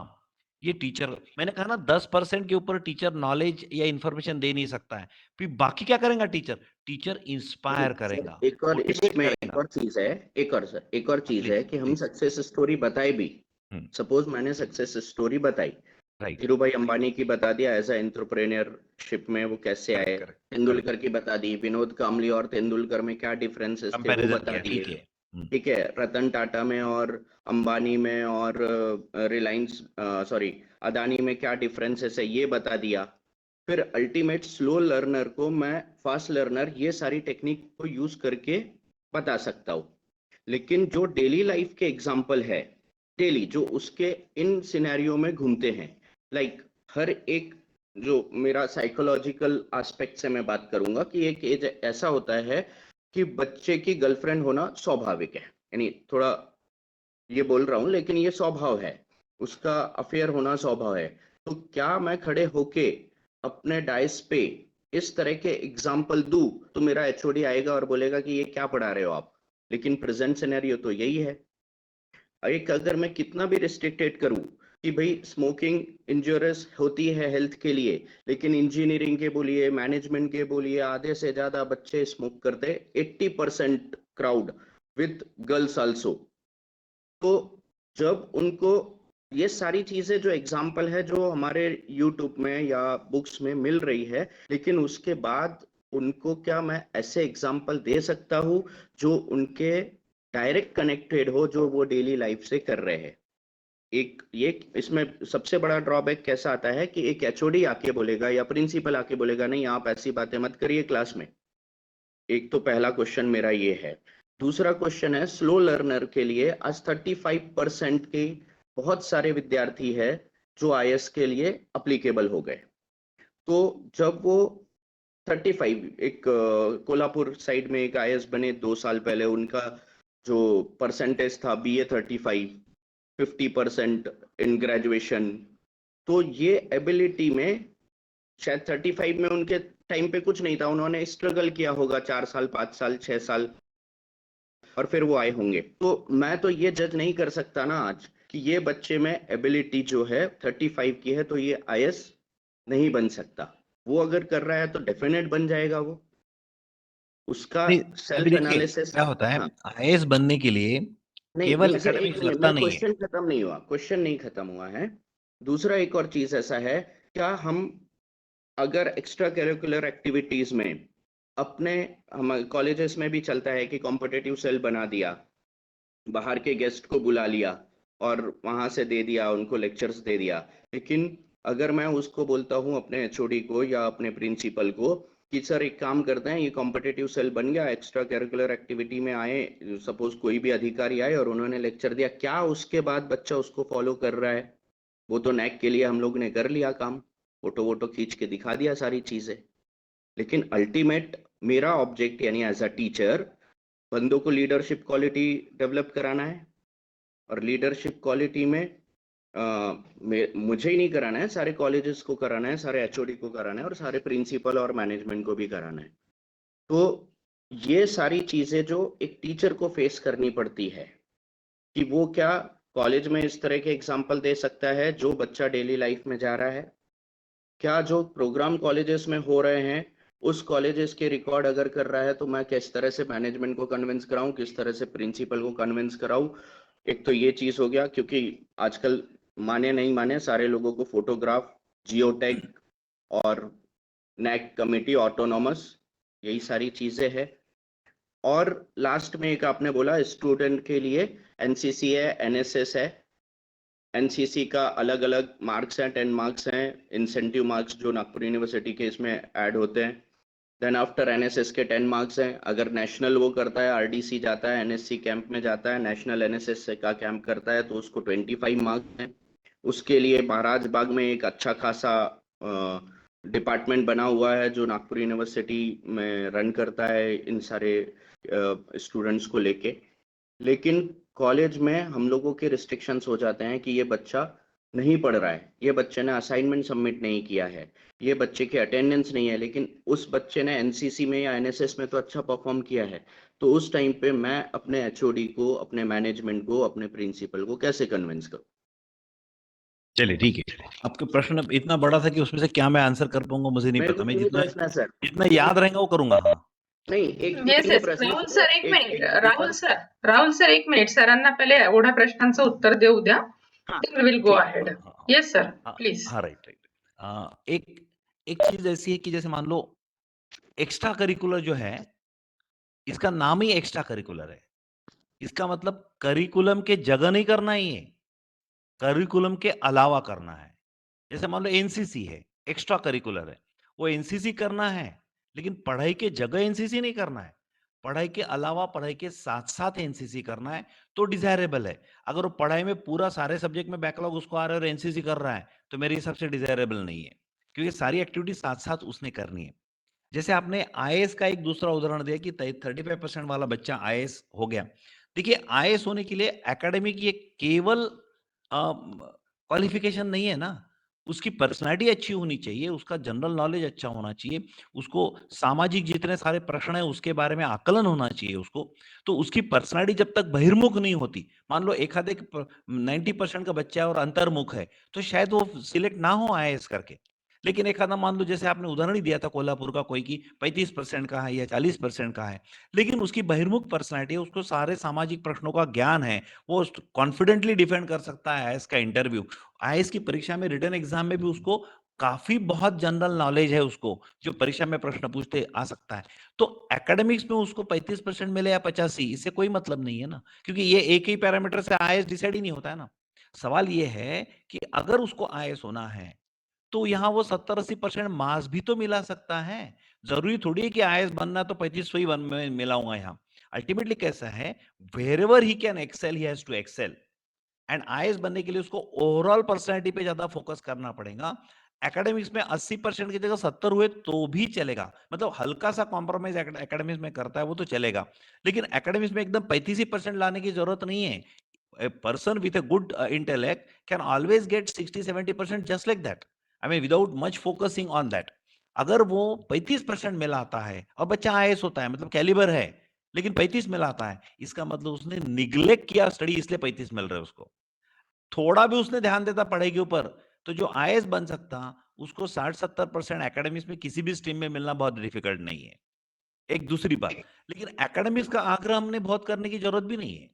ये टीचर, मैंने कहा ना 10% के ऊपर टीचर नॉलेज या इंफॉर्मेशन दे नहीं सकता है. फिर बाकी क्या करेगा टीचर इंस्पायर करेगा, एक और मोटिवेट इसमें एक करेगा. और चीज है, एक और चीज है कि हम प्लीज. सक्सेस स्टोरी बताए भी. सपोज मैंने सक्सेस स्टोरी बताई, राइट. धीरू भाई अंबानी की बता दिया एज ए एंटरप्रेन्योरशिप में वो कैसे आए, तेंदुलकर की बता दी, विनोद कामली और तेंदुलकर में क्या डिफरेंसेस थे वो कंपैरिजन बता किया, ठीक दिए. है. ठीक है, रतन टाटा में और अंबानी में और रिलायंस अदानी में क्या डिफरेंसेस है ये बता दिया. फिर अल्टीमेट स्लो लर्नर को मैं फास्ट लर्नर ये सारी टेक्निक को यूज करके बता सकता हूँ. लेकिन जो डेली लाइफ के एग्जाम्पल है, डेली जो उसके इन सिनेरियो में घूमते हैं, लाइक हर एक जो मेरा साइकोलॉजिकल एस्पेक्ट से मैं बात करूंगा कि एक एज ऐसा होता है कि बच्चे की गर्लफ्रेंड होना स्वाभाविक है, यानी थोड़ा ये बोल रहा हूँ लेकिन ये स्वभाव है, उसका अफेयर होना स्वभाव है। तो क्या मैं खड़े होके अपने डाइस पे इस तरह के एग्जाम्पल दूं तो मेरा एचओडी आएगा और बोलेगा कि ये क्या पढ़ा रहे हो आप, लेकिन प्रेजेंट सिनेरियो तो यही है। एक अगर मैं कितना भी रिस्ट्रिक्टेड करूं कि भाई स्मोकिंग इंजurious होती है हेल्थ के लिए, लेकिन इंजीनियरिंग के बोलिए, मैनेजमेंट के बोलिए, आधे से ज्यादा बच्चे स्मोक करते, 80% क्राउड विद गर्ल्स आल्सो। तो जब उनको ये सारी चीजें जो एग्जाम्पल है जो हमारे यूट्यूब में या बुक्स में मिल रही है, लेकिन उसके बाद उनको क्या मैं ऐसे एग्जाम्पल दे सकता हूँ जो उनके डायरेक्ट कनेक्टेड हो, जो वो डेली लाइफ से कर रहे हैं। एक ये इसमें सबसे बड़ा ड्रॉबैक कैसा आता है कि एक एचओडी आके बोलेगा या प्रिंसिपल आके बोलेगा नहीं आप ऐसी बातें मत करिए क्लास में। एक तो पहला क्वेश्चन मेरा ये है। दूसरा क्वेश्चन है स्लो लर्नर के लिए आज 35% के बहुत सारे विद्यार्थी है जो आईएएस के लिए अप्लीकेबल हो गए। तो जब वो 35 एक कोल्हापुर साइड में एक आईएएस बने 2 साल पहले, उनका जो परसेंटेज था बीए 35, 50% इन ग्रेजुएशन। तो ये एबिलिटी में शायद 35 में उनके टाइम पे कुछ नहीं था, उन्होंने स्ट्रगल किया होगा 4 साल 5 साल 6 साल और फिर वो आए होंगे। तो मैं तो ये जज नहीं कर सकता ना आज कि ये बच्चे में एबिलिटी जो है 35 की है तो ये आईएएस नहीं बन सकता। वो अगर कर रहा है तो डेफिनेट बन जाएगा। वो उसका नहीं, अभी सेल्फ देखिए एनालिसिस। क्या होता है, हाँ, आईएएस बनने के लिए नहीं केवल नहीं सर, एक एकेडमिक्स मिनट, लगता मैं नहीं है। क्वेश्चन खत्म नहीं हुआ, क्वेश्चन नहीं खत्म हुआ है। दूसरा एक और चीज ऐसा है, क्या हम अगर एक्स्ट्रा करिकुलर एक्टिविटीज में अपने, हम कॉलेजेस में भी चलता है कि कॉम्पिटिटिव सेल बना दिया, बाहर के गेस्ट को बुला लिया और वहां से दे दिया, उनको लेक्चर्स दे दिया। लेकिन अगर मैं उसको बोलता हूँ अपने एचओडी को या अपने प्रिंसिपल को कि सर एक काम करते हैं, ये कॉम्पिटिटिव सेल बन गया, एक्स्ट्रा करिकुलर एक्टिविटी में आए, सपोज कोई भी अधिकारी आए और उन्होंने लेक्चर दिया, क्या उसके बाद बच्चा उसको फॉलो कर रहा है? वो तो नैक के लिए हम लोग ने कर लिया काम, फोटो वोटो खींच के दिखा दिया सारी चीजें। लेकिन अल्टीमेट मेरा ऑब्जेक्ट यानी एज अ टीचर बंदों को लीडरशिप क्वालिटी डेवलप कराना है। और लीडरशिप क्वालिटी में मुझे ही नहीं कराना है, सारे कॉलेजेस को कराना है, सारे एचओडी को कराना है और सारे प्रिंसिपल और मैनेजमेंट को भी कराना है। तो ये सारी चीजें जो एक टीचर को फेस करनी पड़ती है कि वो क्या कॉलेज में इस तरह के एग्जाम्पल दे सकता है जो बच्चा डेली लाइफ में जा रहा है, क्या जो प्रोग्राम कॉलेजेस में हो रहे हैं उस कॉलेजेस के रिकॉर्ड अगर कर रहा है तो मैं किस तरह से मैनेजमेंट को कन्विंस कराऊं, किस तरह से प्रिंसिपल को कन्विंस कराऊं। एक तो ये चीज हो गया, क्योंकि आजकल माने नहीं माने सारे लोगों को फोटोग्राफ, जियोटैग और नैक कमेटी ऑटोनॉमस, यही सारी चीजें है। और लास्ट में एक आपने बोला स्टूडेंट के लिए एनसीसी है, एनएसएस है। एनसीसी का अलग अलग मार्क्स हैं, 10 मार्क्स हैं, इंसेंटिव मार्क्स जो नागपुर यूनिवर्सिटी के इसमें ऐड होते हैं। देन आफ्टर एनएसएस के 10 मार्क्स हैं। अगर नेशनल वो करता है, आरडीसी जाता है, एनएससी कैंप में जाता है, नेशनल एनएसएस का कैंप करता है तो उसको 25 मार्क्स हैं। उसके लिए महाराज बाग में एक अच्छा खासा डिपार्टमेंट बना हुआ है जो नागपुर यूनिवर्सिटी में रन करता है इन सारे स्टूडेंट्स को लेके। लेकिन कॉलेज में हम लोगों के रिस्ट्रिक्शंस हो जाते हैं कि ये बच्चा नहीं पढ़ रहा है, ये बच्चे ने असाइनमेंट सबमिट नहीं किया है, ये बच्चे की अटेंडेंस नहीं है, लेकिन उस बच्चे ने एनसीसी में या एनएसएस में तो अच्छा परफॉर्म किया है। तो उस टाइम पे मैं अपने एचओडी को, अपने मैनेजमेंट को, अपने प्रिंसिपल को कैसे कन्विंस करूं? चलिए ठीक है, आपका प्रश्न अब इतना बड़ा था कि उसमें से क्या मैं आंसर कर पाऊंगा मुझे नहीं मेरे पता। को मैं तीन जितना प्रश्न है सर। जितना याद रहेगा वो करूंगा। हाँ नहीं, एक येस तीन येस प्रश्न। राहुल सर एक मिनिट, राहुल एक सर एक मिनिट, सरांना पहिले एवढ्या प्रश्नांचं उत्तर देऊ द्या, then we will go ahead. Yes sir please. हाँ राइट राइट। एक चीज ऐसी है कि जैसे मान लो एक्स्ट्रा करिकुलर जो है, इसका नाम ही एक्स्ट्रा करिकुलर है। इसका मतलब करिकुलम के जगह नहीं करना ही है, करिकुलम के अलावा करना है। जैसे मान लो एनसीसी है, एक्स्ट्रा करिकुलर है, वो एनसीसी करना है लेकिन पढ़ाई के जगह एनसीसी नहीं करना है, पढ़ाई के अलावा पढ़ाई के साथ साथ एनसीसी करना है तो डिजायरेबल है। अगर वो पढ़ाई में पूरा सारे सब्जेक्ट में बैकलॉग उसको आ रहा है और एनसीसी कर रहा है तो मेरे हिसाब से डिजायरेबल नहीं है। क्योंकि सारी एक्टिविटी साथ-साथ उसने करनी है। जैसे आपने आईएएस का एक दूसरा उदाहरण दिया कि 35% वाला बच्चा आईएएस हो गया। देखिए आईएएस होने के लिए एकेडमिक ये केवल क्वालिफिकेशन नहीं है ना, उसकी पर्सनैलिटी अच्छी होनी चाहिए, उसका जनरल नॉलेज अच्छा होना चाहिए, उसको सामाजिक जितने सारे प्रश्न हैं उसके बारे में आकलन होना चाहिए उसको। तो उसकी पर्सनैलिटी जब तक बहिर्मुख नहीं होती, मान लो एखादे 90% का बच्चा है और अंतर्मुख है, तो शायद वो सिलेक्ट ना हो आईएएस करके। लेकिन एक आधा मान लो जैसे आपने उदाहरण ही दिया था कोल्हापुर का कोई कि 35% का है या 40% का है, लेकिन उसकी बहिर्मुख पर्सनैलिटी है, उसको सारे सामाजिक प्रश्नों का ज्ञान है, वो कॉन्फिडेंटली डिफेंड कर सकता है आईएएस का इंटरव्यू। आईएएस की परीक्षा में रिटन एग्जाम में भी उसको काफी बहुत जनरल नॉलेज है उसको, जो परीक्षा में प्रश्न पूछते आ सकता है। तो एकेडमिक्स में उसको 35% मिले या 85, इससे कोई मतलब नहीं है ना, क्योंकि ये एक ही पैरामीटर से आईएएस डिसाइड ही नहीं होता है ना। सवाल ये है कि अगर उसको आईएएस होना है तो यहाँ वो 70-80% मार्क्स भी तो मिला सकता है। जरूरी थोड़ी है कि आईएएस बनना तो 35 ही मिलाऊंगा यहाँ। अल्टीमेटली कैसा है, wherever he can excel he has to excel. And IAS बनने के लिए उसको ओवरऑल पर्सनैलिटी पे ज्यादा फोकस करना पड़ेगा। एकेडमिक्स में 80% की जगह 70 हुए तो भी चलेगा, मतलब हल्का सा कॉम्प्रोमाइज एकेडमिक्स में करता है वो तो चलेगा, लेकिन एकेडमिक्स में एकदम 35% लाने की जरूरत नहीं है। A person with a good intellect can always get 60-70% just like that. I mean, without much focusing on that. अगर वो 35% में लाता है और बच्चा आईएएस होता है, मतलब कैलिबर है, लेकिन 35 में लाता है, इसका मतलब उसने निग्लेक्ट किया स्टडी, इसलिए 35 मिल रहे हैं उसको। थोड़ा भी उसने ध्यान देता पढ़ाई के ऊपर, तो जो आईएएस बन सकता, उसको 60-70% एकेडमिक्स में किसी भी स्ट्रीम में मिलना बहुत डिफिकल्ट नहीं है। एक दूसरी बात, लेकिन एकेडमिक्स का आग्रह हमने बहुत करने की जरूरत भी नहीं है।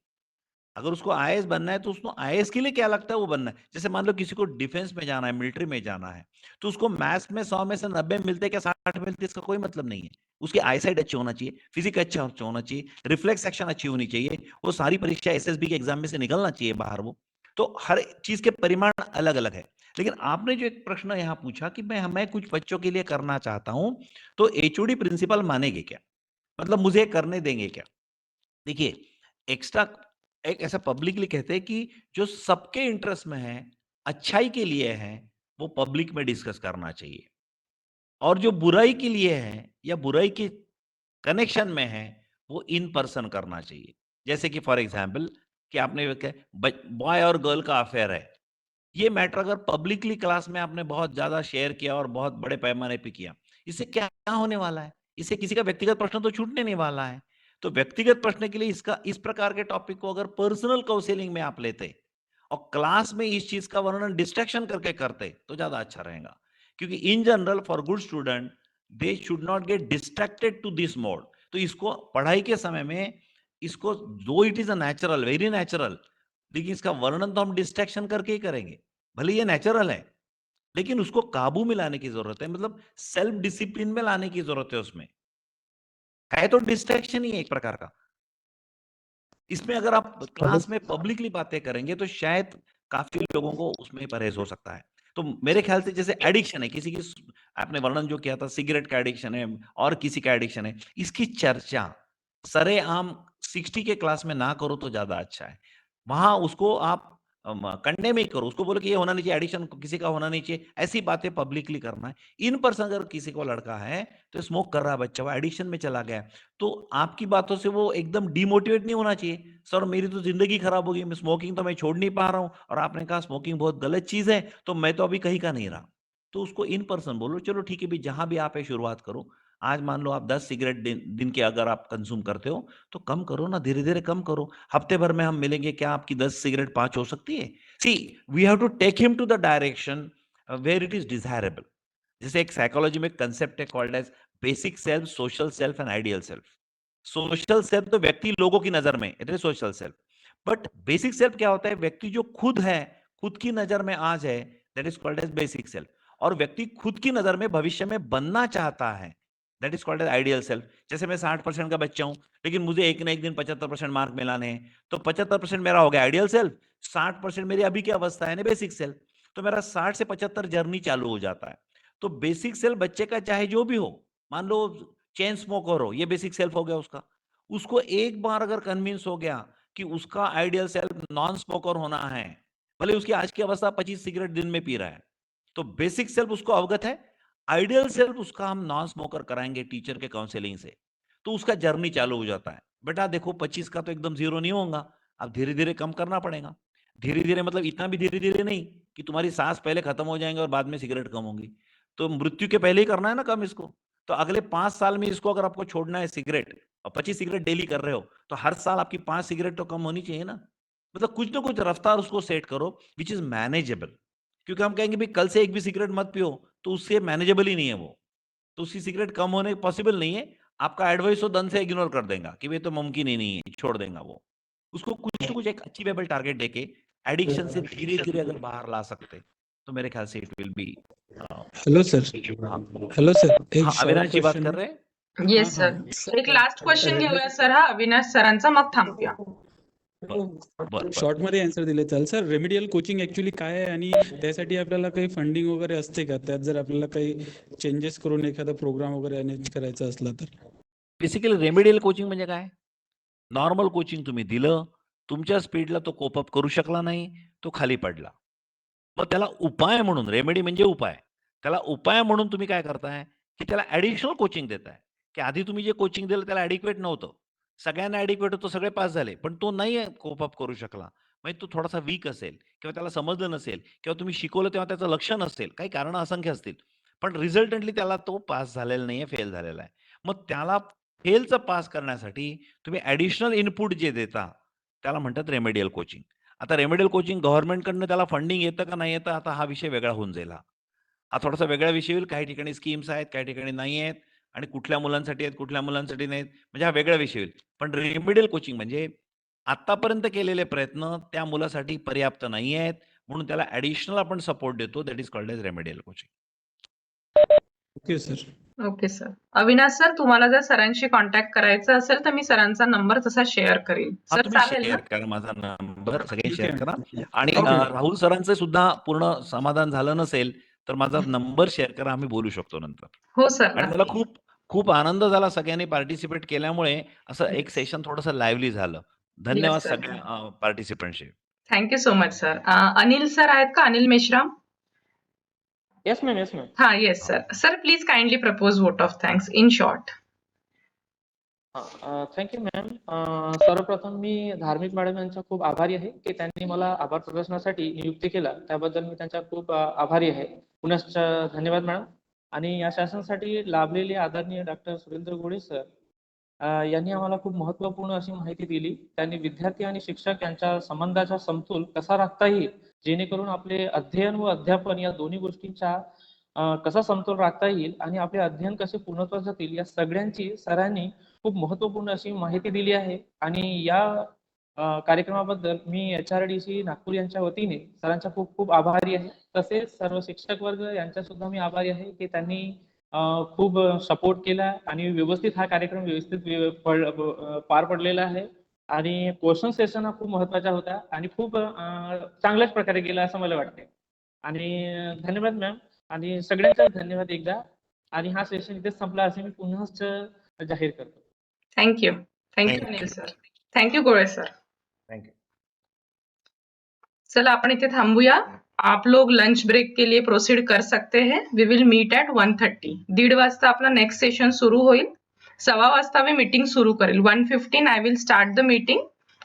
अगर उसको आईएएस बनना है तो उसको आईएएस के लिए क्या लगता है वो बनना है। जैसे मान लो किसी को डिफेंस में जाना है, मिलिट्री में जाना है, तो उसको मैथ्स में 100 में से 90 मिलते क्या 60 मिलते, इसका कोई मतलब नहीं है। उसकी आईसाइट अच्छी होना चाहिए, फिजिक अच्छा होना चाहिए, रिफ्लेक्स एक्शन अच्छी होनी चाहिए, वो सारी परीक्षा एसएसबी के एग्जाम में से निकलना चाहिए बाहर वो। तो हर चीज के परिमाण अलग अलग है। लेकिन आपने जो एक प्रश्न यहाँ पूछा कि मैं कुछ बच्चों के लिए करना चाहता हूं, तो एचओडी प्रिंसिपल मानेंगे क्या, मतलब मुझे करने देंगे क्या? देखिए, एक्स्ट्रा एक ऐसा पब्लिकली कहते हैं कि जो सबके इंटरेस्ट में है, अच्छाई के लिए है, वो पब्लिक में डिस्कस करना चाहिए, और जो बुराई के लिए है या बुराई के कनेक्शन में है, वो इन पर्सन करना चाहिए। जैसे कि फॉर एग्जाम्पल कि आपने बॉय और गर्ल का अफेयर है, ये मैटर अगर पब्लिकली क्लास में आपने बहुत ज्यादा शेयर किया और बहुत बड़े पैमाने पे किया, इससे क्या होने वाला है? इससे किसी का व्यक्तिगत प्रश्न तो छूटने नहीं वाला है। तो व्यक्तिगत प्रश्न के लिए इसका इस प्रकार के टॉपिक को अगर पर्सनल काउंसलिंग में आप लेते और क्लास में इस चीज का वर्णन डिस्ट्रैक्शन करके करते तो ज्यादा अच्छा रहेगा। क्योंकि in general for good student they should not get distracted to this mode. तो इसको पढ़ाई के समय में इसको, though it is a natural, very natural, लेकिन इसका वर्णन तो हम डिस्ट्रैक्शन करके ही करेंगे। भले ये नेचुरल है, लेकिन उसको काबू में लाने की जरूरत है, मतलब सेल्फ डिसिप्लिन में लाने की जरूरत है। उसमें है तो डिस्ट्रैक्शन ही है एक प्रकार का। इसमें अगर आप क्लास में पब्लिकली बातें करेंगे तो शायद काफी लोगों को उसमें परहेज हो सकता है। तो मेरे ख्याल से जैसे एडिक्शन है किसी की, आपने वर्णन जो किया था सिगरेट का एडिक्शन है और किसी का एडिक्शन है, इसकी चर्चा सरेआम 60 के क्लास में ना करो तो ज्यादा अच्छा है। वहां उसको आप कंडेम ही करो, उसको बोलो कि ये होना नहीं चाहिए, एडिक्शन किसी का होना नहीं चाहिए, ऐसी बातें पब्लिकली करना है। इन पर्सन अगर किसी को लड़का है तो स्मोक कर रहा है बच्चा, वो एडिक्शन में चला गया, तो आपकी बातों से वो एकदम डिमोटिवेट नहीं होना चाहिए। सर मेरी तो जिंदगी खराब हो गई, मैं स्मोकिंग तो मैं छोड़ नहीं पा रहा हूँ, और आपने कहा स्मोकिंग बहुत गलत चीज है, तो मैं तो अभी कहीं का नहीं रहा। तो उसको इन पर्सन बोलो, चलो ठीक है भी, जहां भी आप है शुरुआत करो। आज मान लो आप 10 सिगरेट दिन के अगर आप कंज्यूम करते हो तो कम करो ना, धीरे धीरे कम करो। हफ्ते भर में हम मिलेंगे, क्या आपकी 10 सिगरेट 5 हो सकती है? See, we have to take him to the direction where it is desirable. जैसे एक साइकोलॉजी में कंसेप्ट है called as basic self, social self and ideal self. Social self तो व्यक्ति लोगों की नजर में, it is social self. But basic self क्या होता है? व्यक्ति जो खुद है, खुद की नजर में आज है, that is called as basic self. और व्यक्ति खुद की नजर में भविष्य में बनना चाहता है, that is called as ideal self. जैसे मैं 60% का बच्चा हूं, लेकिन मुझे एक ना एक दिन 75% मार्क मिलाने हैं, तो 75% मेरा हो गया आइडियल सेल्फ, 60% मेरी अभी की अवस्था है ना बेसिक सेल्फ। तो मेरा 60 से 75 जर्नी चालू हो जाता है। तो बेसिक सेल्फ बच्चे का चाहे जो भी हो, मान लो चेन स्मोकर हो, ये बेसिक सेल्फ हो गया उसका। उसको एक बार अगर कन्विंस हो गया कि उसका आइडियल सेल्फ नॉन स्मोकर होना है, भले उसकी आज की अवस्था 25 सिगरेट दिन में पी रहा है, तो बेसिक सेल्फ उसको अवगत है आइडियल सेल्फ उसका हम नॉन स्मोकर कराएंगे टीचर के काउंसलिंग से, तो उसका जर्नी चालू हो जाता है। बेटा देखो 25 का तो एकदम 0 नहीं होगा, अब धीरे-धीरे कम करना पड़ेगा। धीरे-धीरे मतलब इतना भी धीरे-धीरे नहीं कि तुम्हारी सांस पहले खत्म हो जाएँगे और बाद में सिगरेट कम होंगी। तो मृत्यु के पहले ही करना है ना कम इसको। तो अगले 5 साल में इसको अगर आपको छोड़ना है सिगरेट और 25 सिगरेट डेली कर रहे हो, तो हर साल आपकी 5 सिगरेट तो कम होनी चाहिए ना। मतलब कुछ ना कुछ रफ्तार उसको सेट करो व्हिच इज़ मैनेजेबल। क्योंकि हम कहेंगे भई कल से एक भी सिगरेट मत पियो, तो उससे मैनेजेबल ही नहीं है वो। तो उसकी सिगरेट कम होने पॉसिबल नहीं है। आपका एडवाइस वो दन से इग्नोर कर देगा कि ये तो मुमकिन ही नहीं है, छोड़ देगा वो। उसको कुछ ना कुछ एक अचीवेबल टारगेट देके एडिक्शन से धीरे-धीरे अगर बाहर ला सकते, तो मेरे ख्याल से it will be hello sir. हाँ, हेलो सर, एक हाँ, शॉर्ट अविनाश जी बात क्वेश्चन कर है. रहे हैं? Yes sir. एक लास्ट क्वेश्चन घेऊया सर हा अविनाश सरांचा, मग थांबूया. बरं. शॉर्ट मध्ये आन्सर दिले चालेल सर. रेमेडियल कोचिंग ऍक्च्युली काय आहे आणि त्यासाठी आपल्याला काही फंडिंग वगैरे असते का? त्यात जर आपल्याला काही चेंजेस करून एखादा प्रोग्राम वगैरे अरेंज करायचा असला तर? बेसिकली रेमेडियल कोचिंग म्हणजे काय? नॉर्मल कोचिंग तुम्ही दिलं, तुमच्या स्पीडला तो कोप अप करू शकला नाही, तो खाली पडला. मग त्याला उपाय म्हणून रेमेडी म्हणजे उपाय. त्याला उपाय म्हणून तुम्ही काय करताय, की त्याला ॲडिशनल कोचिंग देताय, की आधी तुम्ही जे कोचिंग दिलं त्याला ॲडिक्वेट नव्हतं. सगळ्यांना ॲडिक्वेट होतं, सगळे पास झाले. पण तो नाही कोप अप करू शकला. म्हणजे तो थोडासा वीक असेल किंवा त्याला समजलं नसेल किंवा तुम्ही शिकवलं तेव्हा त्याचं लक्ष नसेल. काही कारणं असंख्य असतील. पण रिझल्टंटली त्याला तो पास झालेला नाहीये, फेल झालेला आहे. मग त्याला फेलचं पास करण्यासाठी तुम्ही ॲडिशनल इनपुट जे देता, त्याला म्हणतात रेमेडियल कोचिंग. आता रेमेडियल कोचिंग गव्हर्नमेंटकडनं त्याला फंडिंग येतं का नाही येतं, आता हा विषय वेगळा होऊन जाईल हा. हा थोडासा वेगळा विषय होईल. काही ठिकाणी स्कीम्स आहेत, काही ठिकाणी नाही आहेत आणि कुठल्या मुलांसाठी आहेत, कुठल्या मुलांसाठी नाहीत. म्हणजे हा वेगळा विषय होईल. पण रेमेडियल कोचिंग म्हणजे आत्तापर्यंत केलेले प्रयत्न त्या मुलासाठी पर्याप्त नाही आहेत. म्हणून त्याला ॲडिशनल आपण सपोर्ट देतो. That is called as remedial coaching. Okay sir. Okay sir. Avinash sir, तुम्हाला जर सरांशी कॉन्टॅक्ट करायचं असेल तर मी सरांचा नंबर तसा शेअर करेल. हा सर तुम्ही चालेल ना? शेअर करा माझा नंबर सगळे ठीक शेअर आहे. करा आणि ओके. राहुल सरांचं सुद्धा पूर्ण समाधान झालं नसेल तर माझा नंबर शेअर करा, आम्ही बोलू शकतो नंतर. हो सर, आणि मला नक्की. खूप खूप आनंद झाला सगळ्यांनी पार्टिसिपेट केल्यामुळे असं एक सेशन थोडंसं लाईव्हली झालं. धन्यवाद येस सर. सगळ्या पार्टिसिपंटचे. Thank you so much sir. Anil sir आहेत का? Anil Meshram? Yes ma'am, yes ma'am. हा, yes sir. Sir please kindly propose vote of thanks in short. Thank you ma'am. सर्वप्रथम मी धार्मिक मॅडम यांचा खूप आभारी आहे की त्यांनी मला आभार प्रदर्शनासाठी नियुक्ती केला. त्याबद्दल मी त्यांचा खूप आभारी आहे. पुनश्च धन्यवाद मॅडम. आणि या शासनासाठी लाभलेले आदरणीय डॉक्टर सुरेंद्र गोडे सर यांनी आम्हाला खूप महत्त्वपूर्ण अशी माहिती दिली. त्यांनी विद्यार्थी आणि शिक्षक यांच्या संबंधाचा समतोल कसा राखता येईल, जेणेकरून आपले अध्ययन व अध्यापन या दोन्ही गोष्टींचा कसा समतोल राखता येईल आणि आपले अध्ययन कसे पूर्णत्वास जातील, या सगळ्यांची सरांनी खूप महत्त्वपूर्ण अशी माहिती दिली आहे. आणि या कार्यक्रमाबद्दल मी HRDC नागपूर यांच्या वतीने सरांचा खूप खूप आभारी आहे. तसेच सर्व शिक्षक वर्ग यांचा सुद्धा मी आभारी आहे की त्यांनी खूप सपोर्ट केला आणि व्यवस्थित हा कार्यक्रम व्यवस्थित पार पडलेला आहे. आणि क्वेश्चन सेशन हा खूप महत्त्वाचा होता आणि खूप चांगल्याच प्रकारे गेला असं मला वाटते. आणि धन्यवाद मॅम. आणि सगळ्यांचाच धन्यवाद एकदा. आणि हा सेशन इथेच संपला असे मी पुनःच जाहीर करतो. Thank you. Thank you Anil sir. Thank you गोळे सर. थँक्यू. चला आपण इथे थांबूया. आप लोग लंच ब्रेक के लिए प्रोसीड कर सकते हैं. We will meet at 1:30. 1:30 वाजता आपला नेक्स्ट सेशन सुरू होईल. 1:15 वाजता मी मीटिंग सुरू करेल. 1:15 I will start the meeting.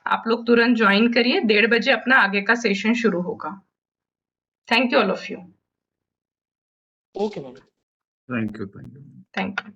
आप लोग तुरंत ज्वाइन करिए. 1:30 बजे अपना आगे का सेशन शुरू होगा. Thank you all of you. Okay ma'am. Thank you. Thank you.